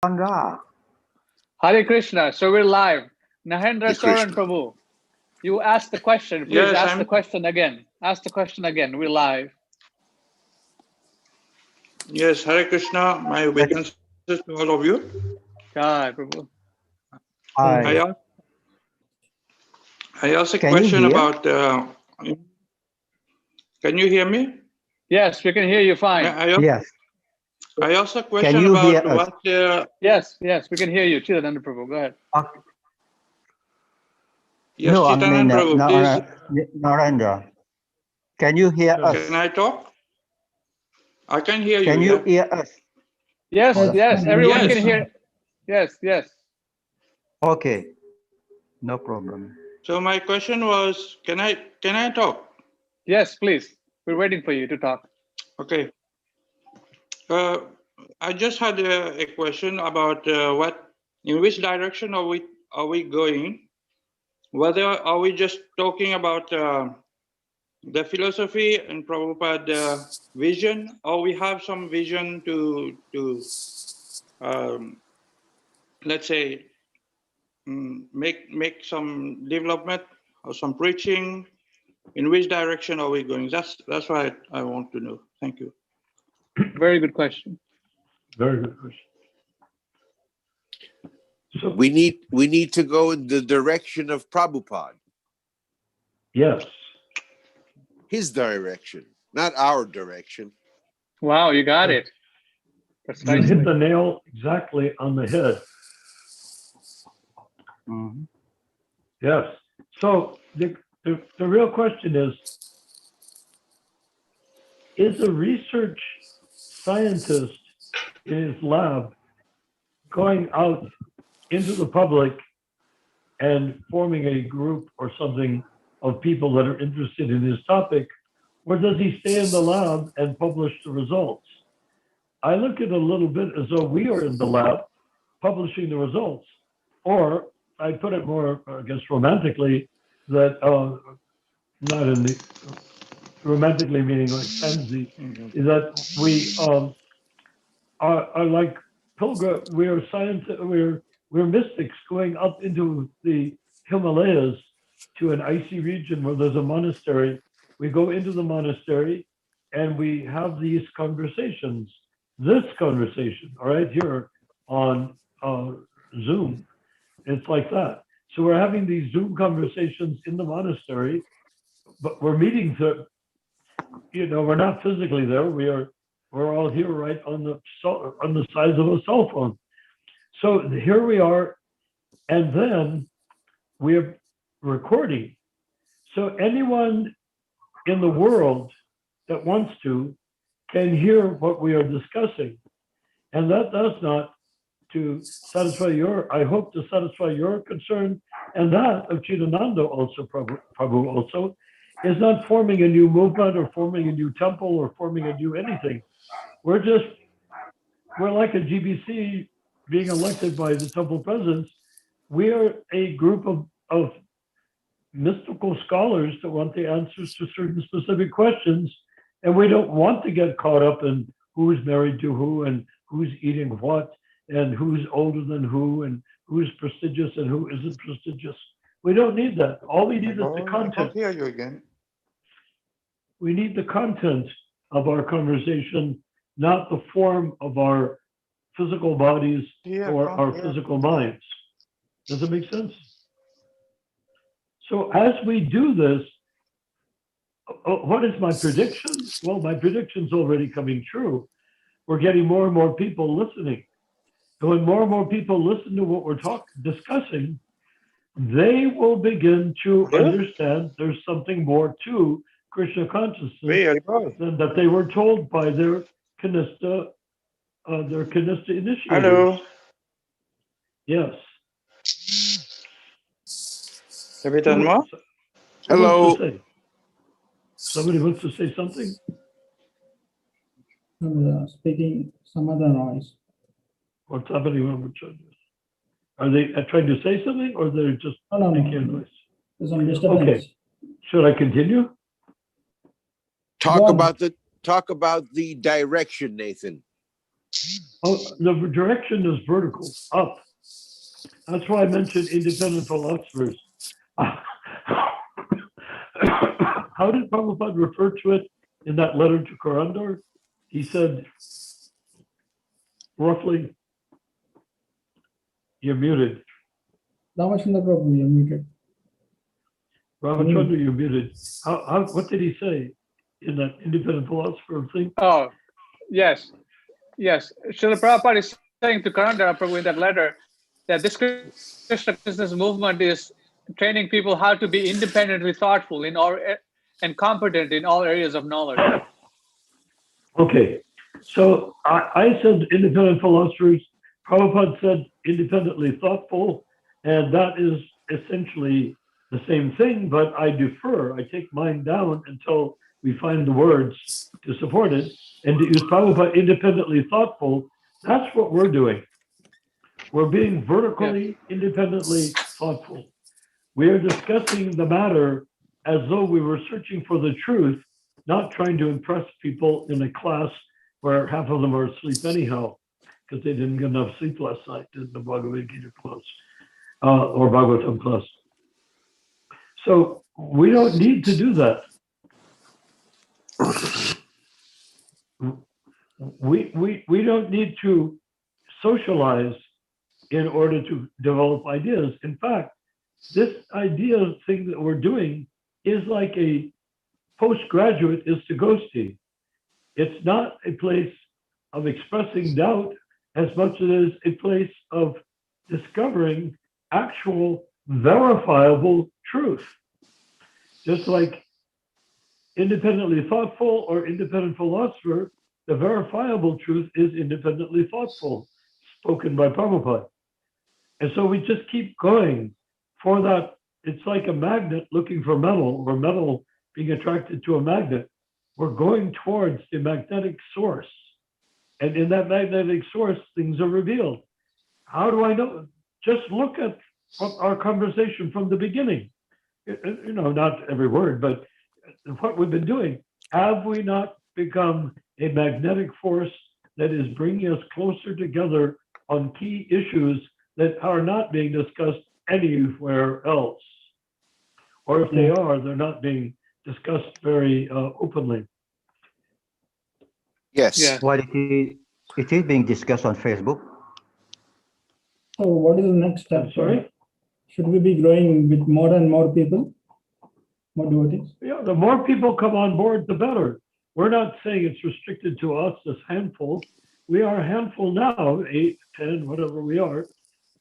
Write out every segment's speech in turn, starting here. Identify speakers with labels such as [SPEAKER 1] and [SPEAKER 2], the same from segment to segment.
[SPEAKER 1] Banga.
[SPEAKER 2] Hare Krishna. So we're live. Nahendra
[SPEAKER 3] Hare
[SPEAKER 2] Soran
[SPEAKER 3] Krishna.
[SPEAKER 2] Prabhu, you asked the question. Please
[SPEAKER 4] Yes,
[SPEAKER 2] ask the question again. Ask the question again. We're live.
[SPEAKER 4] Yes, Hare Krishna. My obeisances to all of you.
[SPEAKER 2] God, Prabhu.
[SPEAKER 1] Hi.
[SPEAKER 4] I asked a
[SPEAKER 1] Can you
[SPEAKER 4] question
[SPEAKER 1] hear?
[SPEAKER 4] about. Can you hear me?
[SPEAKER 2] Yes, we can hear you fine.
[SPEAKER 1] Yes.
[SPEAKER 4] I asked a
[SPEAKER 1] Can
[SPEAKER 4] question
[SPEAKER 1] you hear
[SPEAKER 4] about
[SPEAKER 1] us?
[SPEAKER 4] what.
[SPEAKER 2] Yes, we can hear you. Chidananda Prabhu, go ahead.
[SPEAKER 1] Okay.
[SPEAKER 4] Yes,
[SPEAKER 1] No, I mean,
[SPEAKER 4] Chidanand Prabhu, please.
[SPEAKER 1] Narendra. Can you hear us?
[SPEAKER 4] Can I talk? I can hear you.
[SPEAKER 1] Can you hear us?
[SPEAKER 2] Yes, everyone
[SPEAKER 4] Yes.
[SPEAKER 2] can hear. Yes.
[SPEAKER 1] Okay. No problem.
[SPEAKER 4] So my question was, can I talk?
[SPEAKER 2] Yes, please. We're waiting for you to talk.
[SPEAKER 4] Okay. I just had a question about in which direction are we going? Whether are we just talking about the philosophy and Prabhupada vision, or we have some vision to let's say make some development or some preaching. In which direction are we going? That's what I want to know. Thank you.
[SPEAKER 2] Very good question.
[SPEAKER 5] Very good question. So
[SPEAKER 3] We need to go in the direction of Prabhupada,
[SPEAKER 5] yes,
[SPEAKER 3] his direction, not our direction.
[SPEAKER 2] Wow, you got it.
[SPEAKER 5] you
[SPEAKER 2] Precisely.
[SPEAKER 5] hit the nail exactly on the head.
[SPEAKER 1] Mhm.
[SPEAKER 5] Yes. So the real question is a research scientist in his lab going out into the public and forming a group or something of people that are interested in his topic, or does he stay in the lab and publish the results? I look at it a little bit as though we are in the lab publishing the results, or I put it more, I guess, romantically, that not in the romantically meaning like fantasy, is that we are like pilgrim. We're mystics going up into the Himalayas to an icy region where there's a monastery. We go into the monastery and we have these conversations. This conversation, all right, here on Zoom, it's like that. So we're having these Zoom conversations in the monastery, but we're meeting to, we're not physically there. We're all here right on the size of a cell phone. So here we are, and then we're recording. So anyone in the world that wants to can hear what we are discussing. And that does not to satisfy I hope to satisfy your concern, and that of Chidananda also, Prabhu also, is not forming a new movement or forming a new temple or forming a new anything. We're like a GBC being elected by the temple presidents. We are a group of mystical scholars that want the answers to certain specific questions, and we don't want to get caught up in who's married to who and who's eating what and who's older than who and who's prestigious and who isn't prestigious. We don't need that. All we need is the content.
[SPEAKER 4] I can't hear you again.
[SPEAKER 5] We need the content of our conversation, not the form of our physical bodies or our physical minds. Does it make sense? So as we do this, what is my prediction? Well, my prediction's already coming true. We're getting more and more people listening. So when more and more people listen to what we're discussing, they will begin to understand there's something more to Krishna consciousness than that they were told by their Kanista initiators.
[SPEAKER 4] Hello.
[SPEAKER 5] Yes.
[SPEAKER 4] Moi?
[SPEAKER 3] Hello.
[SPEAKER 5] Somebody wants to say something?
[SPEAKER 6] Speaking some other noise.
[SPEAKER 5] What's happening? Are they trying to say something, or they're just making a noise?
[SPEAKER 6] There's some disturbance.
[SPEAKER 5] Okay. Should I continue?
[SPEAKER 3] Talk about the direction, Nathan.
[SPEAKER 5] Oh, the direction is vertical, up. That's why I mentioned independent philosophers. How did Prabhupada refer to it in that letter to Karandar? He said, roughly, you're muted.
[SPEAKER 6] Ramachandra Prabhu, you're muted.
[SPEAKER 5] Ramachandra, you're muted. What did he say in that independent philosopher thing?
[SPEAKER 2] Oh, yes. Yes. Srila Prabhupada is saying to Karandara Prabhu in that letter that this Krishna consciousness movement is training people how to be independently thoughtful in all and competent in all areas of knowledge.
[SPEAKER 5] Okay, so I said independent philosophers. Prabhupada said independently thoughtful, and that is essentially the same thing, but I defer. I take mine down until we find the words to support it. And to use Prabhupada independently thoughtful, that's what we're doing. We're being vertically independently thoughtful. We are discussing the matter as though we were searching for the truth, not trying to impress people in a class where half of them are asleep anyhow, because they didn't get enough sleep last night in the Bhagavad Gita class or Bhagavatam class. So we don't need to do that. We don't need to socialize in order to develop ideas. In fact, this idea thing that we're doing is like a postgraduate Istagosti. It's not a place of expressing doubt as much as it is a place of discovering actual verifiable truth. Just like independently thoughtful or independent philosopher, the verifiable truth is independently thoughtful, spoken by Prabhupada. And so we just keep going for that. It's like a magnet looking for metal, or metal being attracted to a magnet. We're going towards the magnetic source. And in that magnetic source, things are revealed. How do I know? Just look at our conversation from the beginning. You know, not every word, but what we've been doing. Have we not become a magnetic force that is bringing us closer together on key issues that are not being discussed anywhere else? Or if they are, they're not being discussed very openly.
[SPEAKER 3] Yes.
[SPEAKER 2] Yeah.
[SPEAKER 1] While it is being discussed on Facebook.
[SPEAKER 6] So what is the next step?
[SPEAKER 5] I'm sorry?
[SPEAKER 6] Should we be growing with more and more people, more devotees?
[SPEAKER 5] Yeah, the more people come on board, the better. We're not saying it's restricted to us, this handful. We are a handful now, 8, 10, whatever we are.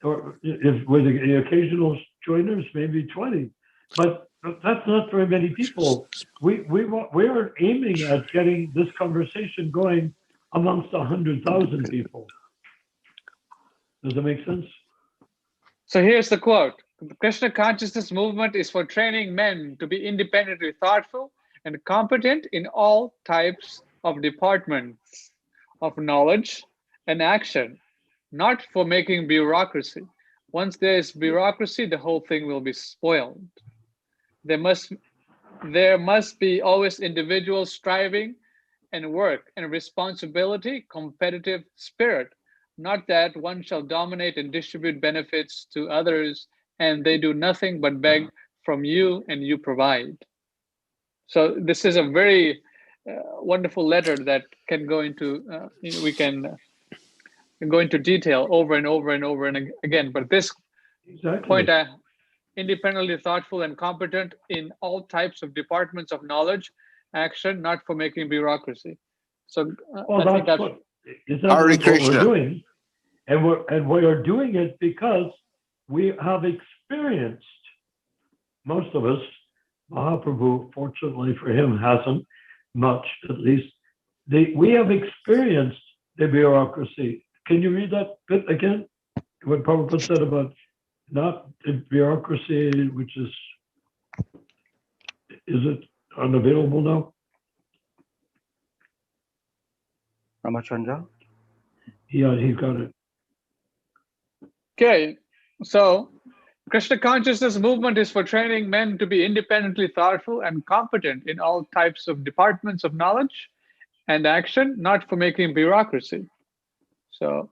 [SPEAKER 5] Or if with the occasional joiners, maybe 20. But that's not very many people. We are aiming at getting this conversation going amongst 100,000 people. Does that make sense?
[SPEAKER 2] So here's the quote. The Krishna consciousness movement is for training men to be independently thoughtful and competent in all types of departments of knowledge and action, not for making bureaucracy. Once there is bureaucracy, the whole thing will be spoiled. There must be always individual striving and work and responsibility, competitive spirit, not that one shall dominate and distribute benefits to others and they do nothing but beg from you and you provide. So this is a very wonderful letter that can go into, we can go into detail over and over and over and again, but this point, independently thoughtful and competent in all types of departments of knowledge, action, not for making bureaucracy. So
[SPEAKER 5] Well,
[SPEAKER 2] I think that's
[SPEAKER 5] what
[SPEAKER 3] Hare
[SPEAKER 5] we're
[SPEAKER 3] Krishna.
[SPEAKER 5] doing. And we are doing it because we have experienced, most of us, Mahaprabhu, fortunately for him, hasn't much, at least. We have experienced the bureaucracy. Can you read that bit again? What Prabhupada said about not the bureaucracy, which is it unavailable now?
[SPEAKER 1] Ramachandra?
[SPEAKER 5] Yeah, he got it.
[SPEAKER 2] okay. So Krishna consciousness movement is for training men to be independently thoughtful and competent in all types of departments of knowledge and action, not for making bureaucracy. So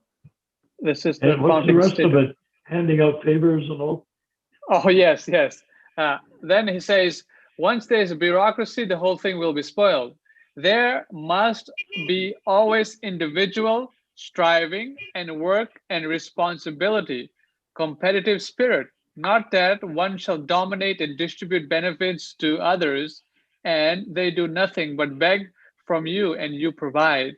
[SPEAKER 2] this is the
[SPEAKER 5] And what's the
[SPEAKER 2] founding
[SPEAKER 5] rest of
[SPEAKER 2] statement.
[SPEAKER 5] it? Handing out favors and all?
[SPEAKER 2] Oh, yes, yes. Then he says, once there's a bureaucracy, the whole thing will be spoiled. There must be always individual striving and work and responsibility, competitive spirit, not that one shall dominate and distribute benefits to others and they do nothing but beg from you and you provide.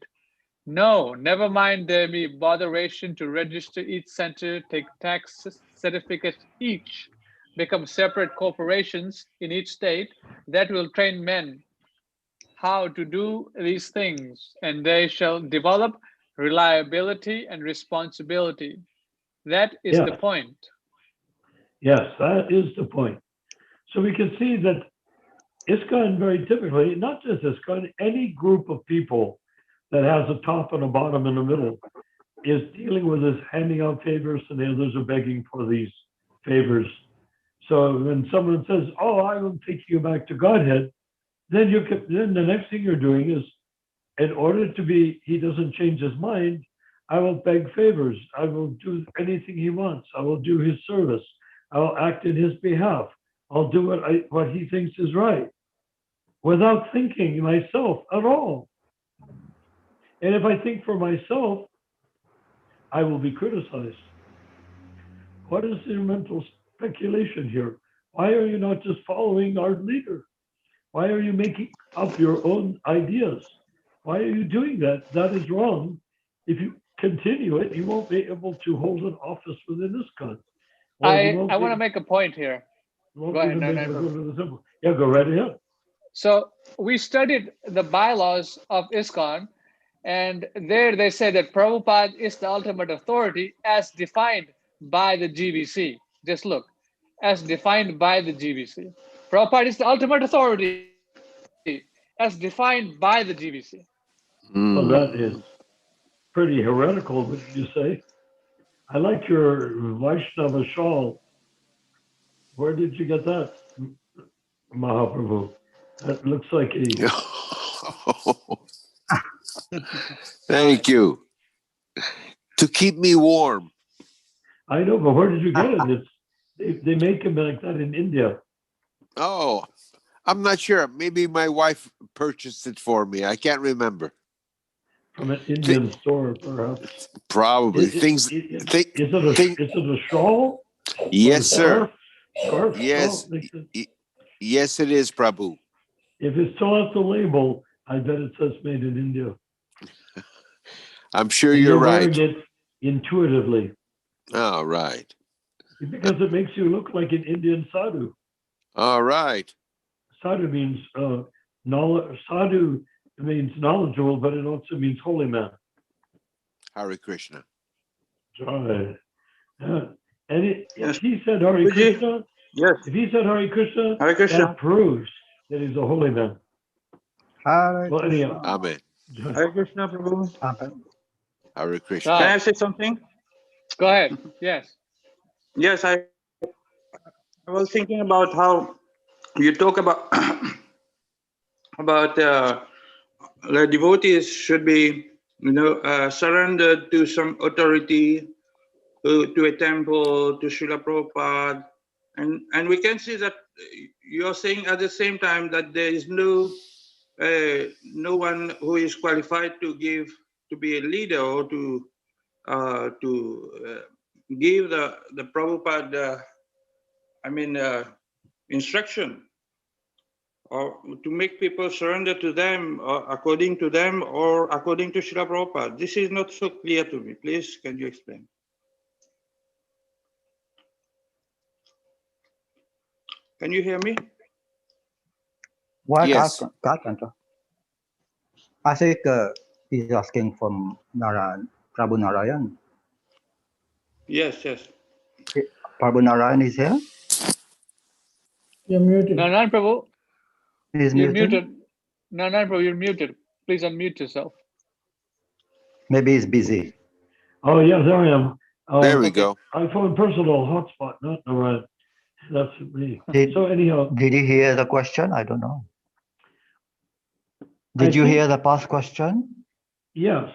[SPEAKER 2] No, never mind there be botheration to register each center, take tax certificates each, become separate corporations in each state that will train men how to do these things, and they shall develop reliability and responsibility. That is the
[SPEAKER 5] Yes.
[SPEAKER 2] point.
[SPEAKER 5] Yes, that is the point. So we can see that ISKCON very typically, not just ISKCON, any group of people that has a top and a bottom in the middle is dealing with this handing out favors and the others are begging for these favors. So when someone says, oh, I will take you back to Godhead, then then the next thing you're doing is, in order to be, he doesn't change his mind, I will beg favors. I will do anything he wants. I will do his service. I will act in his behalf. I'll do what he thinks is right without thinking myself at all. And if I think for myself, I will be criticized. What is your mental speculation here? Why are you not just following our leader? Why are you making up your own ideas? Why are you doing that? That is wrong. If you continue it, you won't be able to hold an office within this country.
[SPEAKER 2] I want to make a point here.
[SPEAKER 5] Go
[SPEAKER 2] ahead,
[SPEAKER 5] Yeah, go right ahead.
[SPEAKER 2] So we studied the bylaws of ISKCON, and there they say that Prabhupada is the ultimate authority as defined by the GBC. Just look, as defined by the GBC. Prabhupada is the ultimate authority as defined by the GBC.
[SPEAKER 5] Well, that is pretty heretical, what did you say? I like your Vaishnava shawl. Where did you get that, Mahaprabhu? That looks like a...
[SPEAKER 3] Thank you. To keep me warm.
[SPEAKER 5] I know, but where did you get it? They make them like that in India.
[SPEAKER 3] Oh, I'm not sure. Maybe my wife purchased it for me. I can't remember.
[SPEAKER 5] From an Indian store, perhaps.
[SPEAKER 3] Probably.
[SPEAKER 5] Is it a shawl?
[SPEAKER 3] Yes, sir.
[SPEAKER 5] Scarf?
[SPEAKER 3] Yes.
[SPEAKER 5] Oh,
[SPEAKER 3] Yes, it is, Prabhu.
[SPEAKER 5] if it's still off the label, I bet it says made in India.
[SPEAKER 3] I'm sure
[SPEAKER 5] And
[SPEAKER 3] you're right.
[SPEAKER 5] wearing it intuitively.
[SPEAKER 3] All right.
[SPEAKER 5] Because it makes you look like an Indian sadhu.
[SPEAKER 3] All right.
[SPEAKER 5] Sadhu means knowledge. Sadhu means knowledgeable, but it also means holy man.
[SPEAKER 3] Hare Krishna.
[SPEAKER 5] Right. Yeah. And
[SPEAKER 4] Yes.
[SPEAKER 5] if he said Hare
[SPEAKER 4] Guruji.
[SPEAKER 5] Krishna,
[SPEAKER 4] Yes.
[SPEAKER 5] if he said Hare Krishna,
[SPEAKER 4] Hare Krishna.
[SPEAKER 5] that proves that he's a holy man.
[SPEAKER 1] Hare
[SPEAKER 5] Well, anyhow.
[SPEAKER 3] Amen.
[SPEAKER 4] Hare Krishna, Prabhu.
[SPEAKER 1] Amen.
[SPEAKER 3] Hare Krishna.
[SPEAKER 4] Can I say something?
[SPEAKER 2] Go ahead. Yes.
[SPEAKER 4] Yes, I was thinking about how you talk about the devotees should be, surrendered to some authority, to a temple, to Srila Prabhupada, and we can see that you're saying at the same time that there is no one who is qualified to be a leader or to give the Prabhupada instruction, or to make people surrender to them, or according to them, or according to Srila Prabhupada. This is not so clear to me. Please, can you explain? Can you hear me?
[SPEAKER 1] Why
[SPEAKER 3] Yes.
[SPEAKER 1] Carpenter? I think he's asking from Narayan, Prabhu Narayan.
[SPEAKER 4] Yes, yes.
[SPEAKER 1] Prabhu Narayan is here?
[SPEAKER 6] You're muted.
[SPEAKER 2] Narayan Prabhu,
[SPEAKER 1] He's
[SPEAKER 2] you're
[SPEAKER 1] muted?
[SPEAKER 2] muted. Narayan Prabhu, you're muted. Please unmute yourself.
[SPEAKER 1] Maybe he's busy.
[SPEAKER 5] Oh, yeah, there I am.
[SPEAKER 3] There we go.
[SPEAKER 5] iPhone personal hotspot, not Narayan. That's me.
[SPEAKER 1] Did,
[SPEAKER 5] So anyhow,
[SPEAKER 1] did you hear the question? I don't know. Did you hear the past question?
[SPEAKER 5] yes,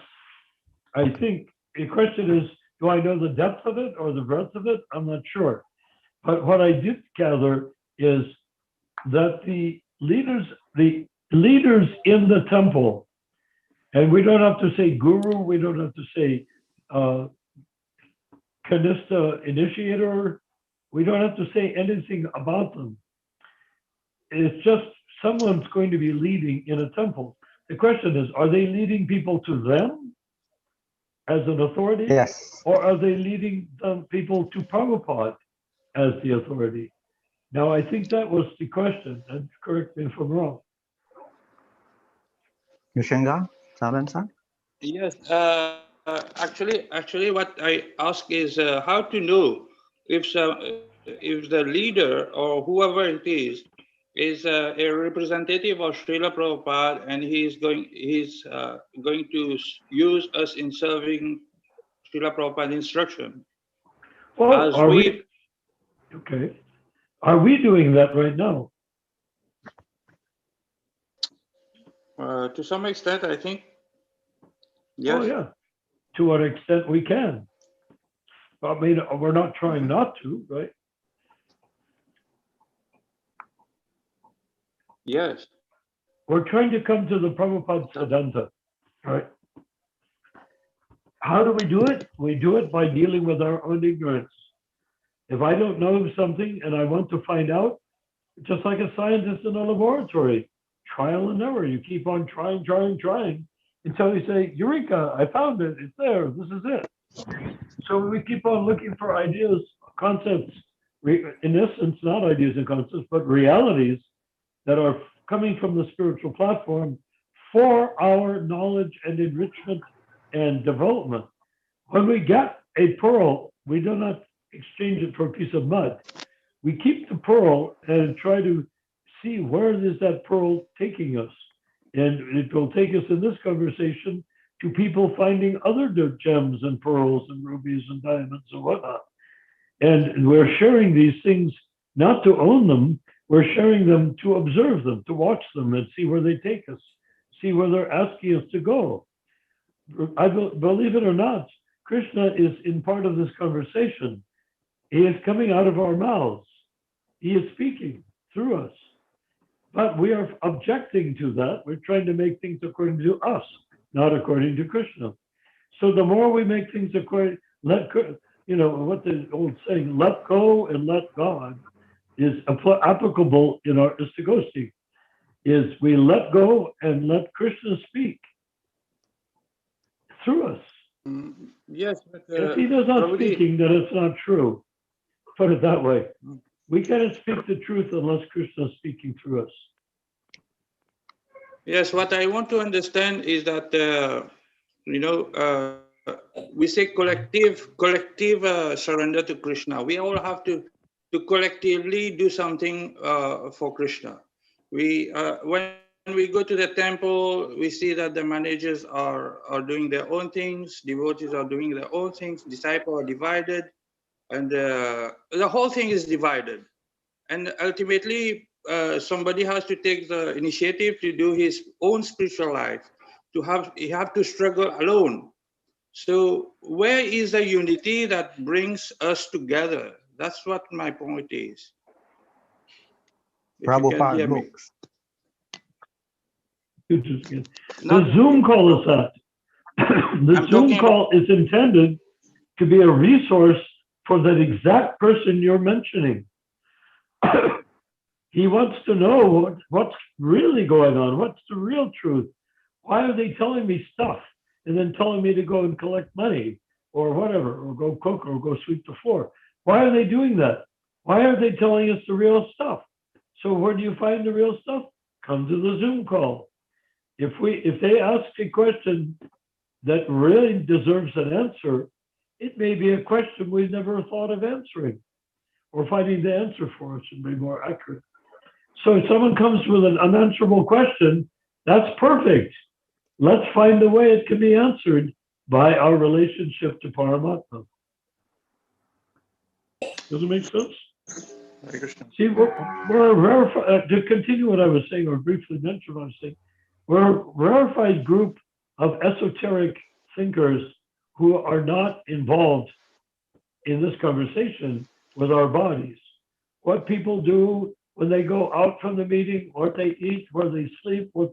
[SPEAKER 5] I think the question is, do I know the depth of it or the breadth of it? I'm not sure. But what I did gather is that the leaders in the temple, and we don't have to say guru, we don't have to say Kanista initiator, we don't have to say anything about them. It's just someone's going to be leading in a temple. The question is, are they leading people to them as an authority?
[SPEAKER 1] Yes.
[SPEAKER 5] Or are they leading people to Prabhupada as the authority? Now, I think that was the question, and correct me if I'm wrong.
[SPEAKER 1] Yushenga, Saban-san?
[SPEAKER 4] Yes, actually, what I ask is how to know if the leader or whoever it is a representative of Srila Prabhupada, and he's going to use us in serving Srila Prabhupada instruction.
[SPEAKER 5] Well,
[SPEAKER 4] As
[SPEAKER 5] are we okay? Are we doing that right now?
[SPEAKER 4] To some extent, I think. Yes.
[SPEAKER 5] Oh, yeah. To what extent we can. I mean, we're not trying not to, right?
[SPEAKER 4] Yes.
[SPEAKER 5] We're trying to come to the Prabhupada Siddhanta, right? How do we do it? We do it by dealing with our own ignorance. If I don't know something and I want to find out, just like a scientist in a laboratory, trial and error. You keep on trying until you say, Eureka, I found it, it's there, this is it. So we keep on looking for ideas, concepts, in essence, not ideas and concepts, but realities that are coming from the spiritual platform for our knowledge and enrichment and development. When we get a pearl, we do not exchange it for a piece of mud. We keep the pearl and try to see where is that pearl taking us. And it will take us in this conversation to people finding other gems and pearls and rubies and diamonds and whatnot. And we're sharing these things not to own them, we're sharing them to observe them, to watch them and see where they take us, see where they're asking us to go. I believe it or not, Krishna is in part of this conversation. He is coming out of our mouths. He is speaking through us. But we are objecting to that. We're trying to make things according to us, not according to Krishna. So the more we make things according, you know, what the old saying, let go and let God, is applicable in our Istagosti, is we let go and let Krishna speak through us.
[SPEAKER 4] Yes, but
[SPEAKER 5] If he does not speaking, then it's not true. Put it that way. We cannot speak the truth unless Krishna is speaking through us.
[SPEAKER 4] Yes, what I want to understand is that, we say collective surrender to Krishna. We all have to collectively do something for Krishna. When we go to the temple, we see that the managers are doing their own things, devotees are doing their own things, disciples are divided, and the whole thing is divided. And ultimately, somebody has to take the initiative to do his own spiritual life. He have to struggle alone. So where is the unity that brings us together? That's what my point is. If you can hear
[SPEAKER 1] Prabhupada
[SPEAKER 4] me.
[SPEAKER 1] books.
[SPEAKER 5] The Zoom call is that. The Zoom call is intended to be a resource for that exact person you're mentioning. He wants to know what's really going on. What's the real truth? Why are they telling me stuff and then telling me to go and collect money or whatever, or go cook or go sweep the floor? Why are they doing that? Why are they telling us the real stuff? So where do you find the real stuff? Come to the Zoom call. If they ask a question that really deserves an answer, it may be a question we've never thought of answering, or finding the answer for us should be more accurate. So if someone comes with an unanswerable question, that's perfect. Let's find a way it can be answered by our relationship to Paramatma. Does it make sense? See, we're rarefied, to continue what I was saying, or briefly mention what I was saying, we're a rarefied group of esoteric thinkers who are not involved in this conversation with our bodies. What people do when they go out from the meeting, what they eat, where they sleep, who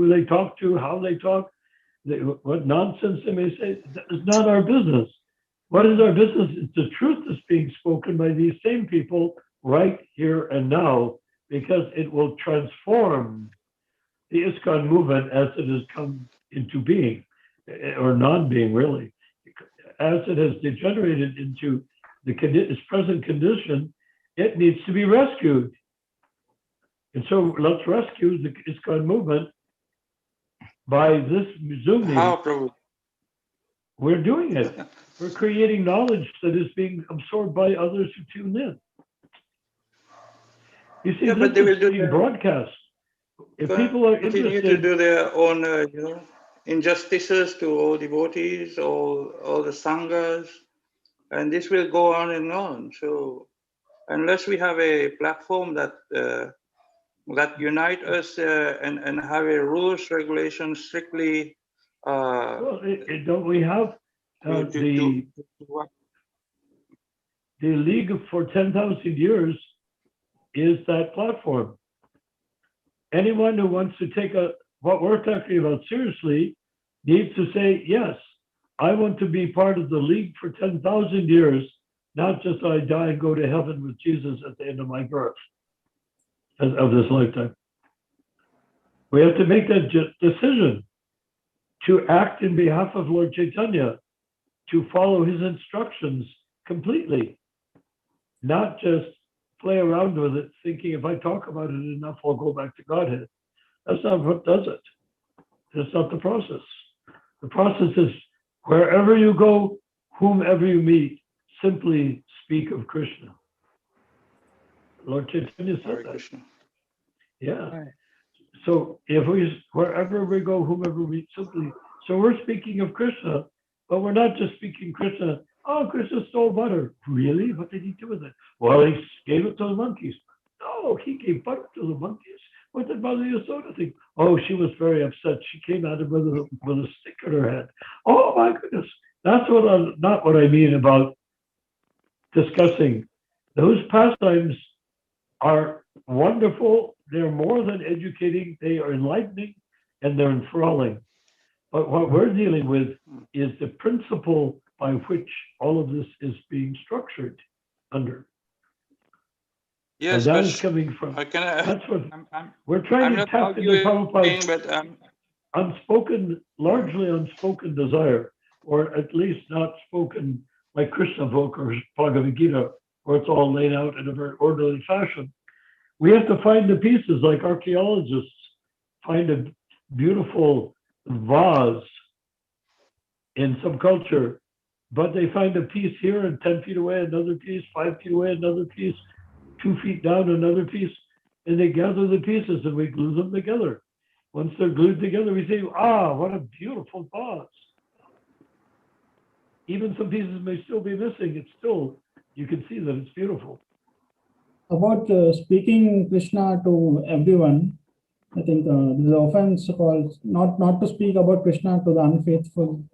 [SPEAKER 5] they talk to, how they talk, what nonsense they may say, that is not our business. What is our business? It's the truth that's being spoken by these same people right here and now, because it will transform the ISKCON movement as it has come into being, or non-being really. As it has degenerated into its present condition, it needs to be rescued. And so let's rescue the ISKCON movement by this Zoom meeting.
[SPEAKER 4] How, Prabhu?
[SPEAKER 5] We're doing it. We're creating knowledge that is being absorbed by others who tune in. You see,
[SPEAKER 4] Yeah,
[SPEAKER 5] this
[SPEAKER 4] but they will
[SPEAKER 5] is
[SPEAKER 4] do
[SPEAKER 5] being
[SPEAKER 4] their-
[SPEAKER 5] broadcast. If people are
[SPEAKER 4] continue to
[SPEAKER 5] interested,
[SPEAKER 4] do their own, injustices to all devotees, all the sanghas, and this will go on and on. So, unless we have a platform that that unite us and have a rules regulation strictly.
[SPEAKER 5] well, don't we have the League for 10,000 Years is that platform. Anyone who wants to take what we're talking about seriously needs to say, yes, I want to be part of the League for 10,000 years, not just I die and go to heaven with Jesus at the end of my birth, of this lifetime. We have to make that decision to act in behalf of Lord Chaitanya, to follow his instructions completely, not just play around with it, thinking if I talk about it enough, I'll go back to Godhead. That's not what does it. That's not the process. The process is wherever you go, whomever you meet, simply speak of Krishna. Lord Chaitanya said
[SPEAKER 4] Hare
[SPEAKER 5] that.
[SPEAKER 4] Krishna.
[SPEAKER 5] Yeah.
[SPEAKER 2] Right.
[SPEAKER 5] So wherever we go, whomever we meet, simply. So we're speaking of Krishna, but we're not just speaking Krishna. Oh, Krishna stole butter. Really? What did he do with it? Well, he gave it to the monkeys. No, he gave butter to the monkeys. What did Mother Yasoda think? Oh, she was very upset. She came at him with a stick in her head. Oh my goodness. That's not what I mean about discussing. Those pastimes are wonderful. They're more than educating. They are enlightening and they're enthralling. But what we're dealing with is the principle by which all of this is being structured under.
[SPEAKER 4] Yes,
[SPEAKER 5] and that
[SPEAKER 4] but
[SPEAKER 5] is coming from, that's what we're trying
[SPEAKER 4] I'm
[SPEAKER 5] to
[SPEAKER 4] not
[SPEAKER 5] tap into
[SPEAKER 4] arguing,
[SPEAKER 5] Prabhupada's
[SPEAKER 4] but
[SPEAKER 5] largely unspoken desire, or at least not spoken like Krishna book or Bhagavad Gita, where it's all laid out in a very orderly fashion. We have to find the pieces like archaeologists find a beautiful vase in some culture, but they find a piece here and 10 feet away, another piece, 5 feet away, another piece, 2 feet down, another piece, and they gather the pieces and we glue them together. Once they're glued together, we say, ah, what a beautiful vase. Even some pieces may still be missing. It's still, you can see that it's beautiful.
[SPEAKER 6] About speaking Krishna to everyone, I think this is often called not to speak about Krishna to the unfaithful.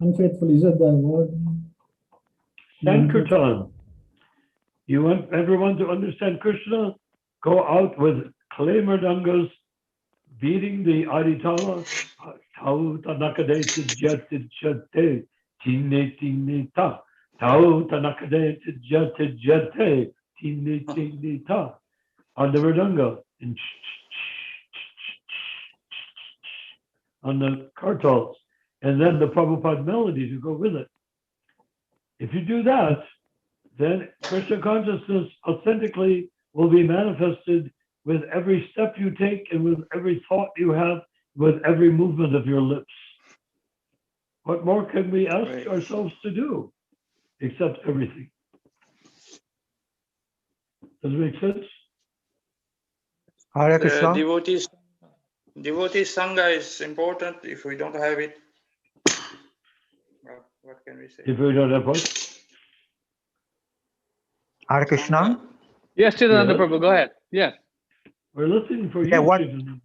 [SPEAKER 6] Unfaithful, is it the word?
[SPEAKER 5] Sankirtan. You want everyone to understand Krishna? Go out with clay mridangas, beating the aditala. Tau tanakade tijjate jate, tine tine ta. Tau tanakade tijjate jate, tine tine ta. On the mridanga. And on the kartals. And then the Prabhupada melody to go with it. If you do that, then Krishna consciousness authentically will be manifested with every step you take and with every thought you have, with every movement of your lips. What more can we ask ourselves to do except everything? Does it make sense?
[SPEAKER 1] Hare Krishna.
[SPEAKER 4] devotee sangha is important. If we don't have it, what can we say?
[SPEAKER 5] If we don't have what?
[SPEAKER 1] Hare Krishna.
[SPEAKER 2] Yes, Chidananda
[SPEAKER 5] Yes.
[SPEAKER 2] Prabhu, go ahead. Yes.
[SPEAKER 5] We're listening for
[SPEAKER 1] Yeah,
[SPEAKER 5] you,
[SPEAKER 1] what-
[SPEAKER 5] Chaitanya.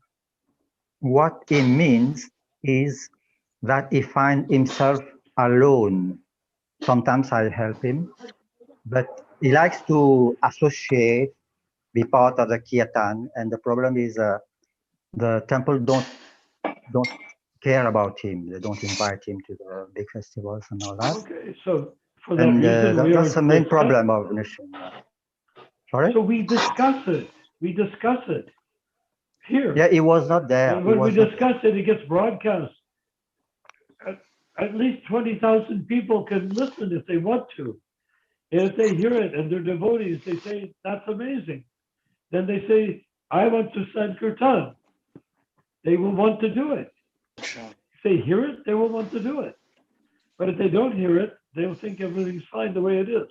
[SPEAKER 1] What it means is that he finds himself alone. Sometimes I help him, but he likes to associate, be part of the kirtan. And the problem is the temple don't care about him. They don't invite him to the big festivals and all that.
[SPEAKER 5] Okay, so for that
[SPEAKER 1] And
[SPEAKER 5] reason, we are
[SPEAKER 1] that's the main
[SPEAKER 5] discuss-
[SPEAKER 1] problem of Nishin. Sorry?
[SPEAKER 5] So we discuss it. We discuss it here.
[SPEAKER 1] Yeah, he was not there.
[SPEAKER 5] And
[SPEAKER 1] He
[SPEAKER 5] when we
[SPEAKER 1] was not-
[SPEAKER 5] discuss it, it gets broadcast. At least 20,000 people can listen if they want to. And if they hear it and they're devotees, they say, that's amazing. Then they say, I want to send kirtan. They will want to do it. If they hear it, they will want to do it. But if they don't hear it, they'll think everything's fine the way it is.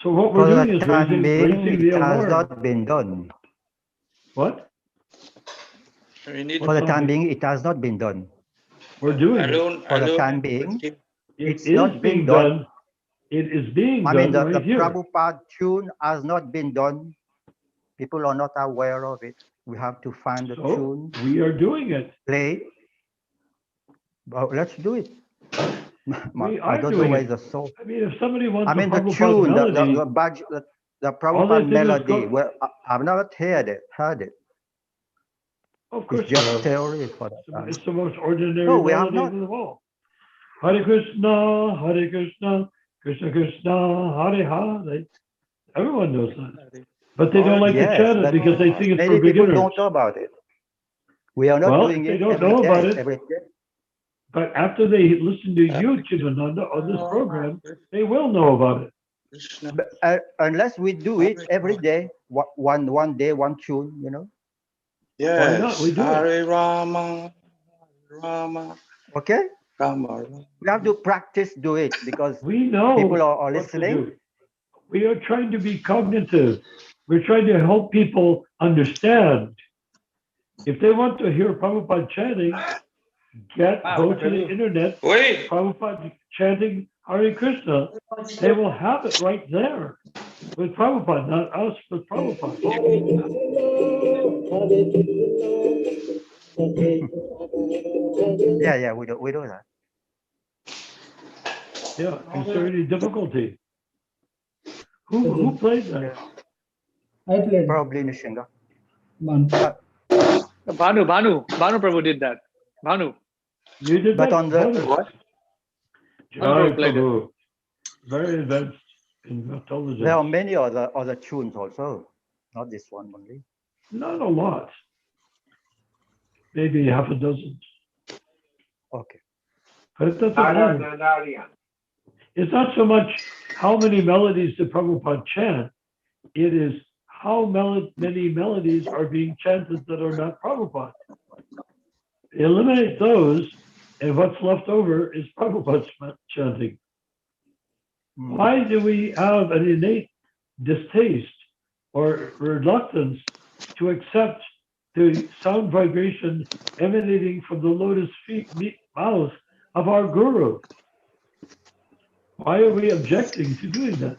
[SPEAKER 5] So what
[SPEAKER 1] For
[SPEAKER 5] we're
[SPEAKER 1] the
[SPEAKER 5] doing is
[SPEAKER 1] time being,
[SPEAKER 5] raising the
[SPEAKER 1] it has
[SPEAKER 5] alarm.
[SPEAKER 1] not been done.
[SPEAKER 5] What?
[SPEAKER 4] We need
[SPEAKER 1] For the
[SPEAKER 5] What's
[SPEAKER 1] time
[SPEAKER 5] on?
[SPEAKER 1] being, it has not been done.
[SPEAKER 5] We're doing it.
[SPEAKER 4] alone.
[SPEAKER 1] For the
[SPEAKER 4] alone
[SPEAKER 1] time
[SPEAKER 4] and
[SPEAKER 1] being,
[SPEAKER 4] collective.
[SPEAKER 1] it's
[SPEAKER 5] It
[SPEAKER 1] not
[SPEAKER 5] is
[SPEAKER 1] been
[SPEAKER 5] being
[SPEAKER 1] done.
[SPEAKER 5] done. It is being
[SPEAKER 1] I mean,
[SPEAKER 5] done
[SPEAKER 1] the
[SPEAKER 5] right here.
[SPEAKER 1] Prabhupada tune has not been done. People are not aware of it. We have to find the
[SPEAKER 5] So
[SPEAKER 1] tune,
[SPEAKER 5] we are doing it.
[SPEAKER 1] play. Well, let's do it.
[SPEAKER 5] We
[SPEAKER 1] I
[SPEAKER 5] are
[SPEAKER 1] don't know
[SPEAKER 5] doing
[SPEAKER 1] where
[SPEAKER 5] it.
[SPEAKER 1] the soul.
[SPEAKER 5] I mean, if somebody wants
[SPEAKER 1] I mean,
[SPEAKER 5] a
[SPEAKER 1] the
[SPEAKER 5] Prabhupada
[SPEAKER 1] tune,
[SPEAKER 5] melody,
[SPEAKER 1] the
[SPEAKER 5] all they
[SPEAKER 1] Prabhupada
[SPEAKER 5] do is
[SPEAKER 1] melody.
[SPEAKER 5] go-
[SPEAKER 1] Well, I've never heard it.
[SPEAKER 5] of course
[SPEAKER 1] It's
[SPEAKER 5] you
[SPEAKER 1] just
[SPEAKER 5] have.
[SPEAKER 1] theory for that time.
[SPEAKER 5] It's the most ordinary
[SPEAKER 1] No, we have
[SPEAKER 5] melody
[SPEAKER 1] not.
[SPEAKER 5] of all. Hare Krishna, Krishna Krishna, Hare Hare. Everyone knows that. But they don't like to
[SPEAKER 1] Yes,
[SPEAKER 5] chant it
[SPEAKER 1] but
[SPEAKER 5] because they think it's
[SPEAKER 1] many
[SPEAKER 5] for
[SPEAKER 1] people
[SPEAKER 5] beginners.
[SPEAKER 1] don't know about it. We are not
[SPEAKER 5] Well,
[SPEAKER 1] doing
[SPEAKER 5] if they
[SPEAKER 1] it
[SPEAKER 5] don't
[SPEAKER 1] every
[SPEAKER 5] know
[SPEAKER 1] day,
[SPEAKER 5] about it,
[SPEAKER 1] every day.
[SPEAKER 5] but after they listen to YouTube and on this program, they will know about it.
[SPEAKER 4] Krishna.
[SPEAKER 1] But, unless we do it every day, one day, one tune, you know.
[SPEAKER 4] Yes.
[SPEAKER 5] not? We do it.
[SPEAKER 4] Hare Rama, Rama,
[SPEAKER 1] Okay,
[SPEAKER 4] Rama.
[SPEAKER 1] we have to practice do it because
[SPEAKER 5] We know
[SPEAKER 1] people are
[SPEAKER 5] what to
[SPEAKER 1] listening.
[SPEAKER 5] do. We are trying to be cognitive. We're trying to help people understand. If they want to hear Prabhupada chanting, go to the internet,
[SPEAKER 4] Wait.
[SPEAKER 5] Prabhupada chanting Hare Krishna. They will have it right there with Prabhupada, not us, but Prabhupada.
[SPEAKER 1] Yeah, we do that.
[SPEAKER 5] Yeah, is there any difficulty? Who played that?
[SPEAKER 6] I played
[SPEAKER 1] Probably Nishinga.
[SPEAKER 6] one.
[SPEAKER 2] Bhanu Prabhu did that. Bhanu.
[SPEAKER 5] You did
[SPEAKER 1] But
[SPEAKER 5] that?
[SPEAKER 1] on the-
[SPEAKER 5] Bhanu.
[SPEAKER 2] What?
[SPEAKER 5] Jai
[SPEAKER 2] Bhanu played it.
[SPEAKER 5] Prabhu. Very advanced in intelligence.
[SPEAKER 1] There are many other tunes also, not this one only.
[SPEAKER 5] Not a lot. Maybe half a dozen.
[SPEAKER 1] Okay.
[SPEAKER 5] But it doesn't matter. It's not so much how many melodies did Prabhupada chant, it is how many melodies are being chanted that are not Prabhupada. Eliminate those, and what's left over is Prabhupada's chanting. Why do we have an innate distaste or reluctance to accept the sound vibration emanating from the lotus feet mouth of our guru? Why are we objecting to doing that?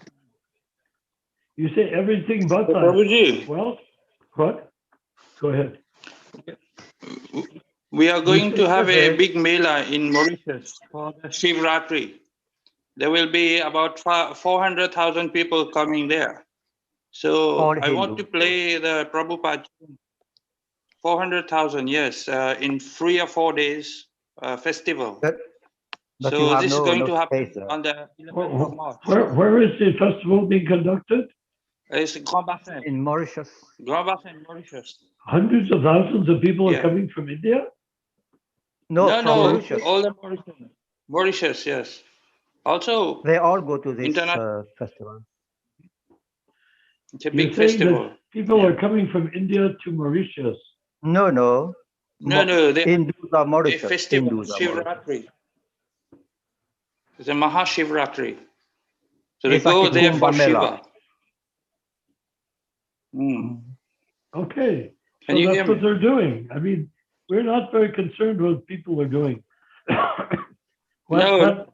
[SPEAKER 5] You say everything but that.
[SPEAKER 4] Prabhuji,
[SPEAKER 5] Well, what? Go ahead.
[SPEAKER 4] we are going to have a
[SPEAKER 5] Okay.
[SPEAKER 4] big mela in Mauritius for the Shivratri. There will be about 400,000 people coming there. So
[SPEAKER 1] All
[SPEAKER 4] I want to
[SPEAKER 1] Hindus.
[SPEAKER 4] play the Prabhupada. 400,000, yes, in 3 or 4 days festival.
[SPEAKER 1] But you
[SPEAKER 4] So
[SPEAKER 1] have
[SPEAKER 4] this is going
[SPEAKER 1] no
[SPEAKER 4] to happen
[SPEAKER 1] space there.
[SPEAKER 4] on the 11th of March.
[SPEAKER 5] Where is the festival being conducted?
[SPEAKER 4] It's Grand Bassin.
[SPEAKER 1] In Mauritius.
[SPEAKER 4] Grand Bassin, Mauritius.
[SPEAKER 5] Hundreds of thousands of people
[SPEAKER 4] Yeah.
[SPEAKER 5] are coming from India?
[SPEAKER 1] No,
[SPEAKER 4] No,
[SPEAKER 1] from
[SPEAKER 4] no,
[SPEAKER 1] Mauritius.
[SPEAKER 4] all the Mauritians. Mauritius, yes. Also,
[SPEAKER 1] They all go to this
[SPEAKER 4] Internet-
[SPEAKER 1] festival.
[SPEAKER 4] it's a
[SPEAKER 5] You're
[SPEAKER 4] big
[SPEAKER 5] saying
[SPEAKER 4] festival.
[SPEAKER 5] that people are coming from India to Mauritius.
[SPEAKER 1] No.
[SPEAKER 4] No, they
[SPEAKER 1] Hindus are
[SPEAKER 4] a
[SPEAKER 1] Mauritius.
[SPEAKER 4] festival,
[SPEAKER 1] Hindus are Mauritius.
[SPEAKER 4] Shivratri. It's a Mahashivratri. So they
[SPEAKER 1] It's like
[SPEAKER 4] go
[SPEAKER 1] a
[SPEAKER 4] there for
[SPEAKER 1] Kumbh Mela.
[SPEAKER 4] Shiva. Mm.
[SPEAKER 5] Okay, so
[SPEAKER 4] Can you hear
[SPEAKER 5] that's what
[SPEAKER 4] me?
[SPEAKER 5] they're doing. I mean, we're not very concerned with what people are doing.
[SPEAKER 4] No,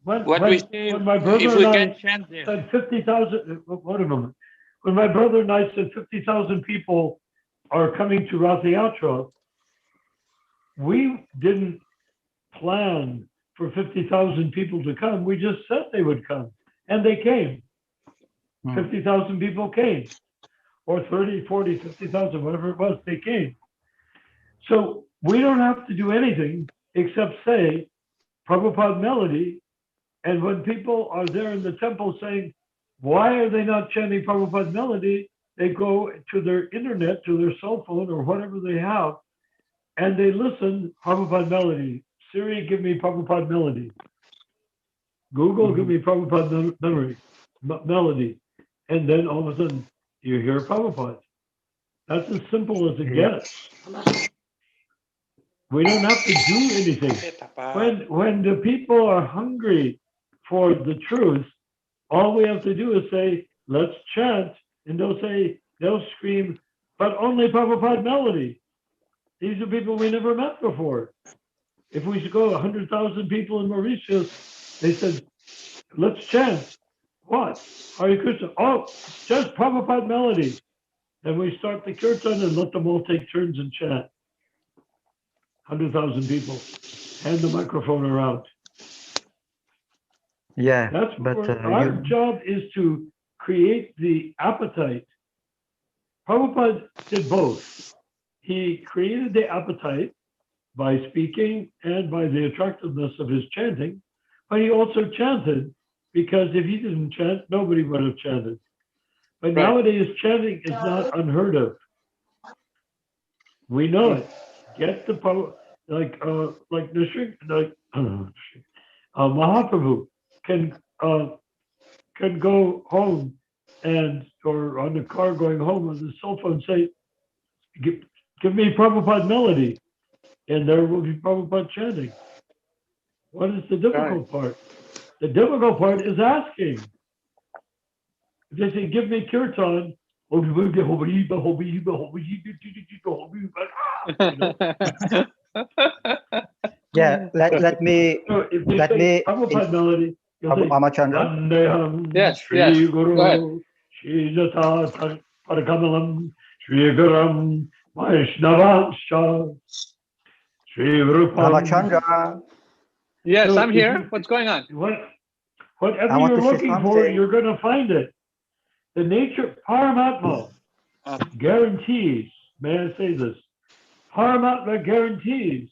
[SPEAKER 4] what we say,
[SPEAKER 5] when my brother
[SPEAKER 4] if we
[SPEAKER 5] and
[SPEAKER 4] can
[SPEAKER 5] I
[SPEAKER 4] chant there.
[SPEAKER 5] said 50,000, wait a moment. When my brother and I said 50,000 people are coming to Rath Yatra, we didn't plan for 50,000 people to come. We just said they would come, and they came. 50,000 people came, or 30, 40, 50,000, whatever it was, they came. So we don't have to do anything except say Prabhupada melody. And when people are there in the temple saying, why are they not chanting Prabhupada melody? They go to their internet, to their cell phone or whatever they have, and they listen Prabhupada melody. Siri, give me Prabhupada melody. Google, give me Prabhupada melody. And then all of a sudden, you hear Prabhupada. That's as simple as it gets. We don't have to do anything. When the people are hungry for the truth, all we have to do is say, let's chant. And they'll scream, but only Prabhupada melody. These are people we never met before. If we should go 100,000 people in Mauritius, they said, let's chant. What? Hare Krishna. Oh, just Prabhupada melody. And we start the kirtan and let them all take turns and chant. 100,000 people. Hand the microphone around.
[SPEAKER 1] Yeah,
[SPEAKER 5] That's
[SPEAKER 1] but
[SPEAKER 5] our job is to create the appetite. Prabhupada did both. He created the appetite by speaking and by the attractiveness of his chanting, but he also chanted because if he didn't chant, nobody would have chanted. But nowadays, chanting is not unheard of. We know it. Get the power, like Nishik, Mahaprabhu can go home and or on the car going home on the cell phone say, give me Prabhupada melody, and there will be Prabhupada chanting. What is the difficult part? The difficult part is asking. If they say, give me kirtan,
[SPEAKER 1] yeah, let me
[SPEAKER 5] Prabhupada melody.
[SPEAKER 1] Ramachandra.
[SPEAKER 2] Yes,
[SPEAKER 5] Shri
[SPEAKER 2] yes.
[SPEAKER 5] Guru,
[SPEAKER 2] Go ahead.
[SPEAKER 5] Shri Jata Parkamalam, Shri Guram, Vaishnavansha, Shri Rupam.
[SPEAKER 1] Ramachandra.
[SPEAKER 2] Yes,
[SPEAKER 5] So
[SPEAKER 2] I'm
[SPEAKER 5] if
[SPEAKER 2] here.
[SPEAKER 5] you-
[SPEAKER 2] What's going on?
[SPEAKER 5] Whatever
[SPEAKER 1] I want
[SPEAKER 5] you're
[SPEAKER 1] to say
[SPEAKER 5] looking for,
[SPEAKER 1] something.
[SPEAKER 5] you're going to find it. The nature, Paramatma guarantees, may I say this? Paramatma guarantees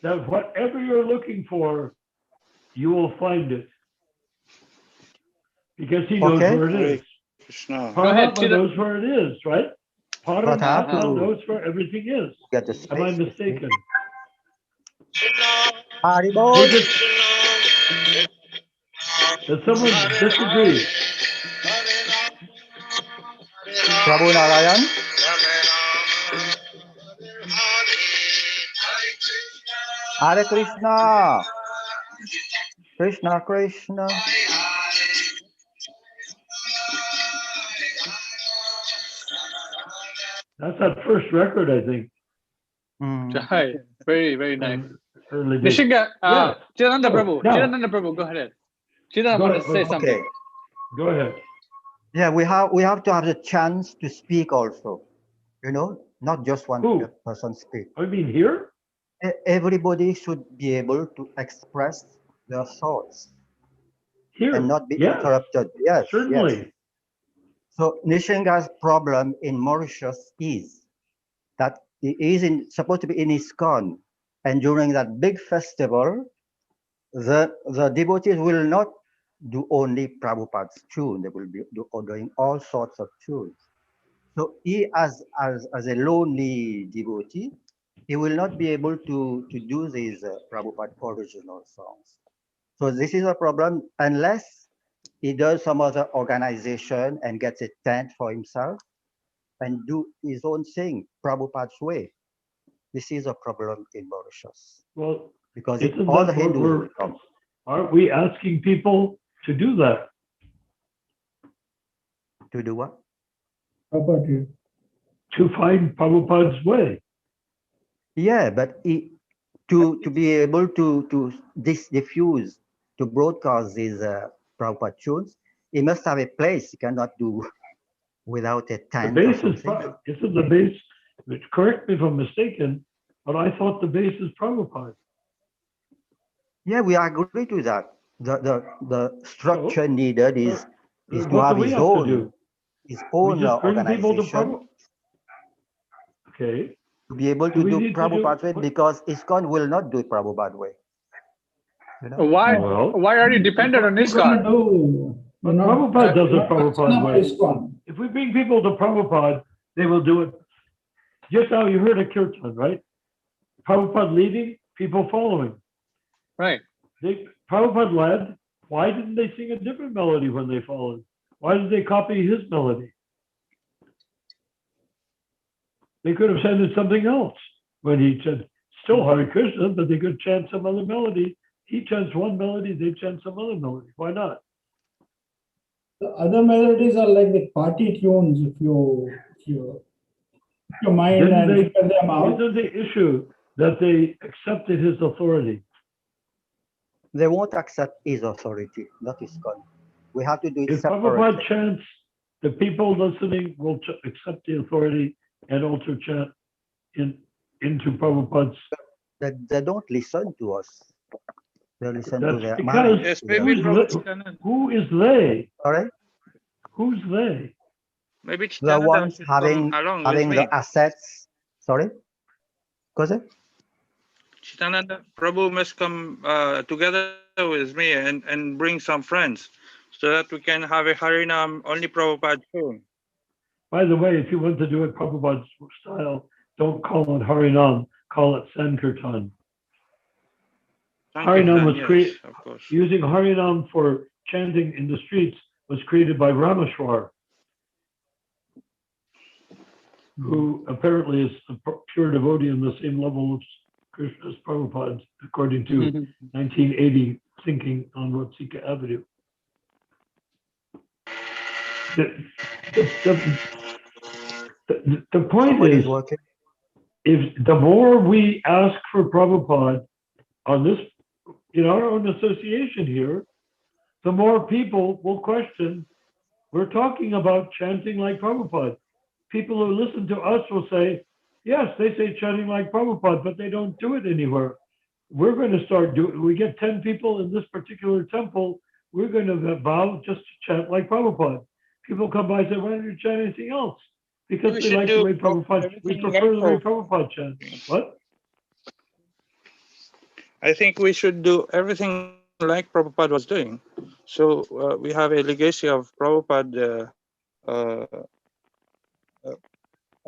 [SPEAKER 5] that whatever you're looking for, you will find it. Because he knows
[SPEAKER 1] Okay.
[SPEAKER 5] where it is.
[SPEAKER 4] Krishna.
[SPEAKER 2] Go ahead,
[SPEAKER 5] Paramatma knows where it is, right?
[SPEAKER 1] But I have
[SPEAKER 5] Paramatma
[SPEAKER 1] to
[SPEAKER 5] knows where everything is.
[SPEAKER 1] get the
[SPEAKER 5] Am I
[SPEAKER 1] space to speak.
[SPEAKER 5] mistaken?
[SPEAKER 1] Haribol.
[SPEAKER 5] Does someone disagree?
[SPEAKER 1] Prabhu Narayan. Hare Krishna. Krishna Krishna.
[SPEAKER 5] That's that first record, I think.
[SPEAKER 2] Hi. Very, very nice.
[SPEAKER 5] Early days.
[SPEAKER 2] Nishinga,
[SPEAKER 5] Yes.
[SPEAKER 2] Chidananda
[SPEAKER 5] Oh,
[SPEAKER 2] Prabhu.
[SPEAKER 5] now.
[SPEAKER 2] Chidananda Prabhu, go ahead. Chidananda
[SPEAKER 5] Go
[SPEAKER 2] wanted
[SPEAKER 5] ahead,
[SPEAKER 2] to say
[SPEAKER 5] go-
[SPEAKER 2] something.
[SPEAKER 1] Okay.
[SPEAKER 5] Go ahead.
[SPEAKER 1] Yeah, we have to have the chance to speak also. You know, not just one
[SPEAKER 5] Who?
[SPEAKER 1] person speak.
[SPEAKER 5] I mean, here?
[SPEAKER 1] Everybody should be able to express their thoughts
[SPEAKER 5] Here.
[SPEAKER 1] and not be
[SPEAKER 5] Yes,
[SPEAKER 1] interrupted. Yes, yes.
[SPEAKER 5] certainly.
[SPEAKER 1] So Nishinga's problem in Mauritius is that he is supposed to be in ISKCON, and during that big festival, the devotees will not do only Prabhupada's tune; they will be doing all sorts of tunes. So he, as a lonely devotee, he will not be able to do these Prabhupada original songs. So this is a problem unless he does some other organization and gets a tent for himself and do his own thing, Prabhupada's way. This is a problem in Mauritius
[SPEAKER 5] Well,
[SPEAKER 1] because
[SPEAKER 5] isn't
[SPEAKER 1] all the
[SPEAKER 5] that what
[SPEAKER 1] Hindus will come.
[SPEAKER 5] aren't we asking people to do that?
[SPEAKER 1] To do what?
[SPEAKER 6] Property.
[SPEAKER 5] To find Prabhupada's way?
[SPEAKER 1] Yeah, but to be able to diffuse, to broadcast these Prabhupada tunes, he must have a place. He cannot do without a
[SPEAKER 5] The
[SPEAKER 1] tent or
[SPEAKER 5] base is,
[SPEAKER 1] something.
[SPEAKER 5] isn't the base, correct me if I'm mistaken, but I thought the base is Prabhupada.
[SPEAKER 1] Yeah, we agree to that. The structure needed is to
[SPEAKER 5] What do
[SPEAKER 1] have
[SPEAKER 5] we have to do?
[SPEAKER 1] his
[SPEAKER 5] We
[SPEAKER 1] own
[SPEAKER 5] just bring people to
[SPEAKER 1] organization
[SPEAKER 5] Okay.
[SPEAKER 1] to be able
[SPEAKER 5] Do
[SPEAKER 1] to
[SPEAKER 5] we
[SPEAKER 1] do
[SPEAKER 5] need to do
[SPEAKER 1] Prabhupada's way,
[SPEAKER 5] what-
[SPEAKER 1] because ISKCON will not do it Prabhupada way. You know?
[SPEAKER 2] Why
[SPEAKER 5] Well,
[SPEAKER 2] why are you dependent on
[SPEAKER 6] We're
[SPEAKER 2] ISKCON?
[SPEAKER 6] gonna do.
[SPEAKER 5] but Prabhupada does it Prabhupada way.
[SPEAKER 6] ISKCON.
[SPEAKER 5] If we bring people to Prabhupada, they will do it. Just now you heard a kirtan, right? Prabhupada leading, people following.
[SPEAKER 2] Right.
[SPEAKER 5] Prabhupada led. Why didn't they sing a different melody when they followed? Why did they copy his melody? They could have chanted something else when he said, still Hare Krishna, but they could chant some other melody. He chants one melody, they chant some other melody. Why not?
[SPEAKER 6] The other melodies are like the party tunes. If you mind
[SPEAKER 5] Didn't
[SPEAKER 6] and
[SPEAKER 5] they-
[SPEAKER 6] figure them out.
[SPEAKER 5] Isn't the issue that they accepted his authority?
[SPEAKER 1] They won't accept his authority, not ISKCON. We have to do it
[SPEAKER 5] If
[SPEAKER 1] separately.
[SPEAKER 5] Prabhupada chants, the people listening will accept the authority and also chant into Prabhupada's.
[SPEAKER 1] They don't listen to us. They listen to
[SPEAKER 5] That's
[SPEAKER 1] their
[SPEAKER 5] because
[SPEAKER 1] mind.
[SPEAKER 4] Yes,
[SPEAKER 1] to their-
[SPEAKER 4] maybe
[SPEAKER 5] who's
[SPEAKER 4] Prabhu
[SPEAKER 5] who is they?
[SPEAKER 1] Alright?
[SPEAKER 5] Who's they?
[SPEAKER 4] maybe
[SPEAKER 1] The
[SPEAKER 4] Chittananda
[SPEAKER 1] ones
[SPEAKER 4] should come along with me.
[SPEAKER 1] the assets. Sorry? Go ahead.
[SPEAKER 4] Chittananda Prabhu must come together with me and bring some friends so that we can have a Harinam only Prabhupada tune.
[SPEAKER 5] By the way, if you want to do it Prabhupada's style, don't call it Harinam, call it Sankirtan. Harinam was created,
[SPEAKER 4] of course.
[SPEAKER 5] using Harinam for chanting in the streets was created by Rameshwar, who apparently is a pure devotee on the same level of Krishna as Prabhupada, according to 1980 thinking on Watsika Avenue. The point
[SPEAKER 1] Somebody's
[SPEAKER 5] is,
[SPEAKER 1] working.
[SPEAKER 5] if the more we ask for Prabhupada on this, in our own association here, the more people will question, we're talking about chanting like Prabhupada. People who listen to us will say, yes, they say chanting like Prabhupada, but they don't do it anywhere. We're going to start doing, we get 10 people in this particular temple, we're going to vow just to chant like Prabhupada. People come by and say, why don't you chant anything else? Because
[SPEAKER 4] We
[SPEAKER 5] they
[SPEAKER 4] should
[SPEAKER 5] like
[SPEAKER 4] do
[SPEAKER 5] the way Prabhupada, we
[SPEAKER 4] everything
[SPEAKER 5] prefer the way
[SPEAKER 4] like
[SPEAKER 5] Prabhupada chants. What?
[SPEAKER 4] I think we should do everything like Prabhupada was doing. So we have a legacy of Prabhupada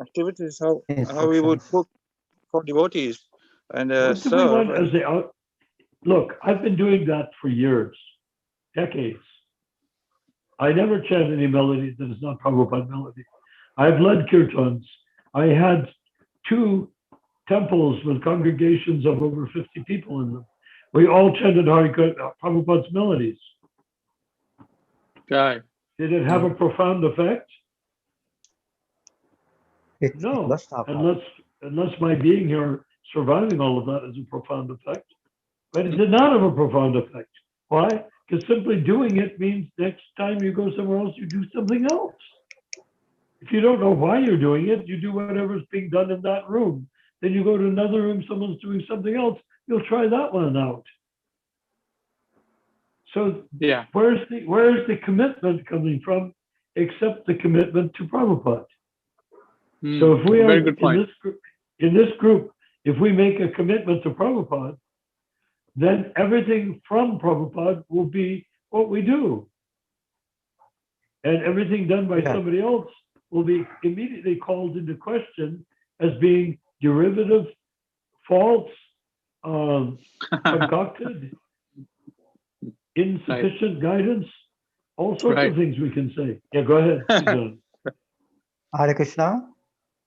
[SPEAKER 4] activities, how we would
[SPEAKER 1] Instructions.
[SPEAKER 4] cook for devotees and
[SPEAKER 5] What do we
[SPEAKER 4] serve.
[SPEAKER 5] want as the out? Look, I've been doing that for years, decades. I never chant any melodies that is not Prabhupada melody. I've led kirtans. I had 2 temples with congregations of over 50 people in them. We all chanted Prabhupada's melodies.
[SPEAKER 2] Right.
[SPEAKER 5] Did it have a profound effect?
[SPEAKER 1] It
[SPEAKER 5] No,
[SPEAKER 1] must have.
[SPEAKER 5] unless my being here, surviving all of that is a profound effect. But it did not have a profound effect. Why? Because simply doing it means next time you go somewhere else, you do something else. If you don't know why you're doing it, you do whatever's being done in that room. Then you go to another room, someone's doing something else, you'll try that one out. So
[SPEAKER 2] Yeah.
[SPEAKER 5] where's the commitment coming from, except the commitment to Prabhupada? So if we
[SPEAKER 2] Very
[SPEAKER 5] have
[SPEAKER 2] good point.
[SPEAKER 5] in this group, if we make a commitment to Prabhupada, then everything from Prabhupada will be what we do. And everything done by somebody else will be immediately called into question as being derivative, false, concocted, insufficient guidance, all sorts of things we can say. Yeah, go ahead.
[SPEAKER 1] Hare Krishna.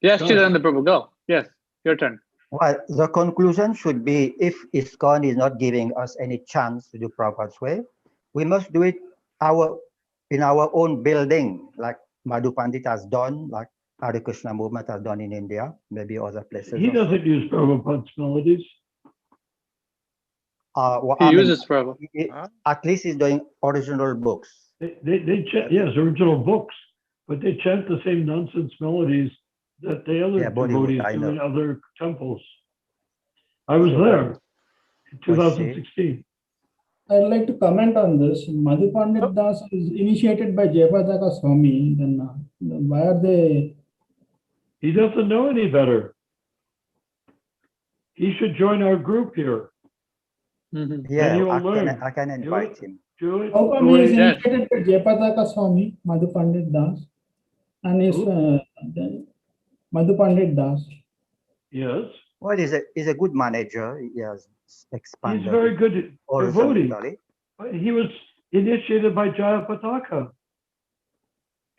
[SPEAKER 2] Yes,
[SPEAKER 5] Go.
[SPEAKER 2] Chittananda Prabhu, go. Yes, your turn.
[SPEAKER 1] Well, the conclusion should be, if ISKCON is not giving us any chance to do Prabhupada's way, we must do it in our own building, like Madhu Pandit has done, like Hare Krishna movement has done in India, maybe other places.
[SPEAKER 5] He
[SPEAKER 1] also.
[SPEAKER 5] doesn't use Prabhupada's melodies.
[SPEAKER 1] Well,
[SPEAKER 2] He uses Prabhu.
[SPEAKER 1] At least he's doing original books.
[SPEAKER 5] They chant, yes, original books, but they chant the same nonsense melodies that the other devotees do in other temples. I was there in 2016.
[SPEAKER 6] I'd like to comment on this. Madhu Pandit Das is initiated by Jayapataka Swami. Then why are they?
[SPEAKER 5] He doesn't know any better. He should join our group here.
[SPEAKER 1] Yeah,
[SPEAKER 5] he will
[SPEAKER 1] I
[SPEAKER 5] learn.
[SPEAKER 1] can invite him.
[SPEAKER 5] Do it
[SPEAKER 6] How
[SPEAKER 5] the
[SPEAKER 6] come he is
[SPEAKER 5] way.
[SPEAKER 2] Yes.
[SPEAKER 6] initiated by Jayapataka Swami, Madhu Pandit Das, and his Madhu Pandit Das?
[SPEAKER 5] Yes.
[SPEAKER 1] Well, he's a good manager. He has expanded.
[SPEAKER 5] He's very good at devoting.
[SPEAKER 1] horizontally.
[SPEAKER 5] He was initiated by Jayapataka.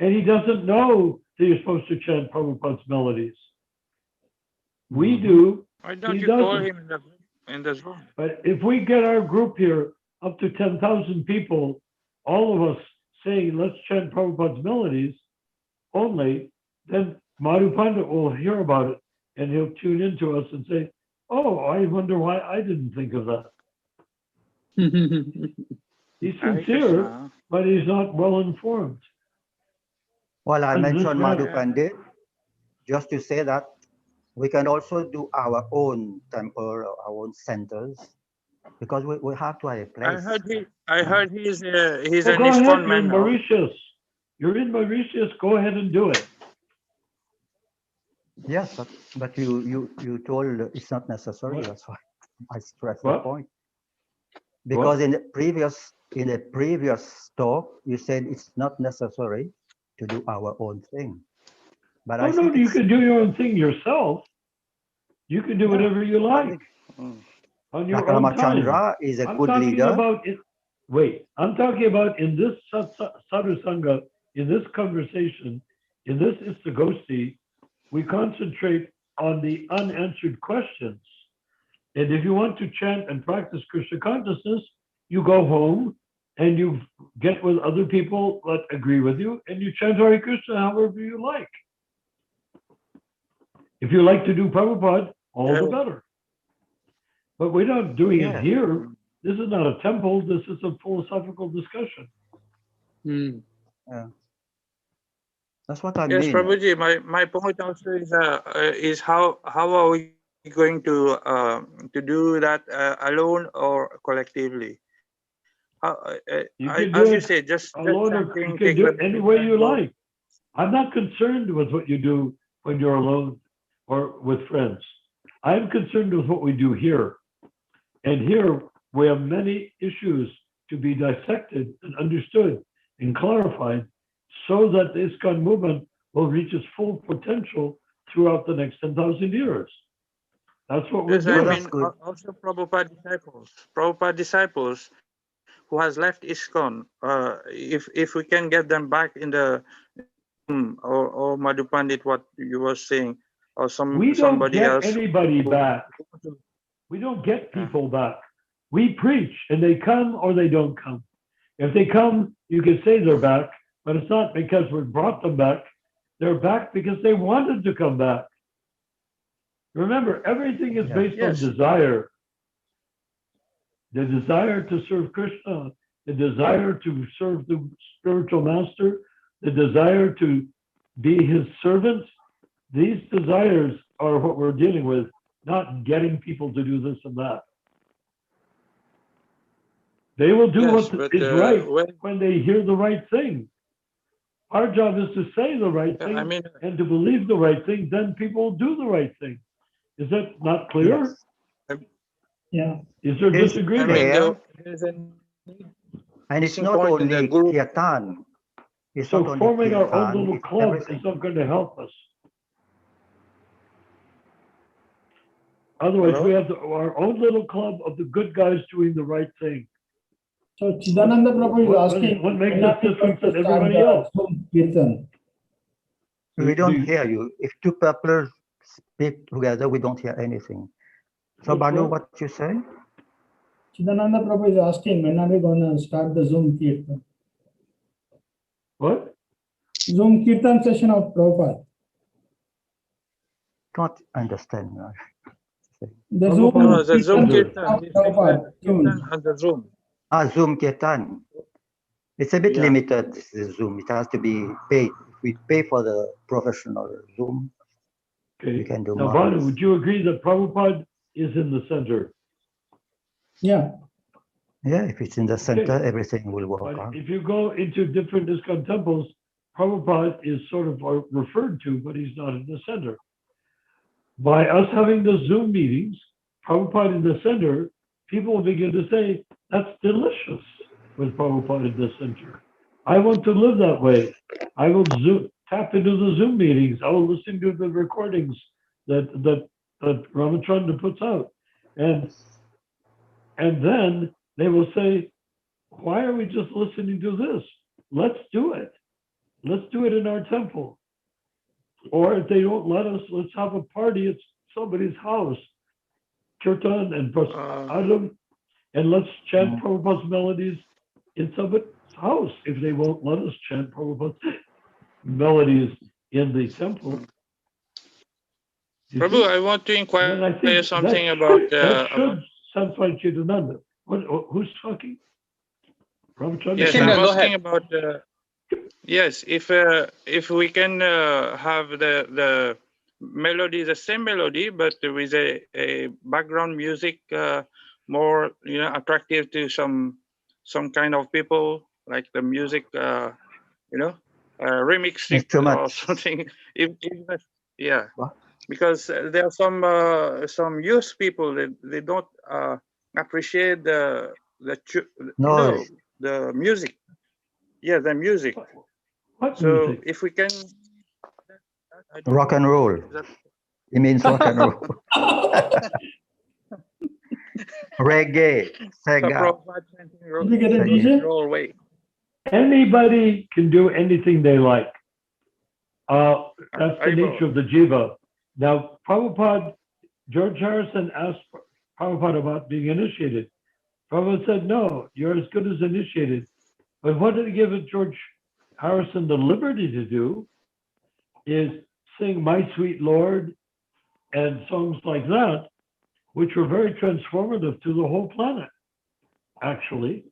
[SPEAKER 5] And he doesn't know that you're supposed to chant Prabhupada's melodies. We do.
[SPEAKER 4] Why don't
[SPEAKER 5] He
[SPEAKER 4] you call
[SPEAKER 5] doesn't.
[SPEAKER 4] him in the Zoom?
[SPEAKER 5] But if we get our group here up to 10,000 people, all of us saying, let's chant Prabhupada's melodies only, then Madhu Pandit will hear about it and he'll tune into us and say, oh, I wonder why I didn't think of that. He's
[SPEAKER 4] Hare
[SPEAKER 5] sincere,
[SPEAKER 4] Krishna.
[SPEAKER 5] but he's not well informed.
[SPEAKER 1] Well, I
[SPEAKER 5] And this
[SPEAKER 1] mentioned
[SPEAKER 5] guy-
[SPEAKER 1] Madhu Pandit just to say that we can also do our own temple or our own centers because we have to have a place.
[SPEAKER 4] I heard he's
[SPEAKER 5] Well,
[SPEAKER 4] an
[SPEAKER 5] go ahead,
[SPEAKER 4] ISKCON
[SPEAKER 5] you're in
[SPEAKER 4] man now.
[SPEAKER 5] Mauritius. You're in Mauritius, go ahead and do it.
[SPEAKER 1] Yes, but you told it's not necessary.
[SPEAKER 5] What?
[SPEAKER 1] That's why I stress
[SPEAKER 5] What?
[SPEAKER 1] the point. Because in the previous talk, you said it's not necessary to do our own thing. But
[SPEAKER 5] Oh,
[SPEAKER 1] I
[SPEAKER 5] no,
[SPEAKER 1] think
[SPEAKER 5] you
[SPEAKER 1] it's,
[SPEAKER 5] can do your own thing yourself. You can do
[SPEAKER 1] Yeah.
[SPEAKER 5] whatever you like
[SPEAKER 4] Mm.
[SPEAKER 5] on your
[SPEAKER 1] like
[SPEAKER 5] own time.
[SPEAKER 1] Ramachandra is a
[SPEAKER 5] I'm
[SPEAKER 1] good
[SPEAKER 5] talking
[SPEAKER 1] leader.
[SPEAKER 5] about it. Wait, I'm talking about in this Sadhu Sangha, in this conversation, in this Istagosti, we concentrate on the unanswered questions. And if you want to chant and practice Krishna consciousness, you go home and you get with other people that agree with you and you chant Hare Krishna however you like. If you like to do Prabhupada, all the better. But we're not doing
[SPEAKER 1] Yeah.
[SPEAKER 5] it here. This is not a temple. This is a philosophical discussion.
[SPEAKER 1] That's what I
[SPEAKER 4] Yes,
[SPEAKER 1] mean.
[SPEAKER 4] Prabhuji, my point also is how are we going to do that alone or collectively? How,
[SPEAKER 5] You can
[SPEAKER 4] as
[SPEAKER 5] do
[SPEAKER 4] you
[SPEAKER 5] it
[SPEAKER 4] say, just
[SPEAKER 5] alone or
[SPEAKER 4] chanting,
[SPEAKER 5] you can
[SPEAKER 4] take
[SPEAKER 5] do it
[SPEAKER 4] meditation,
[SPEAKER 5] any way you
[SPEAKER 4] go.
[SPEAKER 5] like. I'm not concerned with what you do when you're alone or with friends. I'm concerned with what we do here. And here we have many issues to be dissected and understood and clarified so that the ISKCON movement will reach its full potential throughout the next 10,000 years. That's what we're
[SPEAKER 4] Yes, I
[SPEAKER 5] doing.
[SPEAKER 1] that's
[SPEAKER 4] mean
[SPEAKER 1] good.
[SPEAKER 4] also Prabhupada disciples who has left ISKCON. If we can get them back in the or Madhu Pandit, what you were saying, or
[SPEAKER 5] We don't
[SPEAKER 4] somebody
[SPEAKER 5] get
[SPEAKER 4] else.
[SPEAKER 5] anybody back. We don't get people back. We preach and they come or they don't come. If they come, you can say they're back, but it's not because we brought them back. They're back because they wanted to come back. Remember, everything is
[SPEAKER 1] Yeah.
[SPEAKER 5] based
[SPEAKER 4] Yes.
[SPEAKER 5] on desire. The desire to serve Krishna, the desire to serve the spiritual master, the desire to be his servant. These desires are what we're dealing with, not getting people to do this and that. They will do
[SPEAKER 4] Yes,
[SPEAKER 5] what
[SPEAKER 4] but,
[SPEAKER 5] is right
[SPEAKER 4] when-
[SPEAKER 5] when they hear the right thing. Our job is to say the right thing
[SPEAKER 4] I mean,
[SPEAKER 5] and to believe the right thing, then people will do the right thing. Is that not clear?
[SPEAKER 1] Yes.
[SPEAKER 6] Yeah.
[SPEAKER 5] Is there
[SPEAKER 1] It's
[SPEAKER 5] disagreement?
[SPEAKER 4] I mean,
[SPEAKER 1] clear.
[SPEAKER 4] there's a
[SPEAKER 1] And it's
[SPEAKER 4] missing
[SPEAKER 1] not
[SPEAKER 4] point in the
[SPEAKER 1] only
[SPEAKER 4] guru.
[SPEAKER 1] kirtan. It's
[SPEAKER 5] So
[SPEAKER 1] not only
[SPEAKER 5] forming our own
[SPEAKER 1] kirtan,
[SPEAKER 5] little
[SPEAKER 1] it's
[SPEAKER 5] club
[SPEAKER 1] everything.
[SPEAKER 5] is not going to help us. Otherwise,
[SPEAKER 4] Hello?
[SPEAKER 5] we have our own little club of the good guys doing the right thing.
[SPEAKER 6] So Chidananda Prabhu is
[SPEAKER 5] What-
[SPEAKER 6] asking,
[SPEAKER 5] what makes
[SPEAKER 6] when
[SPEAKER 5] us
[SPEAKER 6] are we
[SPEAKER 5] different
[SPEAKER 6] going
[SPEAKER 5] than
[SPEAKER 6] to start
[SPEAKER 5] everybody
[SPEAKER 6] the
[SPEAKER 5] else?
[SPEAKER 6] Zoom Kirtan?
[SPEAKER 1] We don't
[SPEAKER 5] The-
[SPEAKER 1] hear you. If two people speak together, we don't hear anything. So,
[SPEAKER 5] What's
[SPEAKER 1] Banu,
[SPEAKER 5] what?
[SPEAKER 1] what you say?
[SPEAKER 6] Chidananda Prabhu is asking, when are we going to start the Zoom Kirtan?
[SPEAKER 5] What?
[SPEAKER 6] Zoom Kirtan session of Prabhupada.
[SPEAKER 1] Can't understand.
[SPEAKER 6] The
[SPEAKER 5] Prabhupada
[SPEAKER 6] Zoom
[SPEAKER 4] No, the Zoom
[SPEAKER 5] Kirtan.
[SPEAKER 4] Kirtan.
[SPEAKER 6] of
[SPEAKER 4] He's saying
[SPEAKER 6] Prabhupada.
[SPEAKER 4] that Kirtan on the Zoom.
[SPEAKER 1] Zoom kirtan. It's a bit
[SPEAKER 4] Yeah.
[SPEAKER 1] limited, the Zoom. It has to be paid. If we pay for the professional Zoom,
[SPEAKER 5] Okay.
[SPEAKER 1] we can do
[SPEAKER 5] Now,
[SPEAKER 1] more.
[SPEAKER 5] Banu, would you agree that Prabhupada is in the center?
[SPEAKER 6] Yeah.
[SPEAKER 1] Yeah, if it's in the center, everything will work
[SPEAKER 5] But
[SPEAKER 1] out.
[SPEAKER 5] if you go into different ISKCON temples, Prabhupada is sort of referred to, but he's not in the center. By us having the Zoom meetings, Prabhupada in the center, people will begin to say, that's delicious with Prabhupada in the center. I want to live that way. I will tap into the Zoom meetings. I will listen to the recordings that Ramachandra puts out. And then they will say, why are we just listening to this? Let's do it. Let's do it in our temple. Or if they don't let us, let's have a party at somebody's house, kirtan and prasadam, and let's chant Prabhupada's melodies in somebody's house. If they won't let us chant Prabhupada's melodies in the temple.
[SPEAKER 4] Prabhu, I want to inquire something about.
[SPEAKER 5] That should satisfy Chidananda. Who's talking? Ramachandra?
[SPEAKER 4] Yes,
[SPEAKER 2] Chinda,
[SPEAKER 4] I'm
[SPEAKER 2] go
[SPEAKER 4] asking
[SPEAKER 2] ahead.
[SPEAKER 4] about. Yes, if we can have the melody, the same melody, but with a background music more attractive to some kind of people, like the music remix it or
[SPEAKER 1] Instruments.
[SPEAKER 4] something. If yeah,
[SPEAKER 1] What?
[SPEAKER 4] because there are some youth people that they don't appreciate the
[SPEAKER 1] Noise.
[SPEAKER 4] the music. Yeah, the music.
[SPEAKER 5] What
[SPEAKER 4] So
[SPEAKER 5] music?
[SPEAKER 4] if we can, I don't
[SPEAKER 1] Rock
[SPEAKER 4] know.
[SPEAKER 1] and roll.
[SPEAKER 4] That,
[SPEAKER 1] It means rock and roll. Reggae, Sega.
[SPEAKER 6] Did you get a DJ?
[SPEAKER 4] roll away.
[SPEAKER 5] Anybody can do anything they like. That's the nature of the jiva. Now, Prabhupada, George Harrison asked Prabhupada about being initiated. Prabhupada said, no, you're as good as initiated. But what did he give George Harrison the liberty to do is sing My Sweet Lord and songs like that, which were very transformative to the whole planet, actually.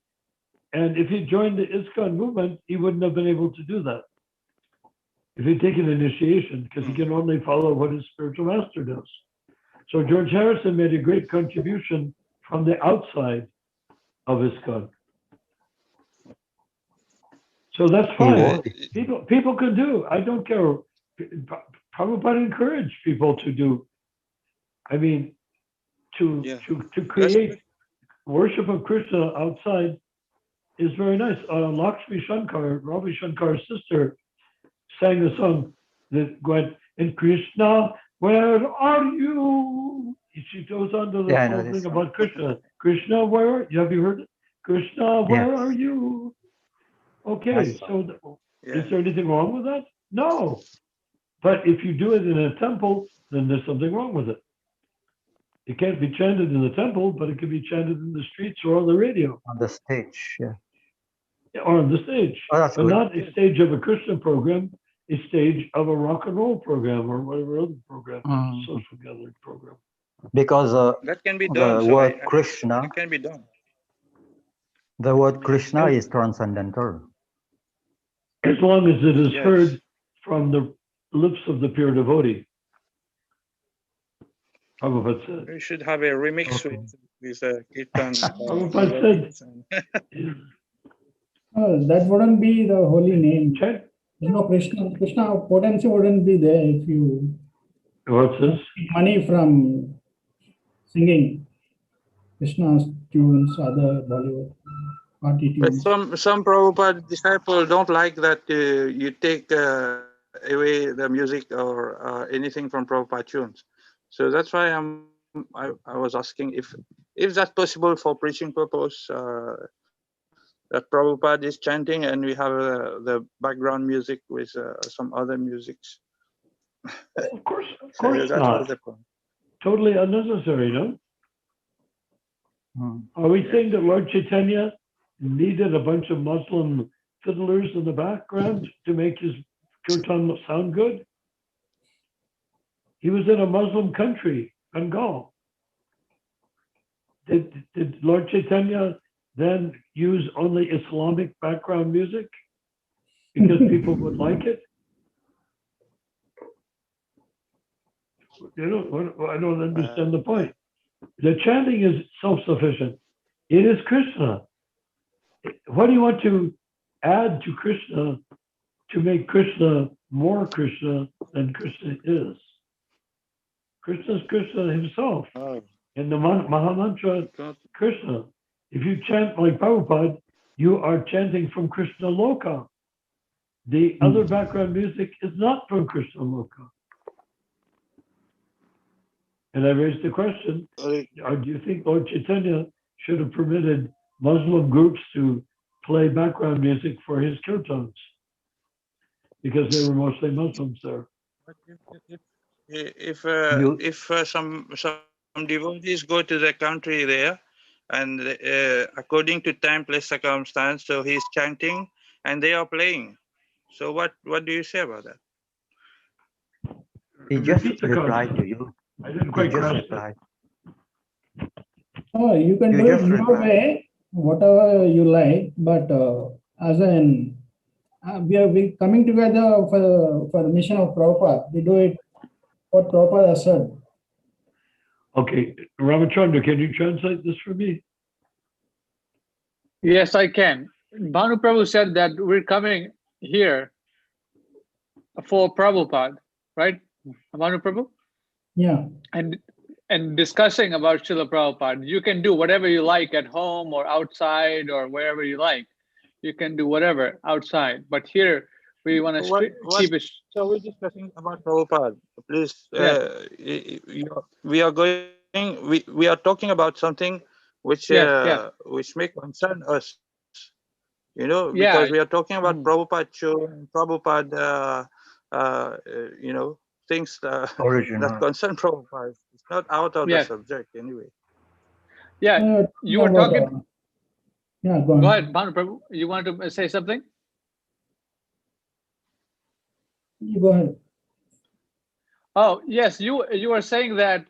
[SPEAKER 5] And if he joined the ISKCON movement, he wouldn't have been able to do that. If he'd taken initiation, because he can only follow what his spiritual master does. So George Harrison made a great contribution from the outside of ISKCON. So that's fine. People can do. I don't care. Prabhupada encouraged people to do. I mean, to create worship of Krishna outside is very nice. Lakshmi Shankar, Ravi Shankar's sister, sang a song that went, and Krishna, where are you? She goes on to the whole thing about Krishna. Krishna, where? Have you heard it? Krishna, where are you? Okay, so is there anything wrong with that? No. But if you do it in a temple, then there's something wrong with it. It can't be chanted in the temple, but it can be chanted in the streets or on the radio.
[SPEAKER 1] On the stage, yeah.
[SPEAKER 5] Or on the stage.
[SPEAKER 1] Oh, that's
[SPEAKER 5] but
[SPEAKER 1] good.
[SPEAKER 5] Not a stage of a Krishna program, a stage of a rock and roll program or whatever other program, social gathering program.
[SPEAKER 1] Because
[SPEAKER 4] that can be done.
[SPEAKER 1] The word Krishna,
[SPEAKER 4] it can be done.
[SPEAKER 1] The word Krishna is transcendental.
[SPEAKER 5] As long as it is heard from the lips of the pure devotee. Prabhupada said.
[SPEAKER 4] We should have a remix with Kirtan.
[SPEAKER 5] Prabhupada said.
[SPEAKER 6] That wouldn't be the holy name. Krishna potency wouldn't be there if you
[SPEAKER 5] What's this?
[SPEAKER 6] Money from singing Krishna's tunes, other Bollywood party tunes.
[SPEAKER 4] But some Prabhupada disciples don't like that you take away the music or anything from Prabhupada tunes. So that's why I was asking if that's possible for preaching purpose. That Prabhupada is chanting and we have the background music with some other musics.
[SPEAKER 5] Of course not. Totally unnecessary, no? Are we saying that Lord Chaitanya needed a bunch of Muslim fiddlers in the background to make his kirtan sound good? He was in a Muslim country, Bengal. Did Lord Chaitanya then use only Islamic background music because people would like it? I don't understand the point. The chanting is self-sufficient. It is Krishna. What do you want to add to Krishna to make Krishna more Krishna than Krishna is? Krishna is Krishna himself.
[SPEAKER 4] Oh,
[SPEAKER 5] In the Mahamantra,
[SPEAKER 4] got it.
[SPEAKER 5] Krishna. If you chant like Prabhupada, you are chanting from Krishna Loka. The other background music is not from Krishna Loka. And I raised the question, do you think Lord Chaitanya should have permitted Muslim groups to play background music for his kirtans? Because they were mostly Muslims there.
[SPEAKER 4] But if
[SPEAKER 1] You-
[SPEAKER 4] some devotees go to the country there, and according to time, place, circumstance, so he's chanting and they are playing. So what do you say about that?
[SPEAKER 1] He just
[SPEAKER 5] Repeat the
[SPEAKER 1] replied to
[SPEAKER 5] concept.
[SPEAKER 1] you.
[SPEAKER 5] I didn't
[SPEAKER 1] He
[SPEAKER 5] quite
[SPEAKER 1] just
[SPEAKER 5] grasp it.
[SPEAKER 1] replied.
[SPEAKER 6] Oh, you can
[SPEAKER 1] You
[SPEAKER 6] do it
[SPEAKER 1] just
[SPEAKER 6] your
[SPEAKER 1] replied.
[SPEAKER 6] way, whatever you like, but as an we coming together for the mission of Prabhupada. We do it what Prabhupada has said.
[SPEAKER 5] Okay, Ramachandra, can you translate this for me?
[SPEAKER 2] Yes, I can. Bhanu Prabhu said that we're coming here for Prabhupada, right? Bhanu Prabhu?
[SPEAKER 6] Yeah.
[SPEAKER 2] And discussing about Srila Prabhupada. You can do whatever you like at home or outside or wherever you like. You can do whatever outside. But here we want to keep it.
[SPEAKER 4] So we're discussing about Prabhupada. Please,
[SPEAKER 2] Yes.
[SPEAKER 4] we are going. We are talking about something which
[SPEAKER 2] Yes.
[SPEAKER 4] which may concern us. You know,
[SPEAKER 2] Yeah.
[SPEAKER 4] because we are talking about
[SPEAKER 2] Mhm.
[SPEAKER 4] Prabhupada show and Prabhupada, you know, things that
[SPEAKER 1] Original.
[SPEAKER 4] concern Prabhupada. It's not out of the
[SPEAKER 2] Yes.
[SPEAKER 4] subject anyway.
[SPEAKER 2] Yeah. You were
[SPEAKER 6] about,
[SPEAKER 2] talking.
[SPEAKER 6] yeah, go on.
[SPEAKER 2] Go ahead, Bhanu Prabhu. You want to say something?
[SPEAKER 6] You go ahead.
[SPEAKER 2] Oh, yes. You were saying that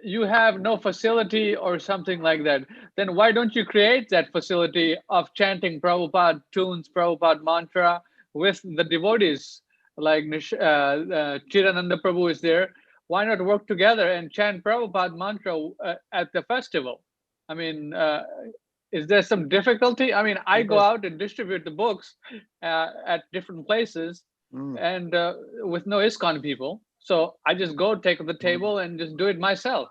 [SPEAKER 2] you have no facility or something like that. Then why don't you create that facility of chanting Prabhupada tunes, Prabhupada mantra with the devotees? Like Chirananda Prabhu is there. Why not work together and chant Prabhupada mantra at the festival? I mean, is there some difficulty? I mean, I go
[SPEAKER 4] Yes.
[SPEAKER 2] out and distribute the books at different places and with no ISKCON people. So I just go take the table and just do it myself.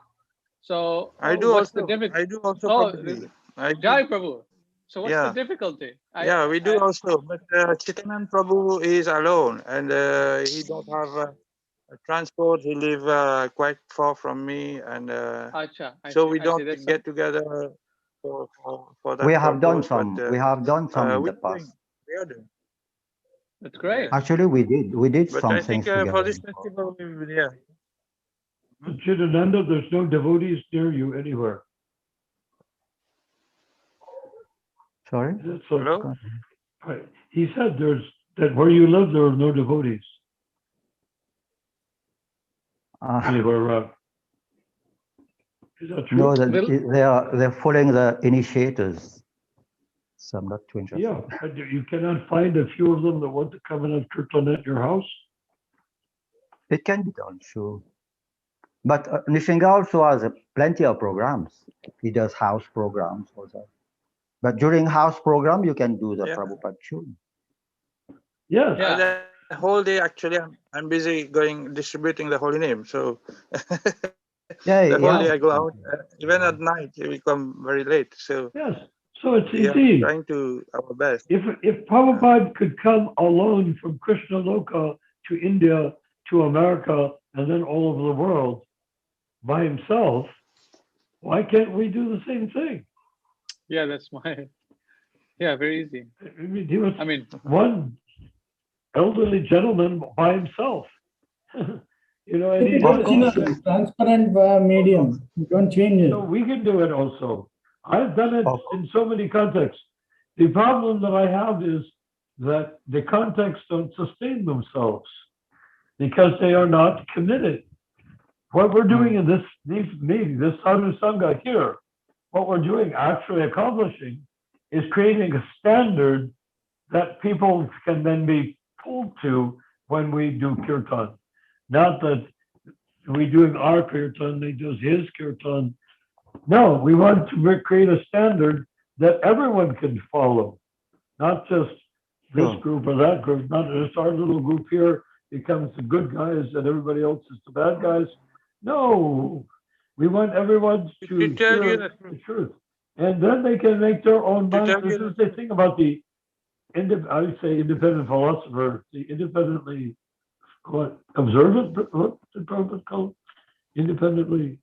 [SPEAKER 2] So
[SPEAKER 4] I do
[SPEAKER 2] what's the
[SPEAKER 4] also.
[SPEAKER 2] difficulty?
[SPEAKER 4] I do also
[SPEAKER 2] Oh,
[SPEAKER 4] probably. I do.
[SPEAKER 2] Jai Prabhu. So what's the
[SPEAKER 4] Yeah.
[SPEAKER 2] difficulty?
[SPEAKER 4] Yeah, we do also. But Chitanand Prabhu is alone, and he don't have transport. He live quite far from me, and
[SPEAKER 2] Acha,
[SPEAKER 4] so we
[SPEAKER 2] I
[SPEAKER 4] don't
[SPEAKER 2] see. That's
[SPEAKER 4] get together for that
[SPEAKER 1] We have done
[SPEAKER 4] purpose.
[SPEAKER 1] some.
[SPEAKER 4] But
[SPEAKER 1] We have done some in
[SPEAKER 4] we
[SPEAKER 1] the past.
[SPEAKER 4] are doing.
[SPEAKER 2] that's great.
[SPEAKER 4] Yeah.
[SPEAKER 1] Actually, we did
[SPEAKER 4] But
[SPEAKER 1] some
[SPEAKER 4] I think
[SPEAKER 1] things
[SPEAKER 4] for
[SPEAKER 1] together.
[SPEAKER 4] this festival, yeah.
[SPEAKER 5] Chidananda, there's no devotees near you anywhere.
[SPEAKER 1] Sorry.
[SPEAKER 5] So,
[SPEAKER 4] Hello?
[SPEAKER 5] right. He said that where you live, there are no devotees anywhere around. Is that true?
[SPEAKER 1] No,
[SPEAKER 2] Well,
[SPEAKER 1] they're following the initiators. So I'm not too interested.
[SPEAKER 5] Yeah, but you cannot find a few of them that want to come and have kirtan at your house.
[SPEAKER 1] It can be done, sure. But Nishinga also has plenty of programs. He does house programs also. But during house program, you can do the
[SPEAKER 4] Yeah.
[SPEAKER 1] Prabhupada tune.
[SPEAKER 5] Yes.
[SPEAKER 2] Yeah.
[SPEAKER 4] The whole day, actually, I'm busy distributing the holy name. So
[SPEAKER 1] Yeah,
[SPEAKER 4] the whole day I go
[SPEAKER 1] yeah.
[SPEAKER 4] out. Even at night, we come very late. So
[SPEAKER 5] Yes. So it's
[SPEAKER 4] we are
[SPEAKER 5] easy.
[SPEAKER 4] trying to our best.
[SPEAKER 5] If Prabhupada could come alone from Krishna Loka to India, to America, and then all over the world by himself, why can't we do the same thing?
[SPEAKER 2] Yeah, that's my. Yeah, very easy.
[SPEAKER 5] I mean, he was
[SPEAKER 2] I mean,
[SPEAKER 5] one elderly gentleman by himself. You know, and he
[SPEAKER 6] It
[SPEAKER 5] did
[SPEAKER 6] is in a
[SPEAKER 5] it.
[SPEAKER 6] transparent medium. You don't change it.
[SPEAKER 5] So we can do it also. I've done it
[SPEAKER 1] Of
[SPEAKER 5] in so many contexts. The problem that I have is that the contexts don't sustain themselves because they are not committed. What we're doing in these meetings, this Sadhu Sangha here, what we're doing, actually accomplishing, is creating a standard that people can then be pulled to when we do kirtan. Not that we doing our kirtan, they do his kirtan, No, we want to create a standard that everyone can follow, not just this
[SPEAKER 1] Sure.
[SPEAKER 5] group or that group, not just our little group here becomes the good guys and everybody else is the bad guys. No, we want everyone to
[SPEAKER 4] tell you
[SPEAKER 5] hear the truth. And then they can make their own
[SPEAKER 4] To
[SPEAKER 5] minds.
[SPEAKER 4] tell
[SPEAKER 5] This
[SPEAKER 4] you
[SPEAKER 5] is the thing about the, I would say, independent philosopher, the independently, what, observant, what's the proverb called? Independently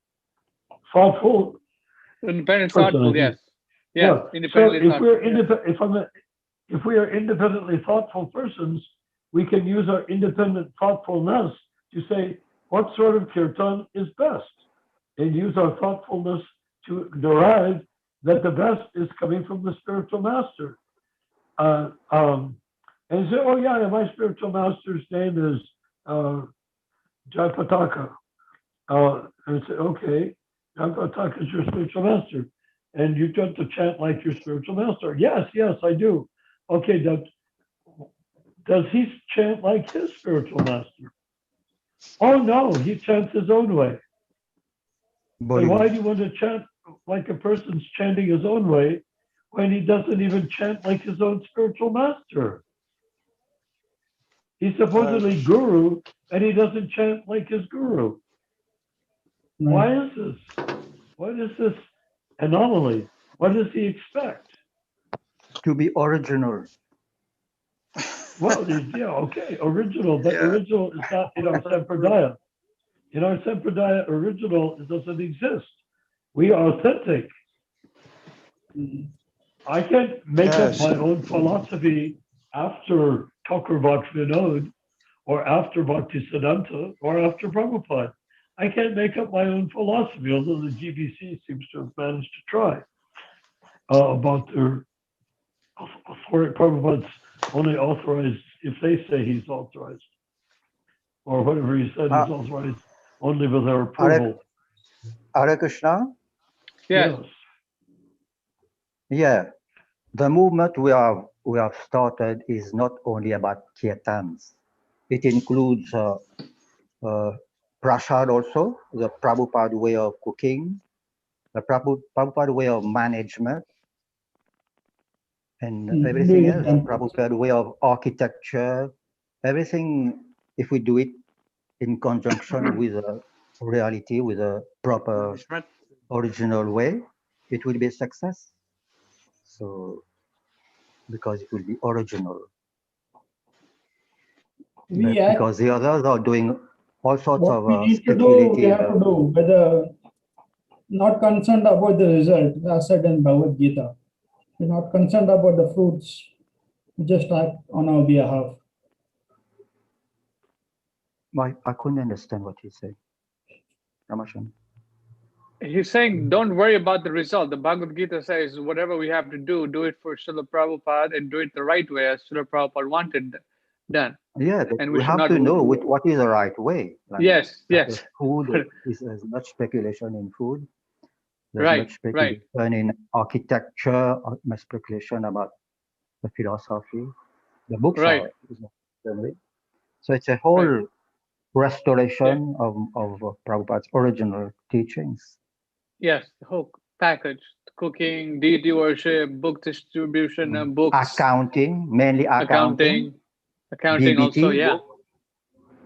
[SPEAKER 5] thoughtful
[SPEAKER 2] Independent,
[SPEAKER 5] person, I
[SPEAKER 2] thoughtful,
[SPEAKER 5] think.
[SPEAKER 2] yes. Yes,
[SPEAKER 5] Yeah. So
[SPEAKER 2] independently
[SPEAKER 5] if
[SPEAKER 2] thoughtful.
[SPEAKER 5] we're
[SPEAKER 2] Yes.
[SPEAKER 5] if we are independently thoughtful persons, we can use our independent thoughtfulness to say what sort of kirtan is best, and use our thoughtfulness to derive that the best is coming from the spiritual master. And say, oh yeah, my spiritual master's name is Jayapataka. And say, okay, Jayapataka is your spiritual master. And you got to chant like your spiritual master. Yes, yes, I do. Okay, does he chant like his spiritual master? Oh no, he chants his own way. But why do you want to chant like a person's chanting his own way when he doesn't even chant like his own spiritual master? He's supposedly guru, and he doesn't chant like his guru. Why is this? What is this anomaly? What does he expect?
[SPEAKER 1] To be original.
[SPEAKER 5] Well, yeah, okay, original, but
[SPEAKER 3] Yeah.
[SPEAKER 5] original is not in our Sampradaya. In our Sampradaya, original doesn't exist. We are authentic. I can't make up my own philosophy after Chakravarti Vinod, or after Bhaktisiddhanta, or after Prabhupada. I can't make up my own philosophy, although the GBC seems to have managed to try about their authority. Prabhupada's only authorized if they say he's authorized, or whatever he said, he's authorized only with their approval.
[SPEAKER 1] Hare Krishna?
[SPEAKER 2] Yes.
[SPEAKER 1] Yeah. The movement we have started is not only about kirtans. It includes prasad also, the Prabhupada way of cooking, the Prabhupada way of management, and everything else. Prabhupada way of architecture, everything. If we do it in conjunction with a reality, with a proper original way, it will be a success. So, because it will be original. Because the others are doing all sorts
[SPEAKER 6] what
[SPEAKER 1] of
[SPEAKER 6] we need to do, we
[SPEAKER 1] speculative.
[SPEAKER 6] have to do, whether not concerned about the result, as said in Bhagavad Gita. We're not concerned about the fruits, we just act on our behalf.
[SPEAKER 1] I couldn't understand what he said. Ramachandra.
[SPEAKER 2] He's saying, don't worry about the result. The Bhagavad Gita says, whatever we have to do, do it for Srila Prabhupada and do it the right way as Srila Prabhupada wanted done.
[SPEAKER 1] Yeah, but
[SPEAKER 2] And
[SPEAKER 1] we have
[SPEAKER 2] not
[SPEAKER 1] to know what is the right way. Like,
[SPEAKER 2] yes, yes.
[SPEAKER 1] Food is as much speculation in food. There's
[SPEAKER 2] Right,
[SPEAKER 1] much speculation in architecture, much speculation about the philosophy. The books are so it's a whole restoration of Prabhupada's original teachings.
[SPEAKER 2] Yes, the whole package: cooking, deity worship, book distribution, books,
[SPEAKER 1] accounting, mainly accounting
[SPEAKER 2] DBT, also, yeah.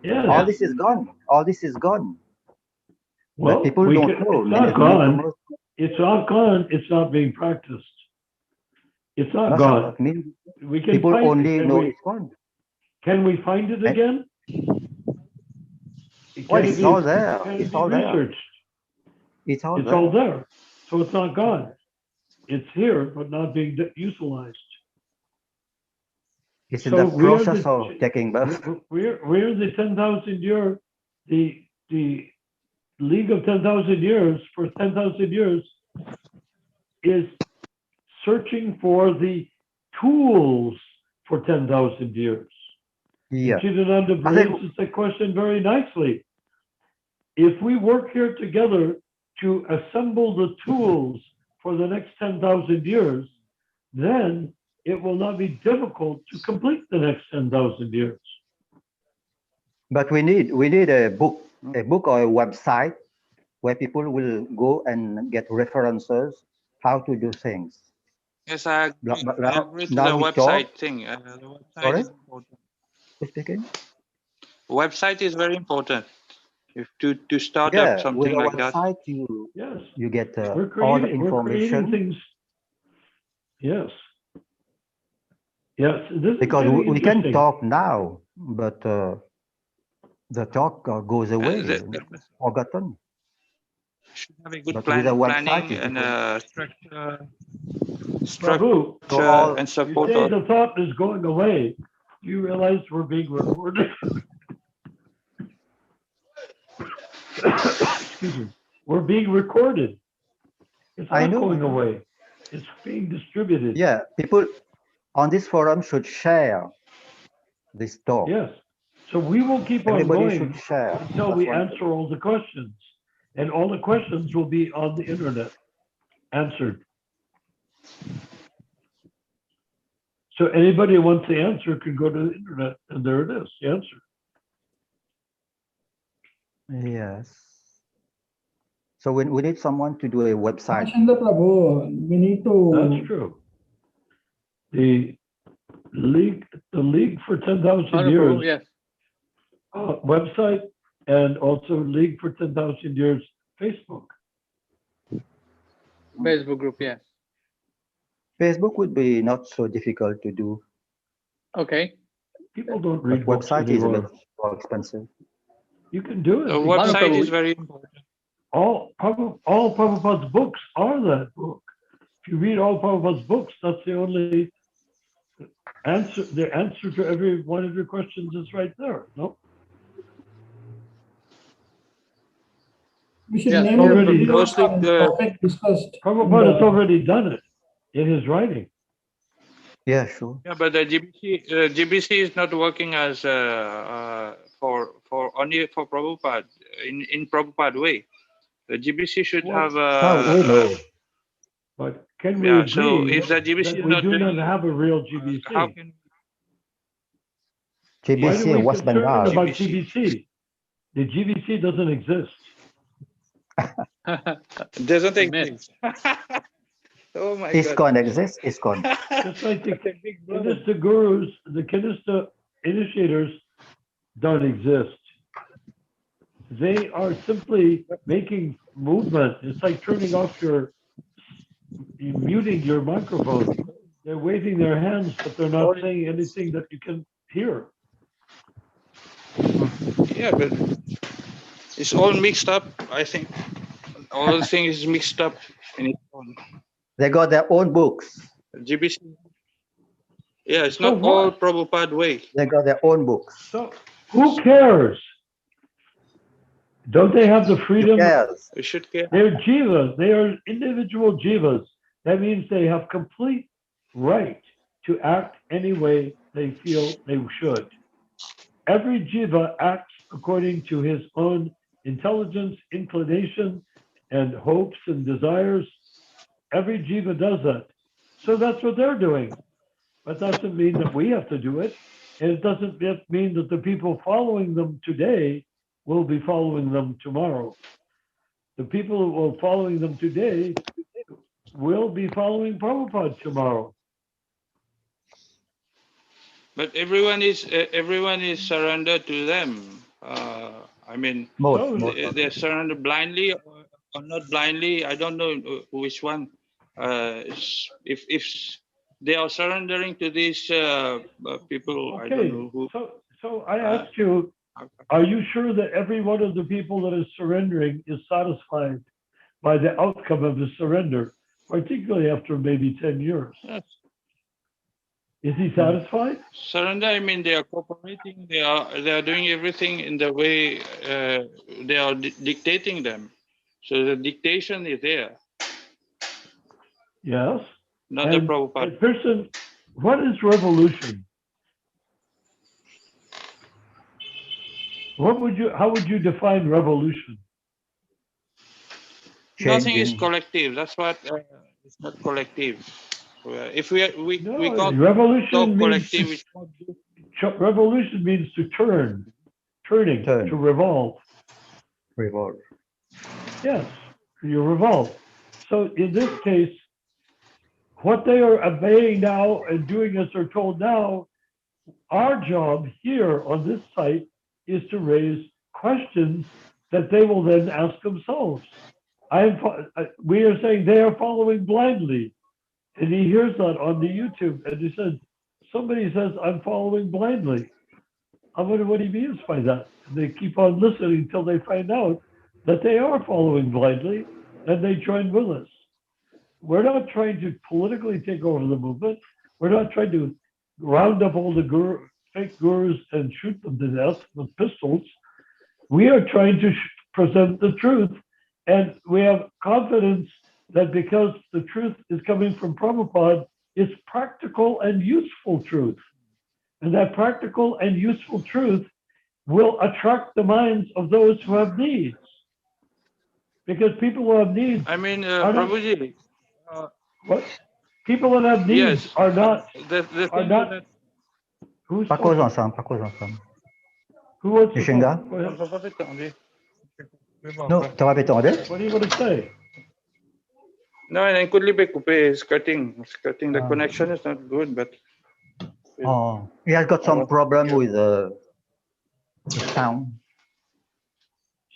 [SPEAKER 5] Yeah.
[SPEAKER 1] All this is gone. All this is gone.
[SPEAKER 5] Well,
[SPEAKER 1] but people don't know.
[SPEAKER 5] It's not gone. It's not gone. It's not being practiced. It's not gone. We can
[SPEAKER 1] people
[SPEAKER 5] find
[SPEAKER 1] only
[SPEAKER 5] it.
[SPEAKER 1] know it's gone.
[SPEAKER 5] Can we find it again?
[SPEAKER 1] It's all there. It's all there.
[SPEAKER 5] It's all there. So it's not gone. It's here, but not being utilized.
[SPEAKER 1] It's in the process of taking birth.
[SPEAKER 5] We're the 10,000 year, the League of 10,000 years for 10,000 years is searching for the tools for 10,000 years.
[SPEAKER 1] Yeah.
[SPEAKER 5] Chidananda raises the question very nicely. If we work here together to assemble the tools for the next 10,000 years, then it will not be difficult to complete the next 10,000 years.
[SPEAKER 1] But we need a book or a website where people will go and get references how to do things.
[SPEAKER 4] Yes, I
[SPEAKER 1] But
[SPEAKER 4] agree. I
[SPEAKER 1] now,
[SPEAKER 4] agree to
[SPEAKER 1] now
[SPEAKER 4] the
[SPEAKER 1] we talk.
[SPEAKER 4] website thing. The website
[SPEAKER 1] Sorry,
[SPEAKER 4] is important.
[SPEAKER 1] who's speaking?
[SPEAKER 4] Website is very important. If to start up
[SPEAKER 1] Yeah, with
[SPEAKER 4] something
[SPEAKER 1] a
[SPEAKER 4] like that.
[SPEAKER 1] website,
[SPEAKER 5] Yes,
[SPEAKER 1] you get
[SPEAKER 5] we're
[SPEAKER 1] all the
[SPEAKER 5] creating
[SPEAKER 1] information
[SPEAKER 5] things. Yes. Yes, this is
[SPEAKER 1] because
[SPEAKER 5] getting
[SPEAKER 1] we can
[SPEAKER 5] interesting.
[SPEAKER 1] talk now, but the talk goes away, forgotten.
[SPEAKER 4] Should have a good
[SPEAKER 1] But with a website,
[SPEAKER 4] planning
[SPEAKER 1] it's
[SPEAKER 4] and
[SPEAKER 1] different.
[SPEAKER 5] Prabhu,
[SPEAKER 1] So all,
[SPEAKER 4] and
[SPEAKER 5] you
[SPEAKER 4] support.
[SPEAKER 5] say the thought is going away. Do you realize we're being recorded? Excuse me. We're being recorded. It's
[SPEAKER 1] I
[SPEAKER 5] not
[SPEAKER 1] know.
[SPEAKER 5] going away. It's being distributed.
[SPEAKER 1] Yeah, people on this forum should share this talk.
[SPEAKER 5] Yes. So we will keep on
[SPEAKER 1] Everybody
[SPEAKER 5] going
[SPEAKER 1] should share.
[SPEAKER 5] until
[SPEAKER 1] That's
[SPEAKER 5] we
[SPEAKER 1] one
[SPEAKER 5] answer
[SPEAKER 1] thing.
[SPEAKER 5] all the questions. And all the questions will be on the internet answered. So anybody who wants the answer can go to the internet and there it is, the answer.
[SPEAKER 1] Yes. So we need someone to do a website.
[SPEAKER 6] Ramachandra Prabhu, we need
[SPEAKER 5] That's
[SPEAKER 6] to.
[SPEAKER 5] true. The League for 10,000
[SPEAKER 2] Prabhu,
[SPEAKER 5] Years
[SPEAKER 2] yes.
[SPEAKER 5] Website and also League for 10,000 Years Facebook.
[SPEAKER 2] Facebook group, yes.
[SPEAKER 1] Facebook would be not so difficult to do,
[SPEAKER 2] Okay.
[SPEAKER 5] People don't
[SPEAKER 1] but
[SPEAKER 5] read books
[SPEAKER 1] website is a bit
[SPEAKER 5] anymore.
[SPEAKER 1] more expensive.
[SPEAKER 5] You can do it.
[SPEAKER 4] The
[SPEAKER 5] because
[SPEAKER 4] website is very important.
[SPEAKER 5] all Prabhupada's books are that book. If you read all Prabhupada's books, that's the only answer. The answer to every one of your questions is right there. No,
[SPEAKER 6] We should
[SPEAKER 2] Yes,
[SPEAKER 6] name
[SPEAKER 5] Prabhupada
[SPEAKER 6] the
[SPEAKER 5] already-
[SPEAKER 6] video
[SPEAKER 4] Mostly
[SPEAKER 6] and
[SPEAKER 4] the-
[SPEAKER 6] topic discussed.
[SPEAKER 5] Prabhupada has already done it in his writing.
[SPEAKER 1] Yeah, sure.
[SPEAKER 4] Yeah, but the GBC is not working as for only for Prabhupada in Prabhupada way. The GBC should
[SPEAKER 5] Well,
[SPEAKER 4] have
[SPEAKER 1] Oh, we know.
[SPEAKER 5] But can we
[SPEAKER 4] yeah.
[SPEAKER 5] agree
[SPEAKER 4] So if the GBC
[SPEAKER 5] that
[SPEAKER 4] is
[SPEAKER 5] we
[SPEAKER 4] not
[SPEAKER 5] do
[SPEAKER 4] doing,
[SPEAKER 5] not have a real GBC?
[SPEAKER 4] how can
[SPEAKER 5] Why
[SPEAKER 1] GBC
[SPEAKER 5] do we
[SPEAKER 1] and West
[SPEAKER 5] concern
[SPEAKER 1] Bengal.
[SPEAKER 5] about
[SPEAKER 4] GBC.
[SPEAKER 5] GBC? The GBC doesn't exist.
[SPEAKER 4] doesn't
[SPEAKER 2] Myth.
[SPEAKER 4] exist? Oh my God!
[SPEAKER 1] ISKCON exists, ISKCON.
[SPEAKER 5] Just like the Kinista gurus, the Kinista initiators don't exist. They are simply making movement. It's like turning off muting your microphone. They're waving their hands, but they're not saying anything that you can hear.
[SPEAKER 4] Yeah, but it's all mixed up. I think all the things is mixed up in its own.
[SPEAKER 1] They got their own books.
[SPEAKER 4] GBC. Yeah, it's
[SPEAKER 5] So
[SPEAKER 4] not all
[SPEAKER 5] what?
[SPEAKER 4] Prabhupada way.
[SPEAKER 1] They got their own books.
[SPEAKER 5] So who cares? Don't they have the
[SPEAKER 1] Who
[SPEAKER 5] freedom?
[SPEAKER 1] cares?
[SPEAKER 4] We should care.
[SPEAKER 5] They're jivas. They are individual jivas. That means they have complete right to act any way they feel they should. Every jiva acts according to his own intelligence, inclination, and hopes and desires. Every jiva does that. So that's what they're doing. But that doesn't mean that we have to do it. And it doesn't mean that the people following them today will be following them tomorrow. The people who are following them today will be following Prabhupada tomorrow.
[SPEAKER 4] But everyone is surrendered to them. I mean,
[SPEAKER 5] So
[SPEAKER 4] they're surrendered blindly or not blindly. I don't know which one. If they are surrendering to these people, I don't
[SPEAKER 5] okay,
[SPEAKER 4] know who.
[SPEAKER 5] so I asked you, are you sure that every one of the people that is surrendering is satisfied by the outcome of the surrender, particularly after maybe 10 years?
[SPEAKER 4] Yes.
[SPEAKER 5] Is he satisfied?
[SPEAKER 4] Surrender, I mean, they are cooperating. They are doing everything in the way they are dictating them. So the dictation is there,
[SPEAKER 5] Yes.
[SPEAKER 4] not the
[SPEAKER 5] And
[SPEAKER 4] Prabhupada.
[SPEAKER 5] a person, what is revolution? How would you define revolution?
[SPEAKER 4] Nothing is
[SPEAKER 1] Changing.
[SPEAKER 4] collective. That's what it's not collective. If we
[SPEAKER 5] No,
[SPEAKER 4] can't
[SPEAKER 5] revolution
[SPEAKER 4] talk
[SPEAKER 5] means
[SPEAKER 4] collective, we can't do.
[SPEAKER 5] revolution means to turning,
[SPEAKER 1] Turn.
[SPEAKER 5] to revolve.
[SPEAKER 1] Revolve.
[SPEAKER 5] Yes, you revolt. So in this case, what they are obeying now and doing as they're told now, our job here on this site is to raise questions that they will then ask themselves. We are saying they are following blindly. And he hears that on the YouTube and he says, somebody says, I'm following blindly. I wonder what he means by that. And they keep on listening until they find out that they are following blindly and they join with us. We're not trying to politically take over the movement. We're not trying to round up all the fake gurus and shoot them to death with pistols. We are trying to present the truth. And we have confidence that because the truth is coming from Prabhupada, it's practical and useful truth. And that practical and useful truth will attract the minds of those who have needs. Because people who have needs.
[SPEAKER 4] I mean,
[SPEAKER 5] are not,
[SPEAKER 4] Prabhuji.
[SPEAKER 5] what? People that have needs
[SPEAKER 4] Yes.
[SPEAKER 5] are not.
[SPEAKER 4] The
[SPEAKER 5] Are
[SPEAKER 4] thing
[SPEAKER 5] not.
[SPEAKER 4] that.
[SPEAKER 5] Who's
[SPEAKER 1] Pas cause
[SPEAKER 5] talking?
[SPEAKER 1] ensemble, pas cause ensemble.
[SPEAKER 5] Who wants to
[SPEAKER 1] Yushinga?
[SPEAKER 5] talk? Go ahead.
[SPEAKER 1] No, t'as pas entendu?
[SPEAKER 5] What do you want to say?
[SPEAKER 4] No, and could be coupé. It's cutting. It's cutting. The
[SPEAKER 1] Ah.
[SPEAKER 4] connection is not good, but.
[SPEAKER 1] Oh, he has got some problem with the sound.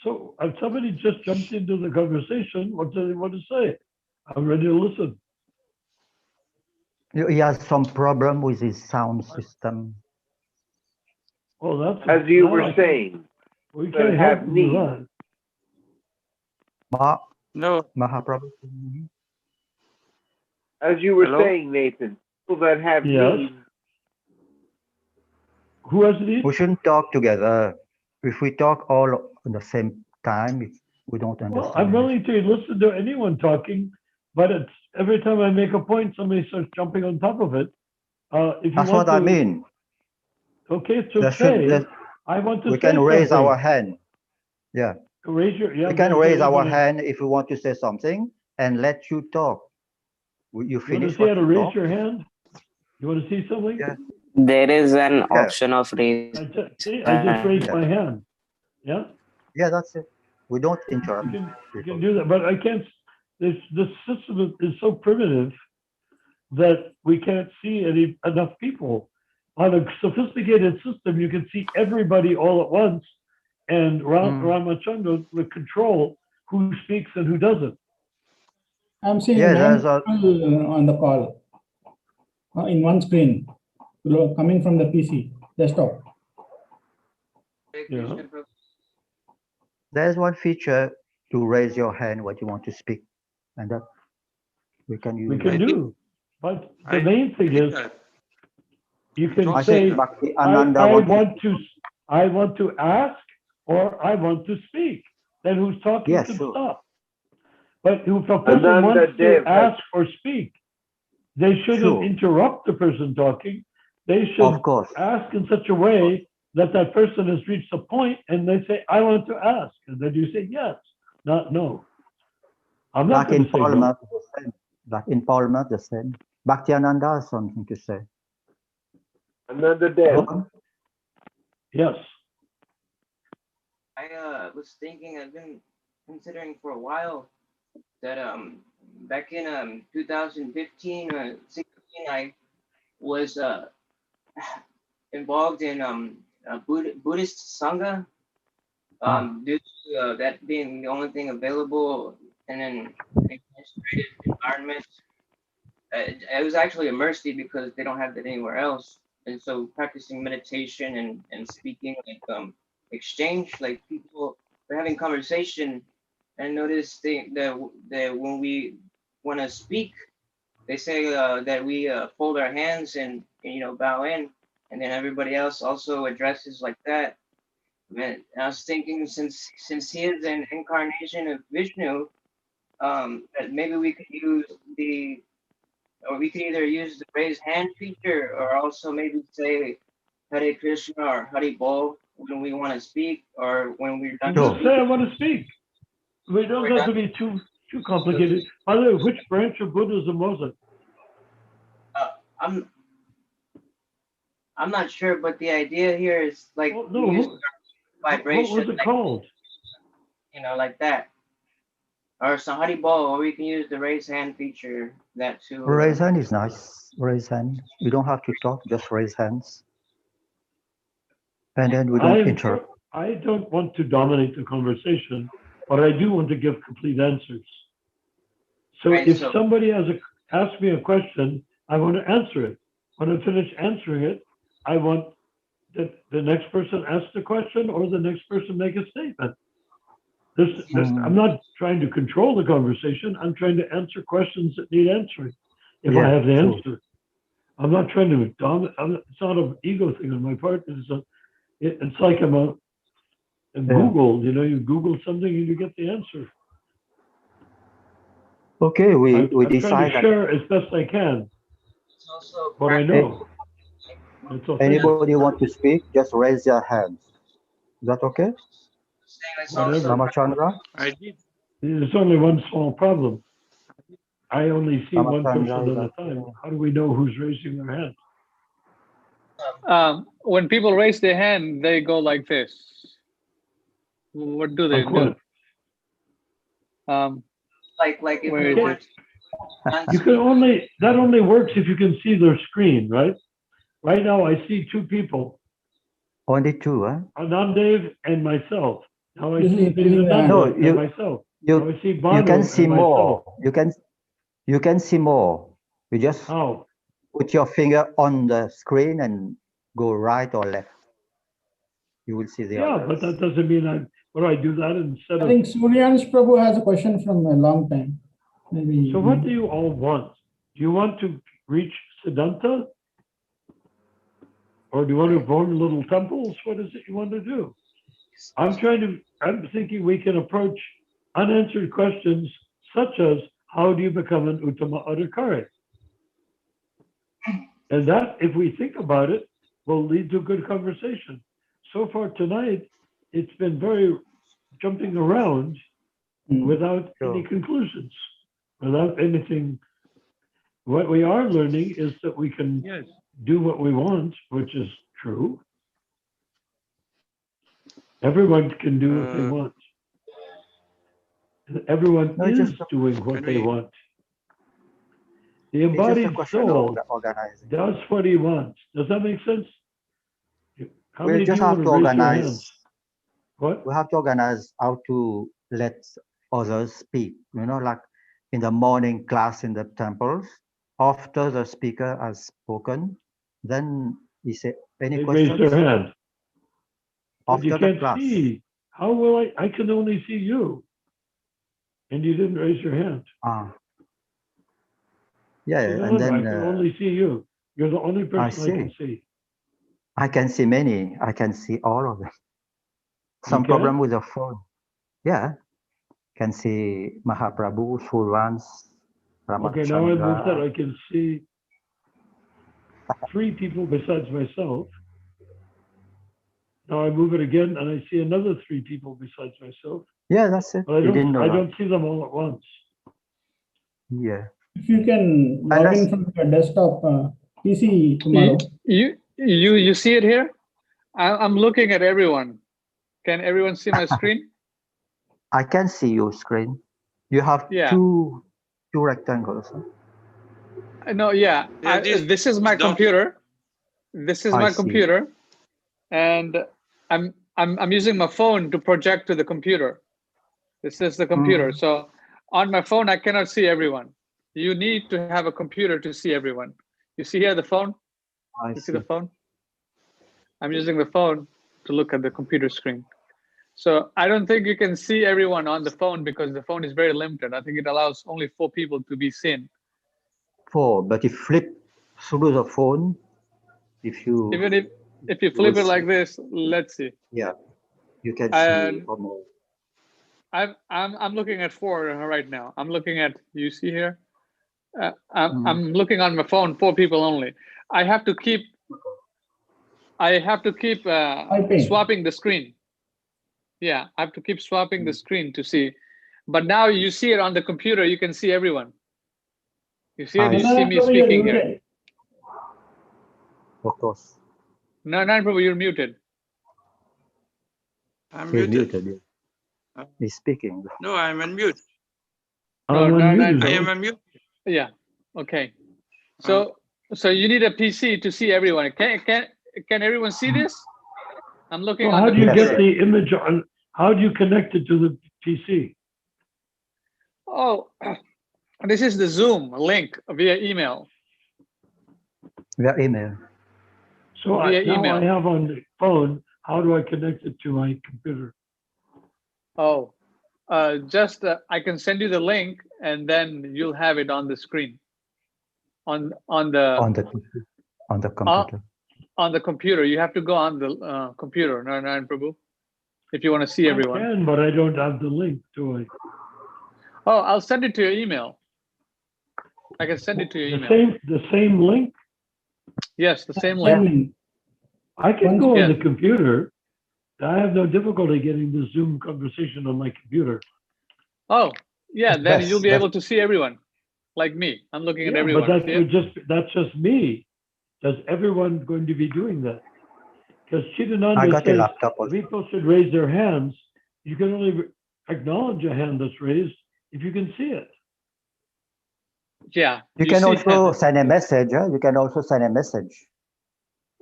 [SPEAKER 5] So somebody just jumped into the conversation. What do they want to say? I'm ready to listen.
[SPEAKER 1] He has some problem with his sound system.
[SPEAKER 5] Oh, that's
[SPEAKER 3] As you were saying,
[SPEAKER 5] we can't
[SPEAKER 3] have
[SPEAKER 5] help you
[SPEAKER 3] needs.
[SPEAKER 5] with that.
[SPEAKER 4] No.
[SPEAKER 1] Maha Prabhu.
[SPEAKER 3] As you were
[SPEAKER 4] Hello?
[SPEAKER 3] saying, Nathan, people that have
[SPEAKER 5] Yes.
[SPEAKER 3] needs.
[SPEAKER 5] Who has needs?
[SPEAKER 1] We shouldn't talk together. If we talk all at the same time, we don't understand.
[SPEAKER 5] Well, I'm willing to listen to anyone talking, but it's every time I make a point, somebody starts jumping on top of it. If you
[SPEAKER 1] That's
[SPEAKER 5] want
[SPEAKER 1] what I
[SPEAKER 5] to,
[SPEAKER 1] mean.
[SPEAKER 5] okay, it's
[SPEAKER 1] There should-
[SPEAKER 5] okay.
[SPEAKER 1] there-
[SPEAKER 5] I want to
[SPEAKER 1] We
[SPEAKER 5] say
[SPEAKER 1] can raise
[SPEAKER 5] something.
[SPEAKER 1] our hand. Yeah.
[SPEAKER 5] Raise your. Yeah,
[SPEAKER 1] We can
[SPEAKER 5] go
[SPEAKER 1] raise
[SPEAKER 5] ahead,
[SPEAKER 1] our
[SPEAKER 5] go ahead.
[SPEAKER 1] hand if we want to say something and let you talk. You
[SPEAKER 5] You want
[SPEAKER 1] finish
[SPEAKER 5] to see how
[SPEAKER 1] what
[SPEAKER 5] to
[SPEAKER 1] you
[SPEAKER 5] raise
[SPEAKER 1] talk?
[SPEAKER 5] your hand? You want to see something?
[SPEAKER 1] Yeah.
[SPEAKER 7] There is an
[SPEAKER 1] Yeah.
[SPEAKER 7] option of raise.
[SPEAKER 5] I just raised
[SPEAKER 1] Yeah.
[SPEAKER 5] my hand. Yeah.
[SPEAKER 1] Yeah, that's it. We don't interrupt
[SPEAKER 5] You
[SPEAKER 1] people.
[SPEAKER 5] can do that, but I can't. This system is so primitive that we can't see enough people. On a sophisticated system, you can see everybody all at once, and Ramachandra will control who speaks and who doesn't.
[SPEAKER 6] I'm seeing
[SPEAKER 1] Yeah,
[SPEAKER 6] 9
[SPEAKER 1] there's a
[SPEAKER 6] people on the call in one screen coming from the PC desktop.
[SPEAKER 5] Yeah.
[SPEAKER 1] there's one feature to raise your hand what you want to speak, and that we can use.
[SPEAKER 5] We can
[SPEAKER 4] I
[SPEAKER 5] do, but the
[SPEAKER 4] I
[SPEAKER 5] main thing
[SPEAKER 4] did
[SPEAKER 5] is
[SPEAKER 4] that.
[SPEAKER 5] you can
[SPEAKER 1] I
[SPEAKER 5] say
[SPEAKER 1] think Bhakti
[SPEAKER 5] I
[SPEAKER 1] Ananda
[SPEAKER 5] want to ask or I want to speak. Then who's talking
[SPEAKER 1] Yes,
[SPEAKER 5] can
[SPEAKER 1] sure.
[SPEAKER 5] stop. But if a person
[SPEAKER 3] Ananda
[SPEAKER 5] wants to
[SPEAKER 3] Dev has-
[SPEAKER 5] ask or speak, they shouldn't
[SPEAKER 1] Sure.
[SPEAKER 5] interrupt the person talking. They should
[SPEAKER 1] Of course.
[SPEAKER 5] ask in such a way that that person has reached a point and they say, I want to ask. And then you say yes, not no. I'm not
[SPEAKER 1] Back in
[SPEAKER 5] going to say no.
[SPEAKER 1] Parliament, the same. Back in Parliament, the same. Bhakti Ananda has something to say.
[SPEAKER 3] Another Dev.
[SPEAKER 5] Yes.
[SPEAKER 8] I was thinking, I've been considering for a while that back in 2015 or 16 I was involved in a Buddhist Sangha, due to that being the only thing available in an administrative environment. It was actually a mercy because they don't have that anywhere else. And so practicing meditation and speaking like exchange, like people were having conversation, and notice that when we want to speak, they say that we fold our hands and bow in, and then everybody else also addresses like that. Man, I was thinking since he is an incarnation of Vishnu, that maybe we could use we could either use the raise hand feature or also maybe say Hare Krishna or Hare Bol when we want to speak or when we're done
[SPEAKER 5] Just
[SPEAKER 8] speaking.
[SPEAKER 5] say I want to speak. We don't have to be too complicated. By the way, which branch of Buddhism was it?
[SPEAKER 8] I'm not sure, but the idea here is like
[SPEAKER 5] Oh, no,
[SPEAKER 8] we use
[SPEAKER 5] what
[SPEAKER 8] vibration,
[SPEAKER 5] was it
[SPEAKER 8] like,
[SPEAKER 5] called?
[SPEAKER 8] like that. or Sahari Ball, or we can use the raise hand feature. That too.
[SPEAKER 1] Raise hand is nice. Raise hand. You don't have to talk, just raise hands. And then we don't interrupt.
[SPEAKER 5] I don't want to dominate the conversation, but I do want to give complete answers. So
[SPEAKER 8] Right,
[SPEAKER 5] if
[SPEAKER 8] so-
[SPEAKER 5] somebody asks me a question, I want to answer it. When I finish answering it, I want that the next person ask the question or the next person make a statement. I'm not trying to control the conversation. I'm trying to answer questions that need answering if I have the
[SPEAKER 1] true.
[SPEAKER 5] answer. I'm not trying to dominate. It's not an ego thing on my part. It's like I'm a Google. You know, you Google something and you get the answer.
[SPEAKER 1] Okay, we
[SPEAKER 5] I'm trying
[SPEAKER 1] decide
[SPEAKER 5] to
[SPEAKER 1] that.
[SPEAKER 5] share as best I can
[SPEAKER 8] It's also
[SPEAKER 5] what I know. That's all.
[SPEAKER 1] Anybody want to speak? Just raise your hands. Is that okay?
[SPEAKER 8] it's also
[SPEAKER 1] Ramachandra?
[SPEAKER 4] I did.
[SPEAKER 5] There's only one small problem. I only see one
[SPEAKER 1] Ramachandra
[SPEAKER 5] person
[SPEAKER 1] is
[SPEAKER 5] at a
[SPEAKER 1] okay.
[SPEAKER 5] time. How do we know who's raising their hand?
[SPEAKER 2] When people raise their hand, they go like this. What do they
[SPEAKER 5] Like
[SPEAKER 2] do?
[SPEAKER 5] what?
[SPEAKER 8] like if
[SPEAKER 2] Where
[SPEAKER 8] we
[SPEAKER 2] is
[SPEAKER 8] want
[SPEAKER 2] it?
[SPEAKER 5] You can that only works if you can see their screen, right? Right now I see two people,
[SPEAKER 1] Only two, huh?
[SPEAKER 5] Anandev and myself. Now I
[SPEAKER 6] This
[SPEAKER 5] see
[SPEAKER 6] is raising the hand.
[SPEAKER 1] No,
[SPEAKER 5] Anandev and myself. Now I see
[SPEAKER 1] you
[SPEAKER 5] Banu
[SPEAKER 1] can see
[SPEAKER 5] and myself.
[SPEAKER 1] more. You can see more. You just
[SPEAKER 5] How?
[SPEAKER 1] put your finger on the screen and go right or left. You will see the
[SPEAKER 5] Yeah,
[SPEAKER 1] others.
[SPEAKER 5] but that doesn't mean I do that instead
[SPEAKER 6] I
[SPEAKER 5] of.
[SPEAKER 6] think Suryansh Prabhu has a question from a long time. Maybe.
[SPEAKER 5] So what do you all want? Do you want to reach Siddhanta? Or do you want to form little temples? What is it you want to do? I'm thinking we can approach unanswered questions such as, how do you become an Uttama Adhikari? And that, if we think about it, will lead to good conversation. So far tonight, it's been very jumping around without any conclusions, without anything. What we are learning is that we can do what we want, which is true. Everyone can do what they want. Everyone is doing what they want. The embodied soul does what he wants. Does that make sense? How
[SPEAKER 1] We
[SPEAKER 5] many
[SPEAKER 1] just
[SPEAKER 5] people
[SPEAKER 1] have
[SPEAKER 5] want
[SPEAKER 1] to
[SPEAKER 5] to raise their
[SPEAKER 1] organize.
[SPEAKER 5] hands? What?
[SPEAKER 1] We have to organize how to let others speak. You know, like in the morning class in the temples, after the speaker has spoken, then he say, any
[SPEAKER 5] They
[SPEAKER 1] questions?
[SPEAKER 5] raise their hand. But you
[SPEAKER 1] After the
[SPEAKER 5] can't
[SPEAKER 1] class.
[SPEAKER 5] see. How will I can only see you. And you didn't raise your hand.
[SPEAKER 1] Yeah,
[SPEAKER 5] So
[SPEAKER 1] and then
[SPEAKER 5] I can only see you. You're the only person I can see.
[SPEAKER 1] I can see many. I can see all of them. Some
[SPEAKER 5] You
[SPEAKER 1] problem
[SPEAKER 5] can?
[SPEAKER 1] with the phone. Yeah, can see Mahaprabhu, Survans,
[SPEAKER 5] Okay, now I move that
[SPEAKER 1] Ramachandra.
[SPEAKER 5] I can see 3 people besides myself. Now I move it again and I see another 3 people besides myself.
[SPEAKER 1] Yeah, that's it.
[SPEAKER 5] But I
[SPEAKER 1] You didn't know
[SPEAKER 5] I
[SPEAKER 1] that.
[SPEAKER 5] don't see them all at once.
[SPEAKER 1] Yeah.
[SPEAKER 6] If you can log in from your desktop PC tomorrow.
[SPEAKER 2] You see it here? I'm looking at everyone. Can everyone see my screen?
[SPEAKER 1] I can see your screen. You have two rectangles. Huh?
[SPEAKER 2] No, this is my computer. This is my computer, and I'm using my phone to project to the computer. This is the computer. So on my phone, I cannot see everyone. You need to have a computer to see everyone. You see here the phone? You see the phone? I'm using the phone to look at the computer screen. So I don't think you can see everyone on the phone because the phone is very limited. I think it allows only 4 people to be seen.
[SPEAKER 1] 4, but if flip through the phone, if you
[SPEAKER 2] flip it like this, let's see.
[SPEAKER 1] Yeah, you can see more.
[SPEAKER 2] I'm looking at 4 right now. I'm looking at, you see here? I'm looking on my phone, 4 people only. I have to keep swapping the screen. Yeah, I have to keep swapping the screen to see. But now you see it on the computer, you can see everyone. You see it, you see me speaking here.
[SPEAKER 1] Of course.
[SPEAKER 2] No, Prabhu, you're muted.
[SPEAKER 4] I'm
[SPEAKER 1] He's
[SPEAKER 4] muted.
[SPEAKER 1] muted. He's speaking.
[SPEAKER 4] No, I'm on mute.
[SPEAKER 2] No,
[SPEAKER 5] I'm
[SPEAKER 2] no,
[SPEAKER 5] unmuted.
[SPEAKER 4] I am unmuted.
[SPEAKER 2] Yeah. Okay. So you need a PC to see everyone. Can everyone see this? I'm looking
[SPEAKER 5] So
[SPEAKER 2] on
[SPEAKER 5] how
[SPEAKER 2] the
[SPEAKER 5] do you
[SPEAKER 2] computer.
[SPEAKER 5] get the image on? How do you connect it to the PC?
[SPEAKER 2] Oh, this is the Zoom link via email.
[SPEAKER 1] Via email.
[SPEAKER 5] So
[SPEAKER 2] Via
[SPEAKER 5] now I
[SPEAKER 2] email.
[SPEAKER 5] have on the phone. How do I connect it to my computer?
[SPEAKER 2] Oh, just I can send you the link, and then you'll have it on the screen. On the
[SPEAKER 1] PC, on the computer.
[SPEAKER 2] on the computer. You have to go on the computer, Narayan Prabhu, if you want to see everyone.
[SPEAKER 5] I can, but I don't have the link, do I?
[SPEAKER 2] Oh, I'll send it to your email. I can send it to your email.
[SPEAKER 5] The same link.
[SPEAKER 2] Yes, the same
[SPEAKER 6] Same
[SPEAKER 2] link.
[SPEAKER 6] link.
[SPEAKER 5] I can go on
[SPEAKER 2] Yes.
[SPEAKER 5] the computer. I have no difficulty getting the Zoom conversation on my computer.
[SPEAKER 2] Oh, yeah.
[SPEAKER 1] It's
[SPEAKER 2] Then
[SPEAKER 1] best,
[SPEAKER 2] you'll be
[SPEAKER 1] best.
[SPEAKER 2] able to see everyone, like me. I'm looking at
[SPEAKER 5] Yeah,
[SPEAKER 2] everyone.
[SPEAKER 5] but
[SPEAKER 2] See it?
[SPEAKER 5] that's just me. Is everyone going to be doing that? Because
[SPEAKER 1] I
[SPEAKER 5] Chidananda
[SPEAKER 1] got a
[SPEAKER 5] says
[SPEAKER 1] laptop also.
[SPEAKER 5] people should raise their hands. You can only acknowledge a hand that's raised if you can see it.
[SPEAKER 2] Yeah.
[SPEAKER 1] You can
[SPEAKER 2] see
[SPEAKER 1] also send a message. You can also send a message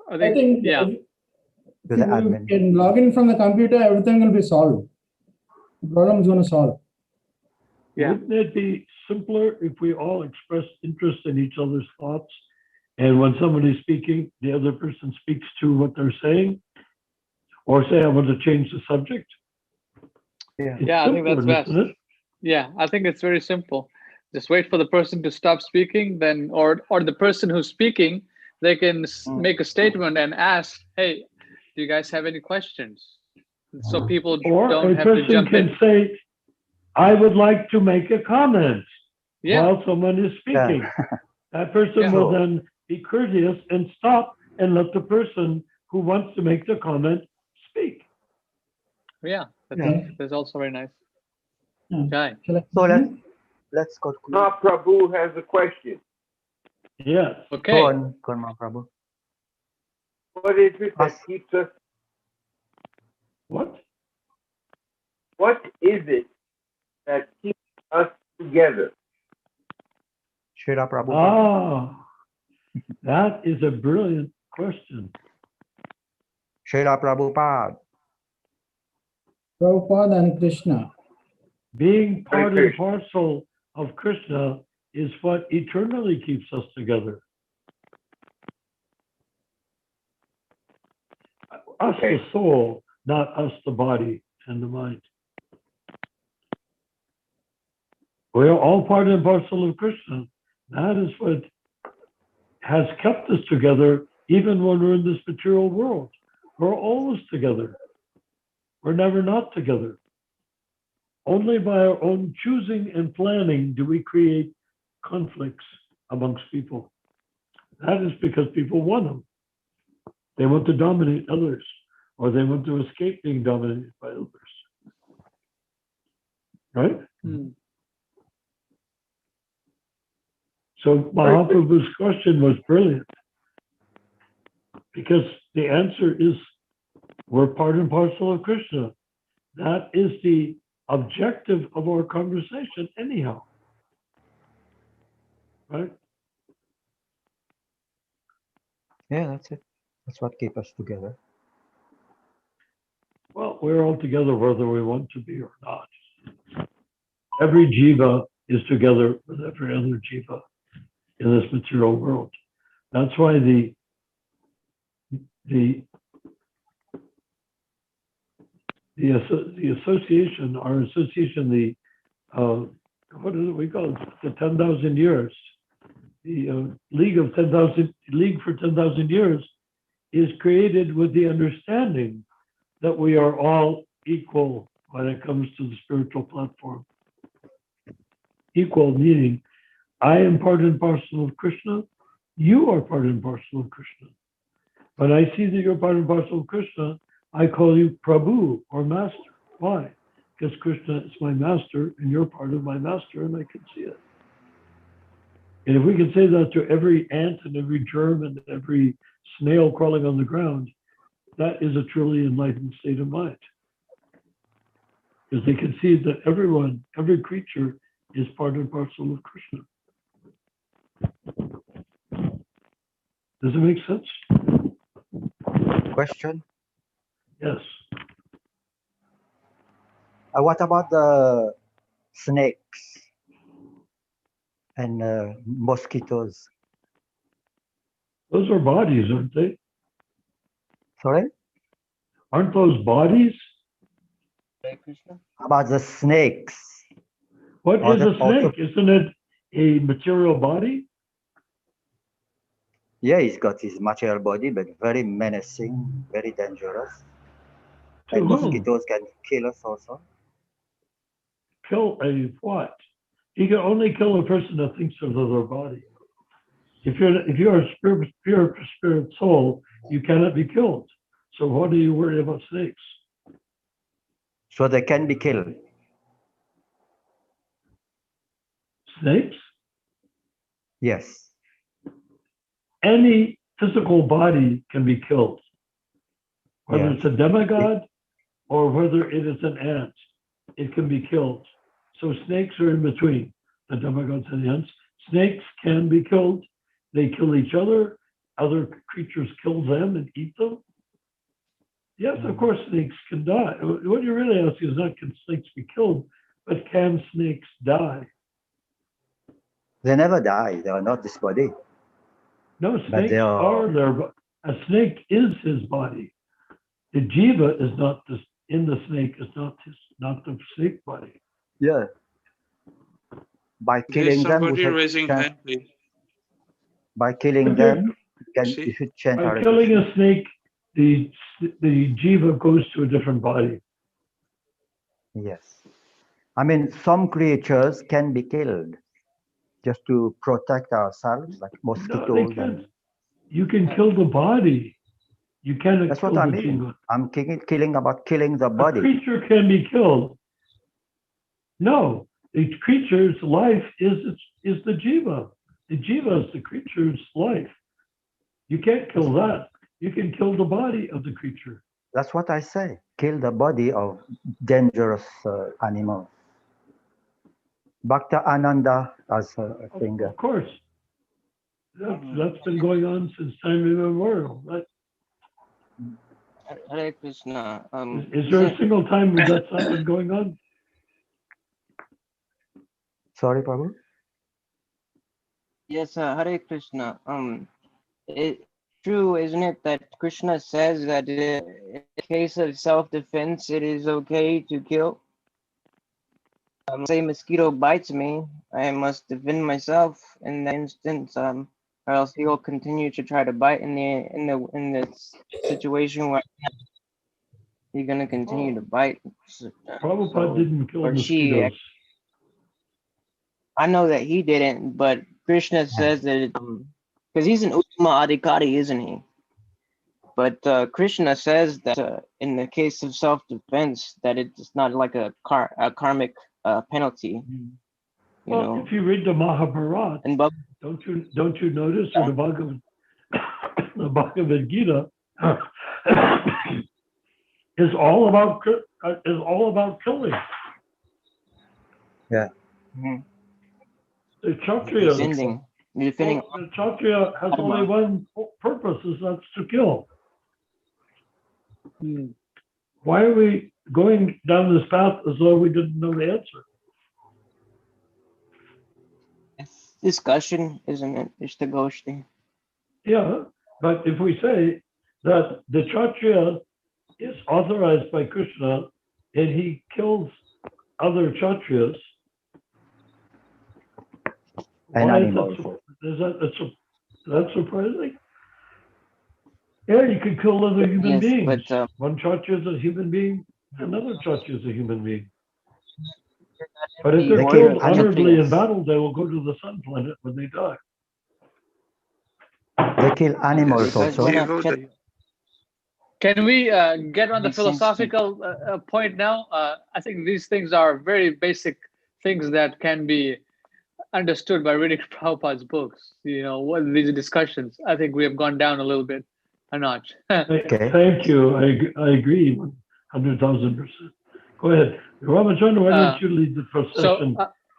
[SPEAKER 2] I
[SPEAKER 6] I think
[SPEAKER 2] yeah.
[SPEAKER 6] if
[SPEAKER 1] to the
[SPEAKER 6] you
[SPEAKER 1] admin.
[SPEAKER 6] can log in from the computer, everything will be solved. The problem is going to solve.
[SPEAKER 2] Yeah.
[SPEAKER 5] Wouldn't it be simpler if we all expressed interest in each other's thoughts? And when somebody's speaking, the other person speaks to what they're saying? Or say, I want to change the subject?
[SPEAKER 1] Yeah.
[SPEAKER 5] It's
[SPEAKER 2] Yeah, I think
[SPEAKER 5] simpler,
[SPEAKER 2] that's best.
[SPEAKER 5] isn't it?
[SPEAKER 2] Yeah, I think it's very simple. Just wait for the person to stop speaking, then or the person who's speaking, they can make a statement and ask, "Hey, do you guys have any questions?" So people
[SPEAKER 5] Or
[SPEAKER 2] don't
[SPEAKER 5] a
[SPEAKER 2] have to
[SPEAKER 5] person
[SPEAKER 2] jump
[SPEAKER 5] can
[SPEAKER 2] in.
[SPEAKER 5] say, I would like to make a comment
[SPEAKER 2] Yeah.
[SPEAKER 5] while someone is speaking. That person
[SPEAKER 2] Yeah.
[SPEAKER 5] will then be courteous and stop and let the person who wants to make the comment speak.
[SPEAKER 2] Yeah, that's also very nice.
[SPEAKER 6] Yeah.
[SPEAKER 2] Okay.
[SPEAKER 6] Shall I
[SPEAKER 1] So
[SPEAKER 6] continue?
[SPEAKER 1] let's go.
[SPEAKER 3] Prabhu has a question.
[SPEAKER 5] Yes.
[SPEAKER 2] Okay.
[SPEAKER 1] Go on, Prabhu.
[SPEAKER 3] What is it that
[SPEAKER 1] Ask.
[SPEAKER 3] keeps us?
[SPEAKER 5] What?
[SPEAKER 3] What is it that keeps us together?
[SPEAKER 1] Srila Prabhupada.
[SPEAKER 5] That is a brilliant question.
[SPEAKER 1] Srila Prabhupada.
[SPEAKER 6] Prabhupada and Krishna.
[SPEAKER 5] Being part and parcel of Krishna is what eternally keeps us together. Us, the soul, not us, the body and the mind. We are all part and parcel of Krishna. That is what has kept us together, even when we're in this material world. We're always together. We're never not together. Only by our own choosing and planning do we create conflicts amongst people. That is because people want them. They want to dominate others, or they want to escape being dominated by others. Right? So Mahaprabhu's question was brilliant, because the answer is we're part and parcel of Krishna. That is the objective of our conversation anyhow. Right?
[SPEAKER 1] Yeah, that's it. That's what keeps us together.
[SPEAKER 5] Well, we're all together whether we want to be or not. Every jiva is together with every other jiva in this material world. That's why the association, our association, what is it we call it? The 10,000 years, the League for 10,000 years is created with the understanding that we are all equal when it comes to the spiritual platform. Equal meaning, I am part and parcel of Krishna, you are part and parcel of Krishna. When I see that you're part and parcel of Krishna, I call you Prabhu or Master. Why? Because Krishna is my master and you're part of my master and I can see it. And if we can say that to every ant and every germ and every snail crawling on the ground, that is a truly enlightened state of mind. Because they can see that everyone, every creature is part and parcel of Krishna. Does it make sense?
[SPEAKER 1] Question.
[SPEAKER 5] Yes.
[SPEAKER 1] What about the snakes and mosquitoes?
[SPEAKER 5] Those are bodies, aren't they?
[SPEAKER 1] Sorry?
[SPEAKER 5] Aren't those bodies?
[SPEAKER 8] Hare Krishna.
[SPEAKER 1] How about the snakes?
[SPEAKER 5] What
[SPEAKER 1] Are
[SPEAKER 5] is
[SPEAKER 1] they
[SPEAKER 5] a snake? Isn't it a material body?
[SPEAKER 1] Yeah, he's got his material body, but very menacing, very dangerous.
[SPEAKER 5] To
[SPEAKER 1] And
[SPEAKER 5] whom?
[SPEAKER 1] mosquitoes can kill us also.
[SPEAKER 5] Kill a what? You can only kill a person that thinks of their body. If you're a spirit soul, you cannot be killed. So what do you worry about snakes?
[SPEAKER 1] So they can be killed.
[SPEAKER 5] Snakes?
[SPEAKER 1] Yes.
[SPEAKER 5] Any physical body can be killed, whether
[SPEAKER 1] Yeah.
[SPEAKER 5] it's a demigod or whether it is an ant, it can be killed. So snakes are in between the demigods and the ants. Snakes can be killed. They kill each other. Other creatures kill them and eat them. Yes, of course, snakes can die. What you're really asking is not can snakes be killed, but can snakes die?
[SPEAKER 1] They never die. They are not this body.
[SPEAKER 5] No,
[SPEAKER 1] But
[SPEAKER 5] snakes
[SPEAKER 1] they are.
[SPEAKER 5] are their. A snake is his body. The jiva is not this in the snake. Is not the snake body.
[SPEAKER 1] Yeah. By
[SPEAKER 4] There's
[SPEAKER 1] killing them, we
[SPEAKER 4] somebody
[SPEAKER 1] should
[SPEAKER 4] raising
[SPEAKER 1] chant,
[SPEAKER 4] hand, please.
[SPEAKER 1] by killing
[SPEAKER 5] But you're-
[SPEAKER 1] them,
[SPEAKER 4] See?
[SPEAKER 1] you should chant
[SPEAKER 5] By
[SPEAKER 1] Hare
[SPEAKER 5] killing
[SPEAKER 1] Krishna.
[SPEAKER 5] a snake, the jiva goes to a different body.
[SPEAKER 1] Yes. I mean, some creatures can be killed just to protect ourselves, like
[SPEAKER 5] No, they
[SPEAKER 1] mosquitoes.
[SPEAKER 5] can't.
[SPEAKER 1] And
[SPEAKER 5] You can kill the body. You cannot
[SPEAKER 1] that's
[SPEAKER 5] kill
[SPEAKER 1] what I
[SPEAKER 5] the
[SPEAKER 1] mean.
[SPEAKER 5] jiva.
[SPEAKER 1] I'm killing about killing the
[SPEAKER 5] A
[SPEAKER 1] body.
[SPEAKER 5] creature can be killed. No, the creature's life is the jiva. The jiva is the creature's life. You can't kill that. You can kill the body of the creature.
[SPEAKER 1] That's what I say. Kill the body of dangerous animals. Bhakta Ananda has a thing.
[SPEAKER 5] Of course. That's been going on since time immemorial.
[SPEAKER 8] Hare Krishna.
[SPEAKER 5] Is there a single time where that's not been going on?
[SPEAKER 1] Sorry, Prabhu?
[SPEAKER 8] Yes, Hare Krishna. It's true, isn't it, that Krishna says that in the case of self-defense, it is okay to kill? Say mosquito bites me, I must defend myself in that instance, or else he will continue to try to bite in this situation where he's gonna continue to bite.
[SPEAKER 5] Prabhupada didn't kill
[SPEAKER 8] or she.
[SPEAKER 5] mosquitoes.
[SPEAKER 8] I know that he didn't, but Krishna says that because he's an Uttama Adhikari, isn't he? But Krishna says that in the case of self-defense, that it's not like a karmic penalty. You
[SPEAKER 5] Well,
[SPEAKER 8] know,
[SPEAKER 5] if you read the Mahabharata,
[SPEAKER 8] and
[SPEAKER 5] don't you notice, or the Bhagavad Gita is all about killing.
[SPEAKER 1] Yeah.
[SPEAKER 5] The Kshatriya,
[SPEAKER 8] defending.
[SPEAKER 5] the Kshatriya has only one purpose, is that's to kill. Why are we going down this path as though we didn't know the answer?
[SPEAKER 8] It's discussion, isn't it? Ishtagoshti.
[SPEAKER 5] Yeah, but if we say that the Kshatriya is authorized by Krishna and he kills other Kshatriyas,
[SPEAKER 1] And
[SPEAKER 5] why
[SPEAKER 1] animals.
[SPEAKER 5] is that surprising? Yeah, you could kill other human
[SPEAKER 8] Yes,
[SPEAKER 5] beings.
[SPEAKER 8] but
[SPEAKER 5] One Kshatriya is a human being, another Kshatriya is a human being. But if they're
[SPEAKER 1] They
[SPEAKER 5] killed
[SPEAKER 1] kill
[SPEAKER 5] honorably in
[SPEAKER 8] animals.
[SPEAKER 5] battle, they will go to the sun planet when they die.
[SPEAKER 1] They kill animals
[SPEAKER 8] Because
[SPEAKER 1] also.
[SPEAKER 8] when
[SPEAKER 2] Can we get on the
[SPEAKER 8] Makes sense.
[SPEAKER 2] philosophical point now? I think these things are very basic things that can be understood by reading Prabhupada's books. You know, what these discussions. I think we have gone down a little bit a notch.
[SPEAKER 1] Okay.
[SPEAKER 5] Thank you. I agree 100,000%. Go ahead. Ramachandra, why don't you lead the procession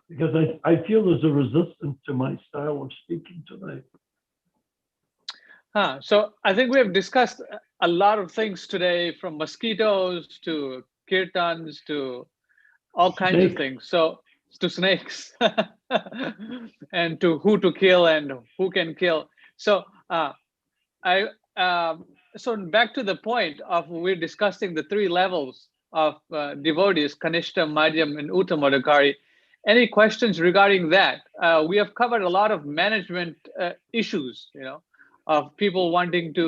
[SPEAKER 5] because I feel there's a resistance to my style of speaking tonight.
[SPEAKER 2] So I think we have discussed a lot of things today, from mosquitoes to kirtans to all kinds of
[SPEAKER 5] Snakes.
[SPEAKER 2] things. So to snakes and to who to kill and who can kill. So so back to the point of, we're discussing the three levels of devotees: Kanishta, Madhyam, and Uttamadhikari. Any questions regarding that? We have covered a lot of management issues, of people wanting to,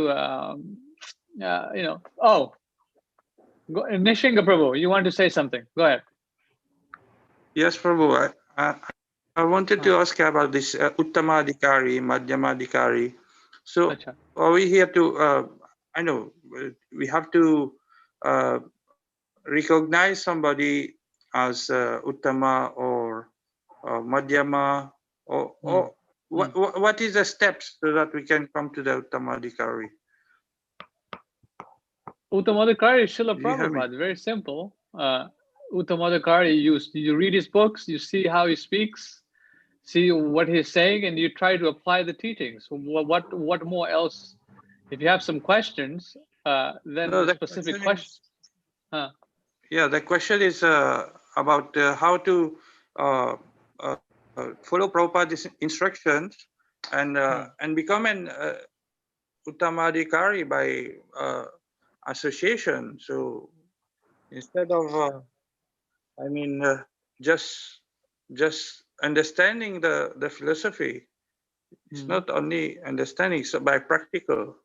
[SPEAKER 2] Nishinga Prabhu, you want to say something? Go ahead.
[SPEAKER 4] Yes, Prabhu. I wanted to ask about this Uttamadhikari, Madhyamadhikari. So
[SPEAKER 2] Acha.
[SPEAKER 4] are we here to, I know we have to recognize somebody as Uttama or Madhyama, or what is the steps so that we can come to the Uttamadhikari?
[SPEAKER 2] Uttamadhikari is Srila
[SPEAKER 4] Do you have
[SPEAKER 2] Prabhupada. Very simple. Uttamadhikari, you read his books, you see how he speaks, see what he's saying, and you try to apply the teachings. What more else? If you have some questions, then
[SPEAKER 4] No,
[SPEAKER 2] the
[SPEAKER 4] the
[SPEAKER 2] specific
[SPEAKER 4] question is-
[SPEAKER 2] question.
[SPEAKER 4] Yeah, the question is about how to follow Prabhupada's instructions and become an Uttamadhikari by association. So instead of, just understanding the philosophy, it's not only understanding, so by practical.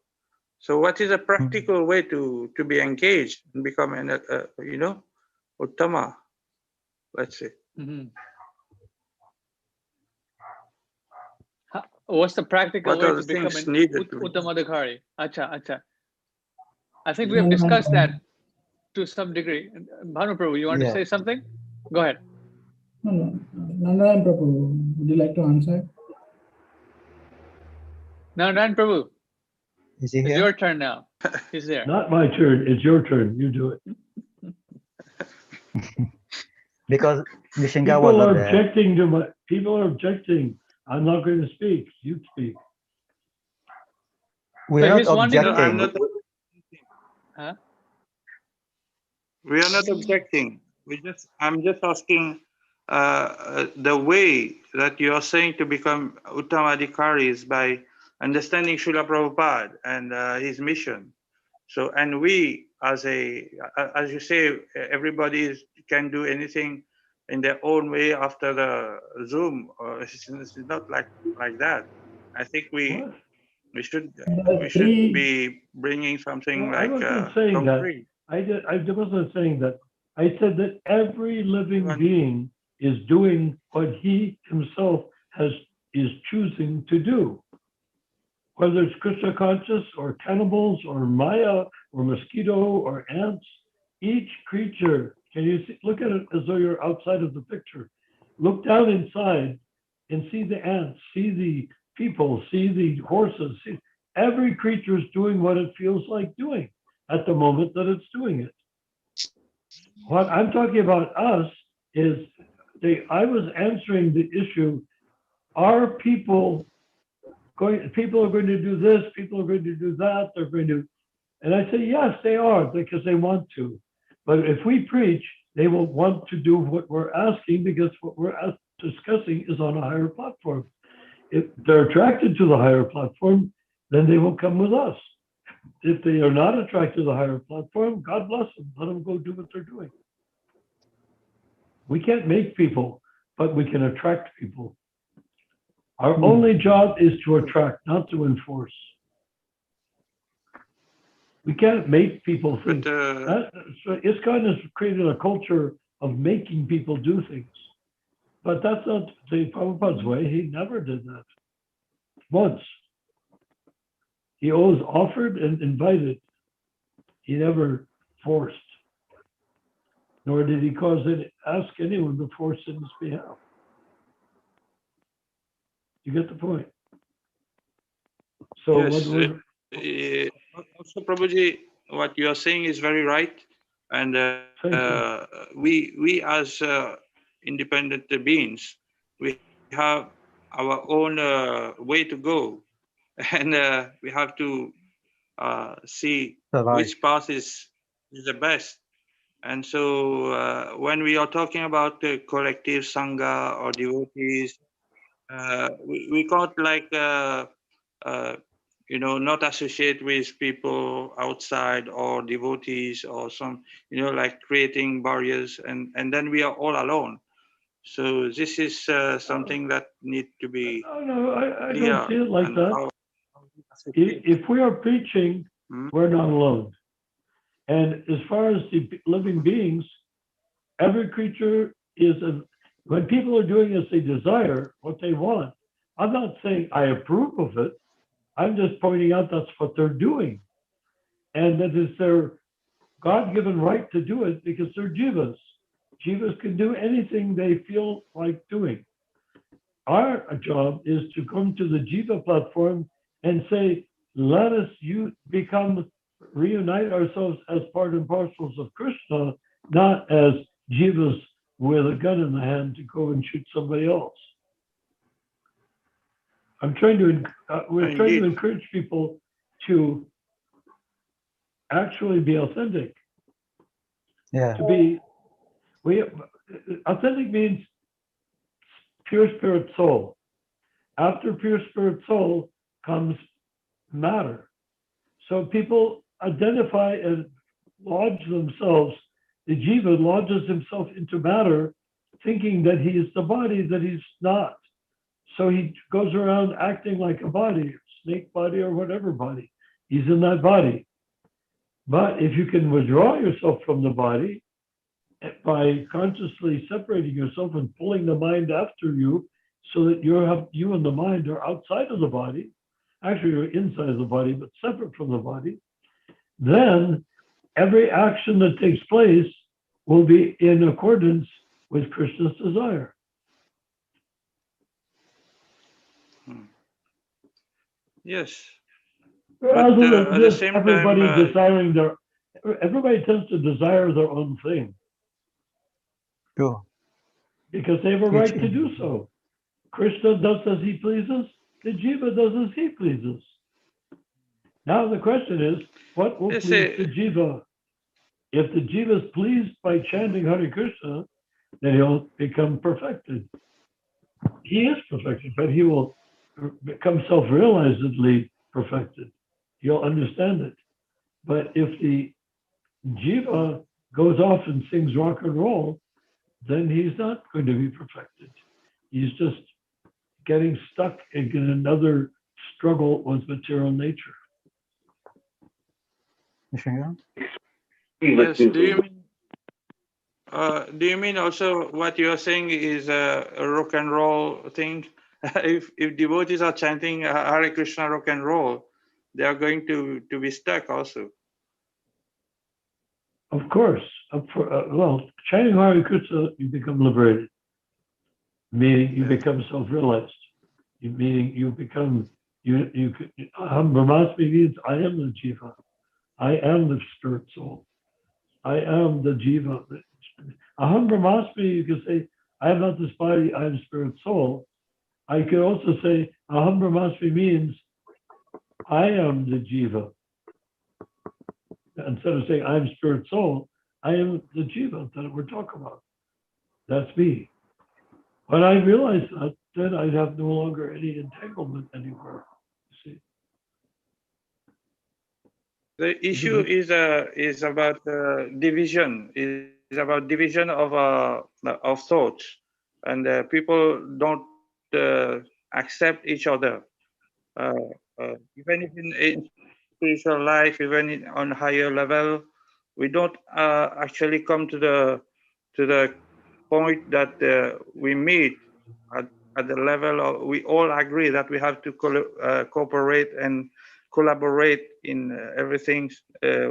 [SPEAKER 4] So what is a practical way to be engaged and become an, Uttama, let's say?
[SPEAKER 2] What's the practical
[SPEAKER 4] What
[SPEAKER 2] way
[SPEAKER 4] are
[SPEAKER 2] to
[SPEAKER 4] the
[SPEAKER 2] become
[SPEAKER 4] things
[SPEAKER 2] an
[SPEAKER 4] needed?
[SPEAKER 2] Uttamadhikari? Acha. I think we have discussed that to some degree. Bhanu Prabhu, you want to say something? Go ahead.
[SPEAKER 6] No. Narayan Prabhu, would you like to answer?
[SPEAKER 2] Narayan Prabhu,
[SPEAKER 1] Is he
[SPEAKER 2] it's
[SPEAKER 1] here?
[SPEAKER 2] your turn now. He's there.
[SPEAKER 5] Not my turn. It's your turn. You do it.
[SPEAKER 1] Because Nishinga
[SPEAKER 5] People
[SPEAKER 1] was
[SPEAKER 5] are
[SPEAKER 1] not there.
[SPEAKER 5] objecting to my. People are objecting. I'm not going to speak. You speak.
[SPEAKER 1] We're
[SPEAKER 2] So
[SPEAKER 1] not
[SPEAKER 2] he's wanting to-
[SPEAKER 1] objecting.
[SPEAKER 4] I'm not.
[SPEAKER 2] Huh?
[SPEAKER 4] We are not objecting. I'm just asking the way that you are saying to become Uttamadhikari is by understanding Srila Prabhupada and his mission. So, and we, as you say, everybody can do anything in their own way after the Zoom. It's not like that. I think we should be bringing something
[SPEAKER 5] No, I
[SPEAKER 4] like
[SPEAKER 5] wasn't saying
[SPEAKER 4] concrete.
[SPEAKER 5] that. I wasn't saying that. I said that every living being is doing what he himself is choosing to do. Whether it's Krishna conscious or cannibals or Maya or mosquito or ants, each creature, can you see, look at it as though you're outside of the picture. Look down inside and see the ants, see the people, see the horses. Every creature is doing what it feels like doing at the moment that it's doing it. What I'm talking about us is, I was answering the issue, are people are going to do this, people are going to do that, they're going to, and I say, yes, they are, because they want to. But if we preach, they will want to do what we're asking, because what we're discussing is on a higher platform. If they're attracted to the higher platform, then they will come with us. If they are not attracted to the higher platform, God bless them, let them go do what they're doing. We can't make people, but we can attract people. Our only job is to attract, not to enforce. We can't make people think. So ISKCON has created a culture of making people do things. But that's not the Prabhupada's way. He never did that. Once. He always offered and invited. He never forced. Nor did he ask anyone to force in his behalf. You get the point? So
[SPEAKER 4] yes, also Prabhuji, what you are saying is very right, and we as independent beings we have our own way to go, and we have to see
[SPEAKER 1] Survive.
[SPEAKER 4] which path is the best. And so when we are talking about the collective sangha or devotees, we can't like not associate with people outside or devotees or some like creating barriers, and then we are all alone. So this is something that need to be
[SPEAKER 5] No, I
[SPEAKER 4] clear.
[SPEAKER 5] don't see it like
[SPEAKER 4] And
[SPEAKER 5] that.
[SPEAKER 4] how we associate.
[SPEAKER 5] If we are preaching,
[SPEAKER 4] Hmm?
[SPEAKER 5] we're not alone. And as far as the living beings, every creature is when people are doing as they desire, what they want. I'm not saying I approve of it. I'm just pointing out that's what they're doing. And that is their God-given right to do it because they're jivas. Jivas can do anything they feel like doing. Our job is to come to the jiva platform and say, let us reunite ourselves as part and parcels of Krishna, not as jivas with a gun in the hand to go and shoot somebody else. We're trying to
[SPEAKER 4] Indeed.
[SPEAKER 5] encourage people to actually be authentic.
[SPEAKER 1] Yeah.
[SPEAKER 5] Authentic means pure spirit soul. After pure spirit soul comes matter. So people identify and lodge themselves. The jiva lodges himself into matter, thinking that he is the body that he's not. So he goes around acting like a body, snake body or whatever body. He's in that body. But if you can withdraw yourself from the body by consciously separating yourself and pulling the mind after you so that you and the mind are outside of the body, actually you're inside of the body, but separate from the body, then every action that takes place will be in accordance with Krishna's desire.
[SPEAKER 4] Yes.
[SPEAKER 5] Rather
[SPEAKER 4] But
[SPEAKER 5] than
[SPEAKER 4] at the
[SPEAKER 5] just
[SPEAKER 4] same
[SPEAKER 5] everybody
[SPEAKER 4] time,
[SPEAKER 5] desiring everybody tends to desire their own thing
[SPEAKER 1] Sure.
[SPEAKER 5] because they have a right to do so. Krishna does as he pleases, the jiva does as he pleases. Now the question is, what will
[SPEAKER 4] Yes,
[SPEAKER 5] please the jiva? If the jiva is pleased by chanting Hare Krishna, then he'll become perfected. He is perfected, but he will become self-realizedly perfected. He'll understand it. But if the jiva goes off and sings rock and roll, then he's not going to be perfected. He's just getting stuck in another struggle with material nature.
[SPEAKER 4] yes. Do you mean also what you are saying is a rock and roll thing? if devotees are chanting Hare Krishna rock and roll, they are going to be stuck also.
[SPEAKER 5] Of course. Well, chanting Hare Krishna, you become liberated. Meaning you become self-realized. Meaning you become, Aham Brahmasmi means I am the jiva. I am the spirit soul. I am the jiva. Aham Brahmasmi, you can say, I am not this body, I am spirit soul. I could also say, Aham Brahmasmi means I am the jiva. Instead of saying I am spirit soul, I am the jiva that we're talking about. That's me. When I realize that, then I have no longer any entanglement anywhere. See?
[SPEAKER 4] The issue is about division. Is about division of thoughts, and people don't accept each other. Even if in spiritual life, even on higher level, we don't actually come to the point that we meet at the level of we all agree that we have to cooperate and collaborate in everything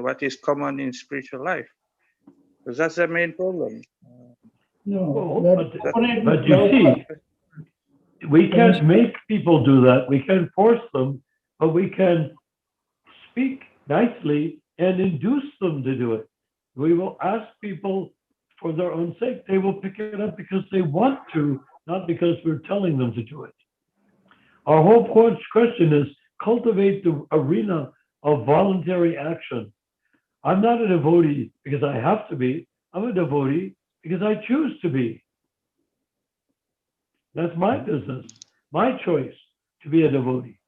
[SPEAKER 4] what is common in spiritual life. Because that's the main problem.
[SPEAKER 6] No,
[SPEAKER 5] but you see, we can't make people do that. We can't force them, but we can speak nicely and induce them to do it. We will ask people for their own sake. They will pick it up because they want to not because we're telling them to do it. Our whole question is cultivate the arena of voluntary action. I'm not a devotee because I have to be. I'm a devotee because I choose to be. That's my business, my choice to be a devotee.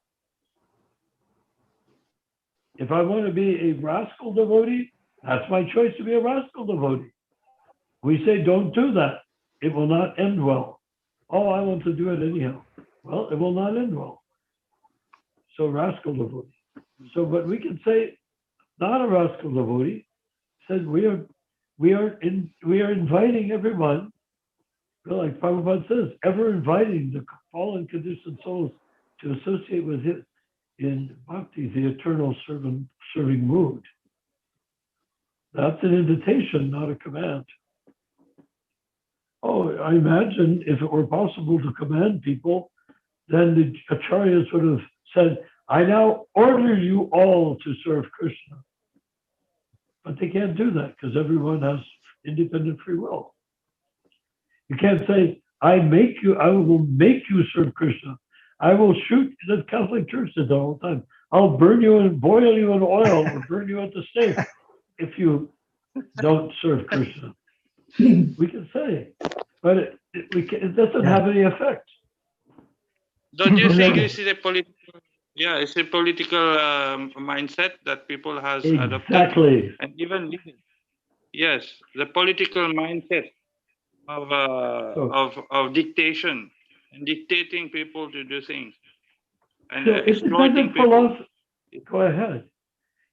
[SPEAKER 5] If I want to be a rascal devotee, that's my choice to be a rascal devotee. We say, don't do that. It will not end well. Oh, I want to do it anyhow. Well, it will not end well. So rascal devotee. So, but we can say, not a rascal devotee, says we are inviting everyone, like Prabhupada says, ever inviting the fallen conditioned souls to associate with him in bhakti, the eternal serving mood. That's an invitation, not a command. Oh, I imagine if it were possible to command people, then the acharyas would have said, I now order you all to serve Krishna. But they can't do that because everyone has independent free will. You can't say, I will make you serve Krishna. I will shoot, the Catholic Church says that all the time. I'll burn you and boil you in oil or burn you at the stake if you don't serve Krishna. We can say, but it doesn't have any effect.
[SPEAKER 4] Don't you think this is a political? Yeah, it's a political mindset that people has adopted.
[SPEAKER 5] Exactly.
[SPEAKER 4] And even yes, the political mindset of dictation and dictating people to do things and
[SPEAKER 5] So
[SPEAKER 4] exploiting
[SPEAKER 5] independent
[SPEAKER 4] people.
[SPEAKER 5] philosopher, go ahead.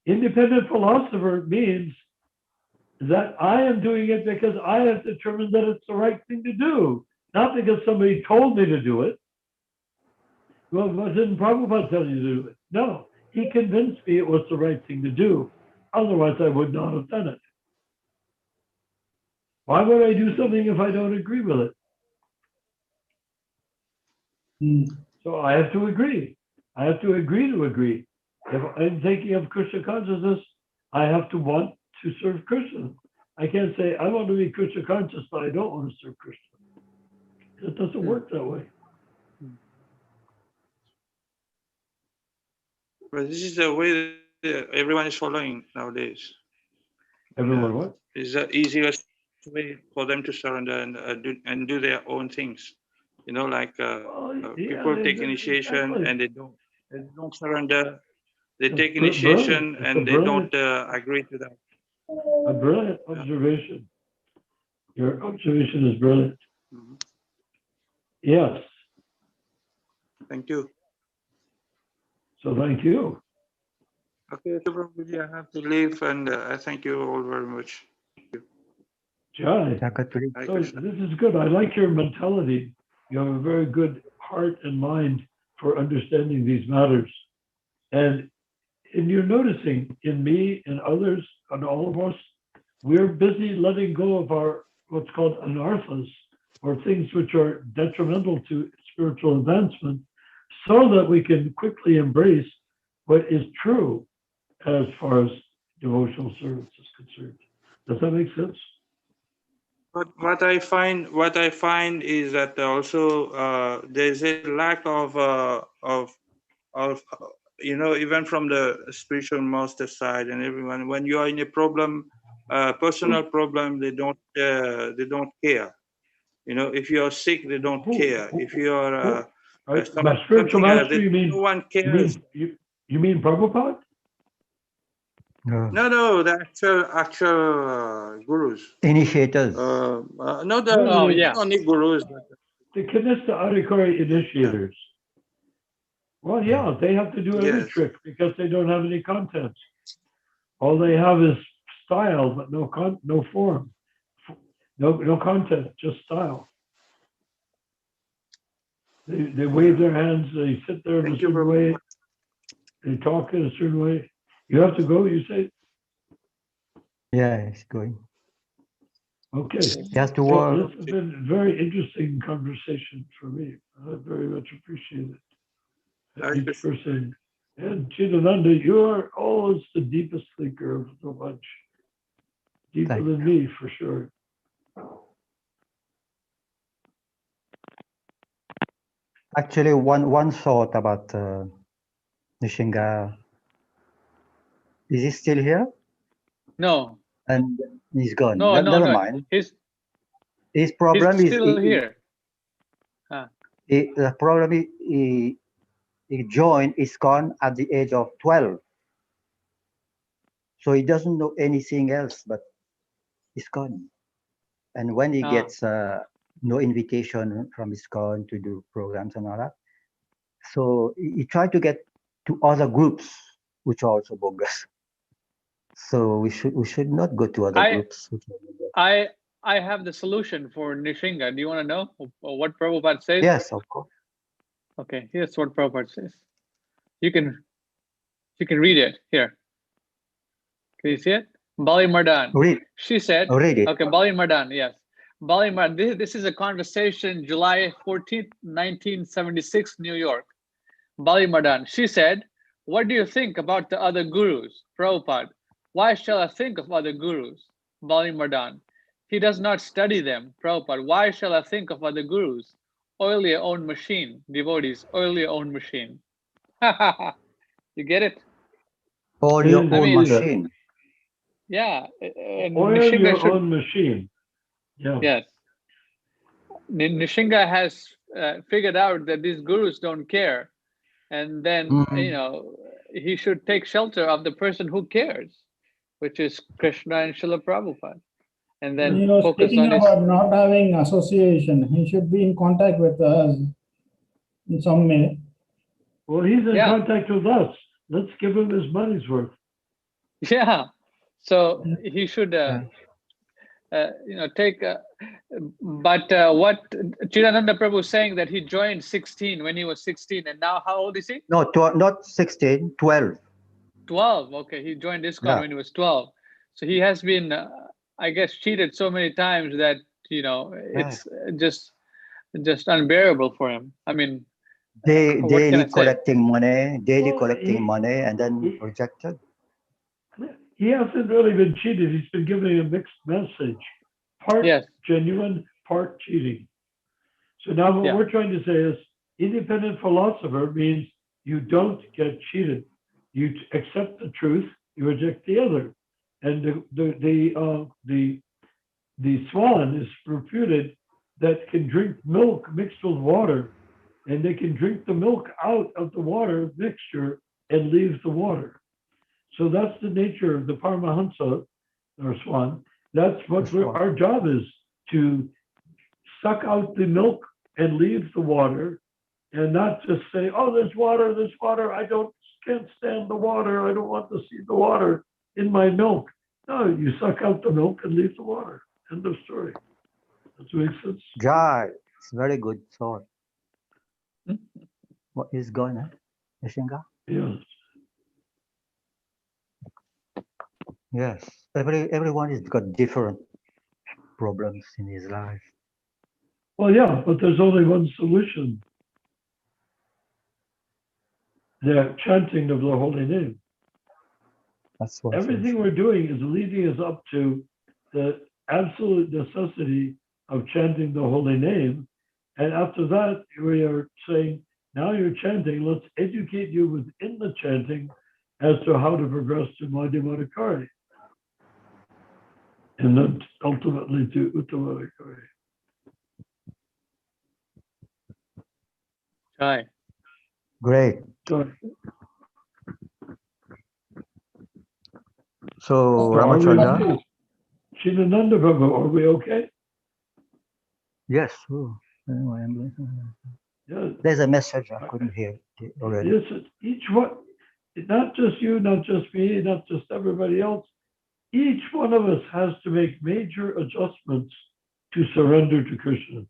[SPEAKER 5] Independent philosopher means that I am doing it because I have determined that it's the right thing to do, not because somebody told me to do it. Well, didn't Prabhupada tell you to do it? No, he convinced me it was the right thing to do. Otherwise, I would not have done it. Why would I do something if I don't agree with it? So I have to agree. I have to agree to agree. If I'm thinking of Krishna consciousness, I have to want to serve Krishna. I can't say, I want to be Krishna conscious, but I don't want to serve Krishna. It doesn't work that way.
[SPEAKER 4] But this is the way that everyone is following nowadays.
[SPEAKER 5] Everyone what?
[SPEAKER 4] It's the easiest way for them to surrender and do their own things. You know, like people take initiation
[SPEAKER 5] exactly.
[SPEAKER 4] and they don't surrender. They
[SPEAKER 5] That's
[SPEAKER 4] take initiation
[SPEAKER 5] brilliant.
[SPEAKER 4] and they don't agree to that.
[SPEAKER 5] A brilliant observation. Your observation is brilliant.
[SPEAKER 4] Mhm.
[SPEAKER 5] Yes.
[SPEAKER 4] Thank you.
[SPEAKER 5] So thank you.
[SPEAKER 4] Okay, so probably I have to leave, and I thank you all very much.
[SPEAKER 5] Jai.
[SPEAKER 1] Hare
[SPEAKER 4] Hare
[SPEAKER 5] So
[SPEAKER 4] Krishna.
[SPEAKER 5] this is good. I like your mentality. You have a very good heart and mind for understanding these matters. And you're noticing in me and others and all of us, we're busy letting go of our what's called anarthas, or things which are detrimental to spiritual advancement, so that we can quickly embrace what is true as far as devotional service is concerned. Does that make sense?
[SPEAKER 4] But what I find is that also there's a lack of you know, even from the spiritual master side and everyone, when you are in a problem, personal problem, they don't care. You know, if you are sick, they don't care. If you are
[SPEAKER 5] By spiritual master, you mean
[SPEAKER 4] no one cares.
[SPEAKER 5] You mean Prabhupada?
[SPEAKER 4] No, the actual gurus.
[SPEAKER 1] Initiators.
[SPEAKER 4] Not
[SPEAKER 2] yeah.
[SPEAKER 4] only gurus. But,
[SPEAKER 5] The Kanista Adhikari initiators. Well, yeah, they have to do every
[SPEAKER 4] Yes.
[SPEAKER 5] trick because they don't have any content. All they have is style, but no form, no content, just style. They wave their hands, they sit there in a
[SPEAKER 4] Thank you
[SPEAKER 5] certain
[SPEAKER 4] very
[SPEAKER 5] way,
[SPEAKER 4] much.
[SPEAKER 5] they talk in a certain way. You have to go, you say?
[SPEAKER 1] Yeah, it's going.
[SPEAKER 5] Okay.
[SPEAKER 1] He has to
[SPEAKER 5] Well,
[SPEAKER 1] work.
[SPEAKER 5] this has been a very interesting conversation for me. I very much appreciate it.
[SPEAKER 4] Hare
[SPEAKER 5] Each
[SPEAKER 4] Krishna.
[SPEAKER 5] person. And Chidananda, you are always the deepest thinker of the bunch. Deeper
[SPEAKER 1] Thank
[SPEAKER 5] than me, for sure.
[SPEAKER 1] Actually, one thought about Nishinga. Is he still here?
[SPEAKER 2] No,
[SPEAKER 1] And he's gone.
[SPEAKER 2] no, no,
[SPEAKER 1] Never
[SPEAKER 2] no.
[SPEAKER 1] mind.
[SPEAKER 2] His
[SPEAKER 1] problem is
[SPEAKER 2] still here.
[SPEAKER 1] the problem is he joined ISKCON at the age of 12. So he doesn't know anything else but ISKCON. And when he gets no invitation from ISKCON to do programs and all that, so he tried to get to other groups, which are also bogus. So we should not go to other groups.
[SPEAKER 2] I have the solution for Nishinga. Do you want to know what Prabhupada says?
[SPEAKER 1] Yes, of course.
[SPEAKER 2] Okay, here's what Prabhupada says. You can read it here. Can you see it? Bali Mardan.
[SPEAKER 1] Read.
[SPEAKER 2] She said,
[SPEAKER 1] read it.
[SPEAKER 2] Okay, Bali Mardan, yes. Bali Mardan, this is a conversation, July 14th, 1976, New York. Bali Mardan, she said, what do you think about the other gurus? Prabhupada, why shall I think of other gurus? Bali Mardan, he does not study them. Prabhupada, why shall I think of other gurus? Oil your own machine. Devotees, oil your own machine. You get it?
[SPEAKER 1] Oil your own machine.
[SPEAKER 2] Yeah.
[SPEAKER 5] Oil your own machine. Yeah.
[SPEAKER 2] Yes. Nishinga has figured out that these gurus don't care. And then, he should take shelter of the person who cares, which is Krishna and Srila Prabhupada. And then focus
[SPEAKER 6] speaking
[SPEAKER 2] on his...
[SPEAKER 6] about not having association, he should be in contact with us in some way.
[SPEAKER 5] Well, he's in contact with us. Let's give him his money's worth.
[SPEAKER 2] Yeah. So he should, take... but what Chidananda Prabhu is saying that he joined 16 when he was 16, and now how old is he?
[SPEAKER 1] No, not 16, 12.
[SPEAKER 2] 12. Okay, he joined ISKCON when he was 12. So he has been, I guess, cheated so many times that it's just unbearable for him. I mean,
[SPEAKER 1] daily collecting money, and then rejected.
[SPEAKER 5] He hasn't really been cheated. He's been giving a mixed message, part genuine, part cheating. So now what we're trying to say is, independent philosopher means you don't get cheated. You accept the truth, you reject the other. And the swan is reputed that can drink milk mixed with water, and they can drink the milk out of the water mixture and leave the water. So that's the nature of the Paramahansa, or swan. That's what our job is, to suck out the milk and leave the water, and not just say, oh, there's water, I can't stand the water, I don't want to see the water in my milk. No, you suck out the milk and leave the water. End of story. Does that make sense?
[SPEAKER 1] Jai, it's very good thought. What is going on, Nishinga?
[SPEAKER 5] Yes.
[SPEAKER 1] Yes. Everyone has got different problems in his life.
[SPEAKER 5] Well, yeah, but there's only one solution. The chanting of the holy name.
[SPEAKER 1] That's what
[SPEAKER 5] everything we're doing is leading us up to the absolute necessity of chanting the holy name. And after that, we are saying, now you're chanting, let's educate you within the chanting as to how to progress to Madhyamadikari. And then ultimately to Uttamadikari.
[SPEAKER 2] Hi.
[SPEAKER 1] Great. So, Ramachandra?
[SPEAKER 5] Chidananda Prabhu, are we okay?
[SPEAKER 1] Yes. Oh,
[SPEAKER 5] Yes.
[SPEAKER 1] There's a message I couldn't hear already.
[SPEAKER 5] Yes, each one, not just you, not just me, not just everybody else. Each one of us has to make major adjustments to surrender to Krishna.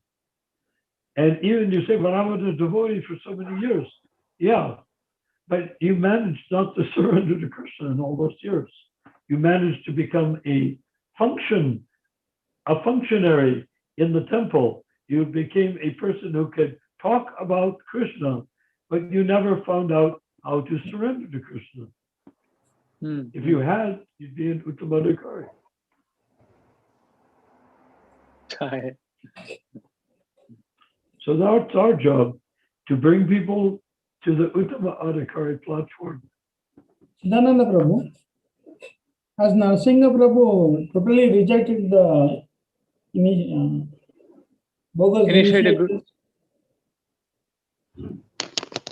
[SPEAKER 5] And even you say, well, I was a devotee for so many years. Yeah, but you managed not to surrender to Krishna in all those years. You managed to become a functionary in the temple. You became a person who could talk about Krishna, but you never found out how to surrender to Krishna. If you had, you'd be in Uttamadikari. So that's our job. to bring people to the Uttama Adhikari platform.
[SPEAKER 6] Siddhananda Prabhu, has Narasimha Prabhu totally rejected the bogus
[SPEAKER 2] Initiative
[SPEAKER 6] initiatives?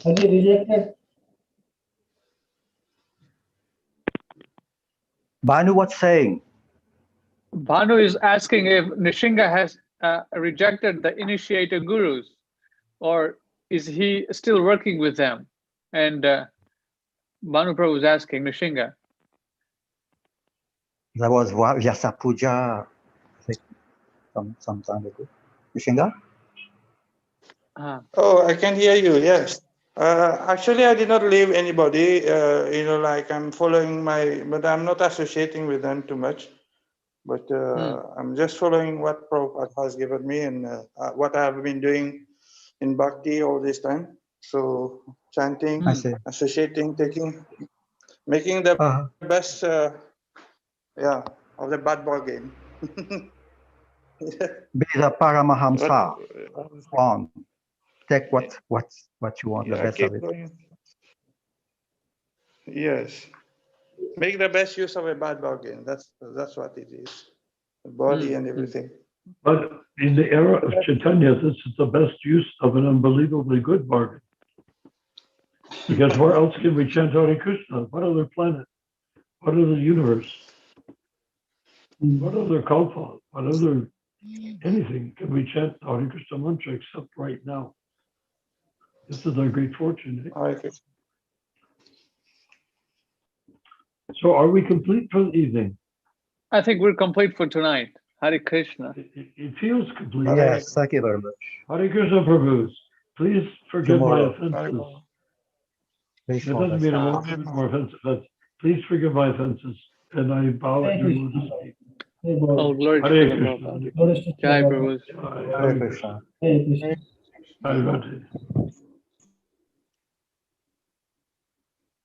[SPEAKER 6] Has he rejected?
[SPEAKER 1] Banu was saying,
[SPEAKER 2] Bhanu is asking if Nishinga has rejected the initiator gurus, or is he still working with them? And Bhanu Prabhu is asking Nishinga.
[SPEAKER 1] there was Vyasa Puja, I think, some time ago. Nishinga?
[SPEAKER 4] Oh, I can hear you. Yes. Actually, I did not leave anybody. Like I'm following but I'm not associating with them too much. But I'm just following what Prabhupada has given me and what I have been doing in Bhakti all this time. So chanting,
[SPEAKER 1] I see.
[SPEAKER 4] associating, making the best, of the bad ball game.
[SPEAKER 1] Be the Paramahamsa one. Take what you want, the best of it.
[SPEAKER 4] Going. Yes. Make the best use of a bad bargain. That's what it is. The body and everything.
[SPEAKER 5] But in the era of Chaitanya, this is the best use of an unbelievably good bargain. Because where else can we chant Hare Krishna? What other planet? What other universe? What other kalpa? What other anything can we chant Hare Krishna mantra except right now? This is our great fortune. Eh? So are we complete for the evening?
[SPEAKER 2] I think we're complete for tonight. Hare Krishna.
[SPEAKER 5] It feels complete.
[SPEAKER 1] Yes, thank you very much.
[SPEAKER 5] Hare Krishna Prabhus, please forgive
[SPEAKER 1] Tomorrow.
[SPEAKER 5] my offenses.
[SPEAKER 1] Please
[SPEAKER 5] It doesn't mean I won't commit more offenses, but please forgive my offenses. And I bow at your lotus feet.
[SPEAKER 2] Oh, glory to
[SPEAKER 5] Hare
[SPEAKER 2] the
[SPEAKER 5] Krishna.
[SPEAKER 2] Lord. Jai Prabhu.
[SPEAKER 1] Hare Krishna.
[SPEAKER 6] Hare Krishna.
[SPEAKER 5] Hare Krishna.